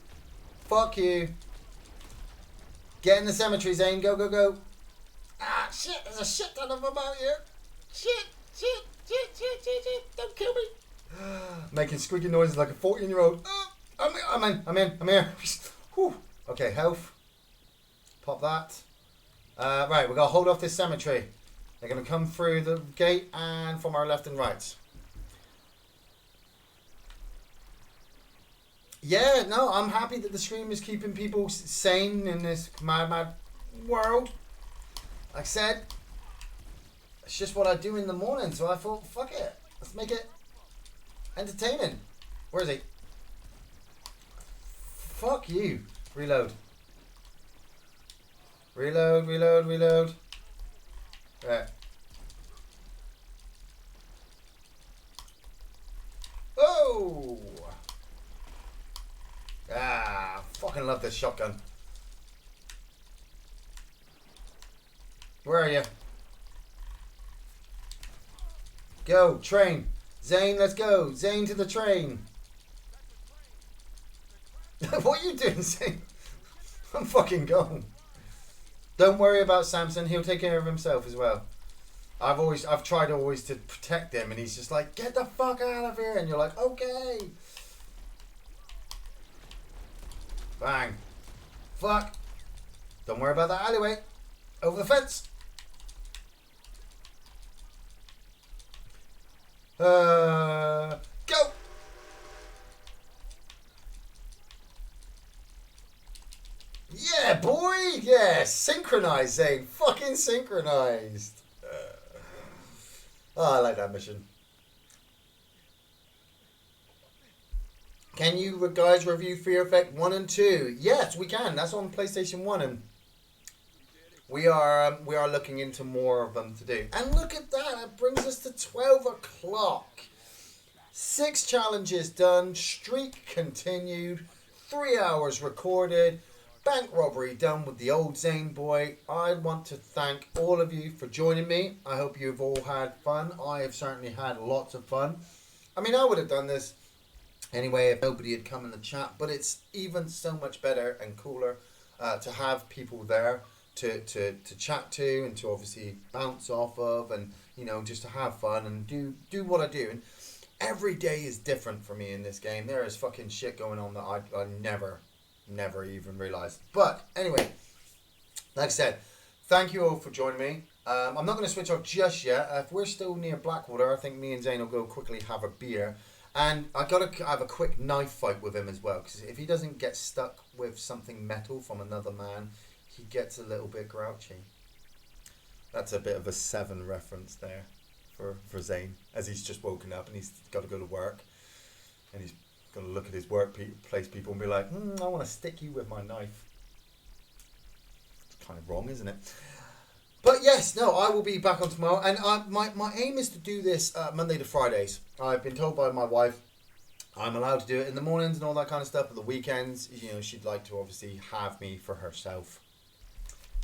Get in the cemetery, Zane. Go. Shit, there's a shit ton of them out here. Shit. Don't kill me. Making squeaky noises like a 14-year-old. I'm in here. Whew. Okay, health. Pop that. Right, we're going to hold off this cemetery. They're going to come through the gate and from our left and right. Yeah, no, I'm happy that the stream is keeping people sane in this mad world. Like I said, it's just what I do in the morning, so I thought, fuck it. Let's make it entertaining. Where is he? Fuck you. Reload. Reload. Right. Oh! Ah, fucking love this shotgun. Where are you? Go, train. Zane, let's go. Zane to the train. What are you doing, Zane? I'm fucking gone. Don't worry about Samson. He'll take care of himself as well. I've tried always to protect him, and he's just like, get the fuck out of here. And you're like, okay. Bang. Fuck. Don't worry about that alleyway. Over the fence. Go. Yeah, boy. Yeah, synchronized, Zane. Fucking synchronized. Oh, I like that mission. Can you guys review Fear Effect 1 and 2? Yes, we can. That's on PlayStation 1, and we are looking into more of them to do. And look at that. That brings us to 12 o'clock. 6 challenges done. Streak continued. 3 hours recorded. Bank robbery done with the old Zane boy. I want to thank all of you for joining me. I hope you've all had fun. I have certainly had lots of fun. I mean, I would have done this anyway if nobody had come in the chat, but it's even so much better and cooler to have people there to chat to and to obviously bounce off of, and you know, just to have fun and do what I do. And every day is different for me in this game. There is fucking shit going on that I never even realised. But anyway, like I said, thank you all for joining me. I'm not going to switch off just yet. If we're still near Blackwater, I think me and Zane will go quickly have a beer. And I got to have a quick knife fight with him as well, because if he doesn't get stuck with something metal from another man, he gets a little bit grouchy. That's a bit of a Seven reference there for Zane, as he's just woken up and he's got to go to work, and he's going to look at his workplace people and be like, I want to stick you with my knife. It's kind of wrong, isn't it? But yes, no, I will be back on tomorrow, and my aim is to do this Monday to Fridays. I've been told by my wife I'm allowed to do it in the mornings and all that kind of stuff, but the weekends, you know, she'd like to obviously have me for herself,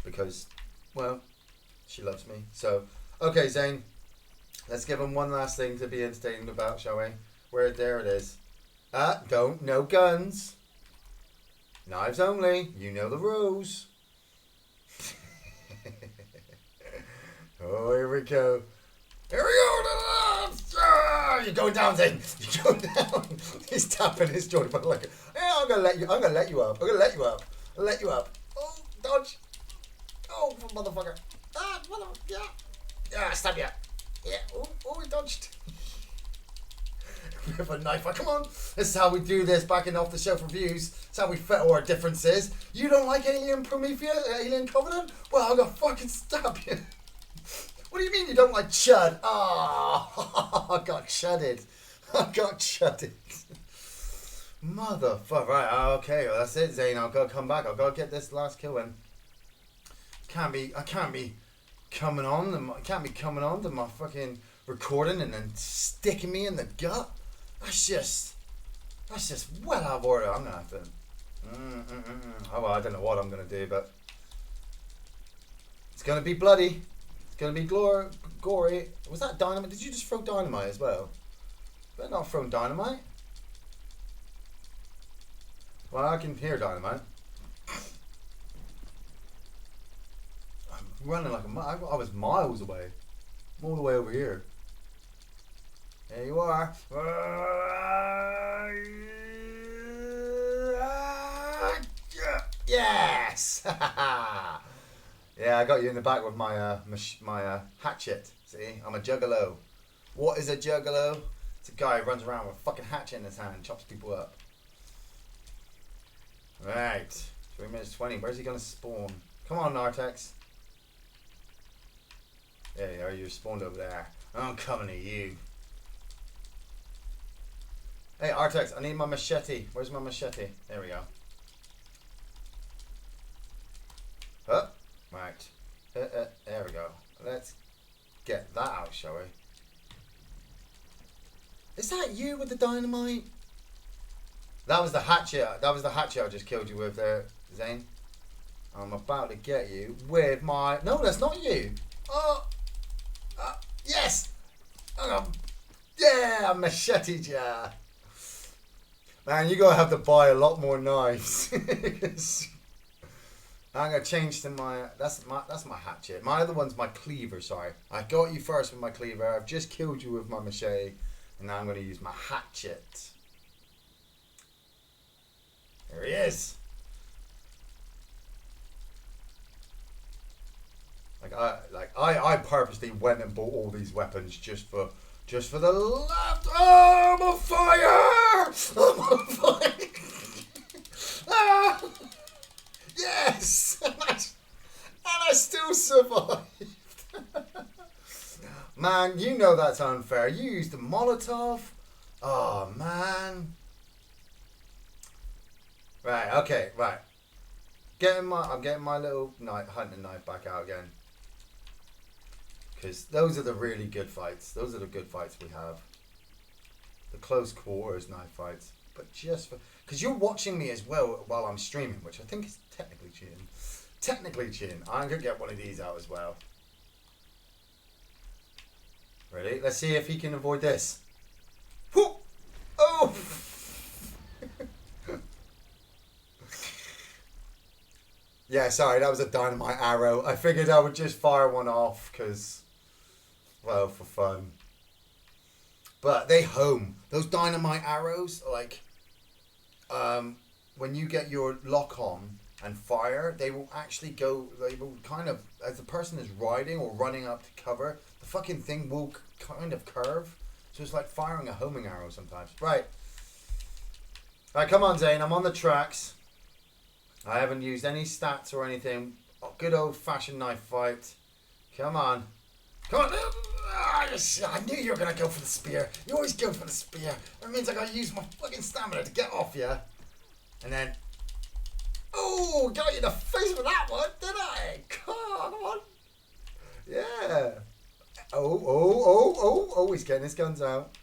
because, well, she loves me. So, okay, Zane, let's give him one last thing to be entertained about, shall we? There it is. No guns. Knives only. You know the rules. Oh, here we go. Here we go. You're going down, Zane. You're going down. He's tapping his joint, but like, yeah, I'm gonna let you up. I'll let you up. Oh, dodge. Oh, motherfucker. Yeah. Yeah, stab ya. Yeah. Oh, he dodged. With a knife. Come on. This is how we do this back in Off the Shelf Reviews. This is how we settle our differences. You don't like Alien Prometheus? Alien Covenant? Well, I'm gonna fucking stab you. What do you mean you don't like Chud? Oh, I got chudded. Motherfucker. Right, okay, well, that's it, Zane. I've got to come back. I've got to get this last kill in. I can't be coming on to my fucking recording and then sticking me in the gut. That's just well out of order. I'm gonna have to. Oh, well, I don't know what I'm gonna do, but it's gonna be bloody. It's gonna be gory. Was that dynamite? Did you just throw dynamite as well? Better not throw dynamite. Well, I can hear dynamite. running like I was miles away. I'm all the way over here. There you are. Yes! Yeah, I got you in the back with my hatchet. See, I'm a juggalo. What is a juggalo? It's a guy who runs around with a fucking hatchet in his hand and chops people up. Right. 3 minutes 20. Where's he gonna spawn? Come on, Nartex. There you are. You're spawned over there. I'm coming to you. Hey, Artex, I need my machete. Where's my machete? There we go. Huh? Right. There we go. Let's get that out, shall we? Is that you with the dynamite? That was the hatchet. That was the hatchet I just killed you with there, Zane. I'm about to get you with my... No, that's not you. Oh. Yes. Yeah, machete jar. Man, you're going to have to buy a lot more knives. I'm going to change to my... That's my hatchet. My other one's my cleaver, sorry. I got you first with my cleaver. I've just killed you with my machete. And now I'm going to use my hatchet. There he is. I purposely went and bought all these weapons just for the love. Oh, I'm on fire! I'm on fire! Ah! Yes! And I still survived. Man, you know that's unfair. You used the Molotov. Oh man. Right. Okay. Right. I'm getting my little hunting knife back out again. Because those are the really good fights. Those are the good fights we have. The close quarters knife fights. But just for... Because you're watching me as well while I'm streaming, which I think is technically cheating. Technically cheating. I'm going to get one of these out as well. Ready? Let's see if he can avoid this. Whoop! Oh! Yeah, sorry, that was a dynamite arrow. I figured I would just fire one off because, well, for fun. But they home. Those dynamite arrows, like, when you get your lock on and fire, they will actually go, they will kind of, as the person is riding or running up to cover, the fucking thing will kind of curve. So it's like firing a homing arrow sometimes. Right. Right, come on, Zane. I'm on the tracks. I haven't used any stats or anything. Oh, good old-fashioned knife fight. Come on. Come on. I knew you were going to go for the spear. You always go for the spear. That means I got to use my fucking stamina to get off you. And then... Oh, got you in the face with that one, did I? Come on. Yeah. Oh, he's getting his guns out.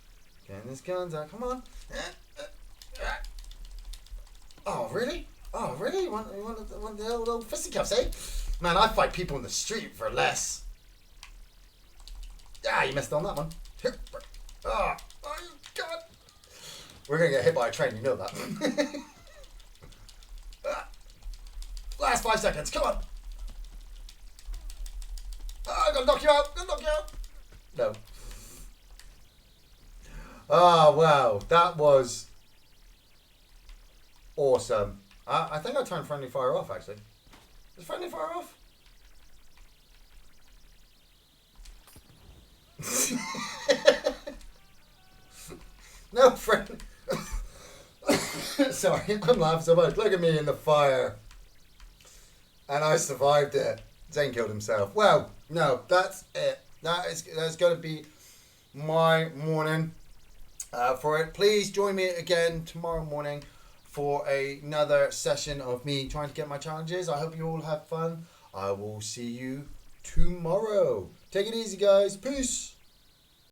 Getting his guns out. Come on. Oh, really? Oh, really? You want the old fisticuffs, eh? Man, I fight people in the street for less. Ah, you missed on that one. Oh, God. We're going to get hit by a train, you know that. Last 5 seconds, come on. Oh, I'm going to knock you out. No. Oh, wow. That was awesome. I think I turned friendly fire off, actually. Is friendly fire off? No, friend. Sorry, I'm laughing so much. Look at me in the fire. And I survived it. Zane killed himself. Well, no, that's it. That's going to be my morning for it. Please join me again tomorrow morning for another session of me trying to get my challenges. I hope you all have fun. I will see you tomorrow. Take it easy, guys. Peace.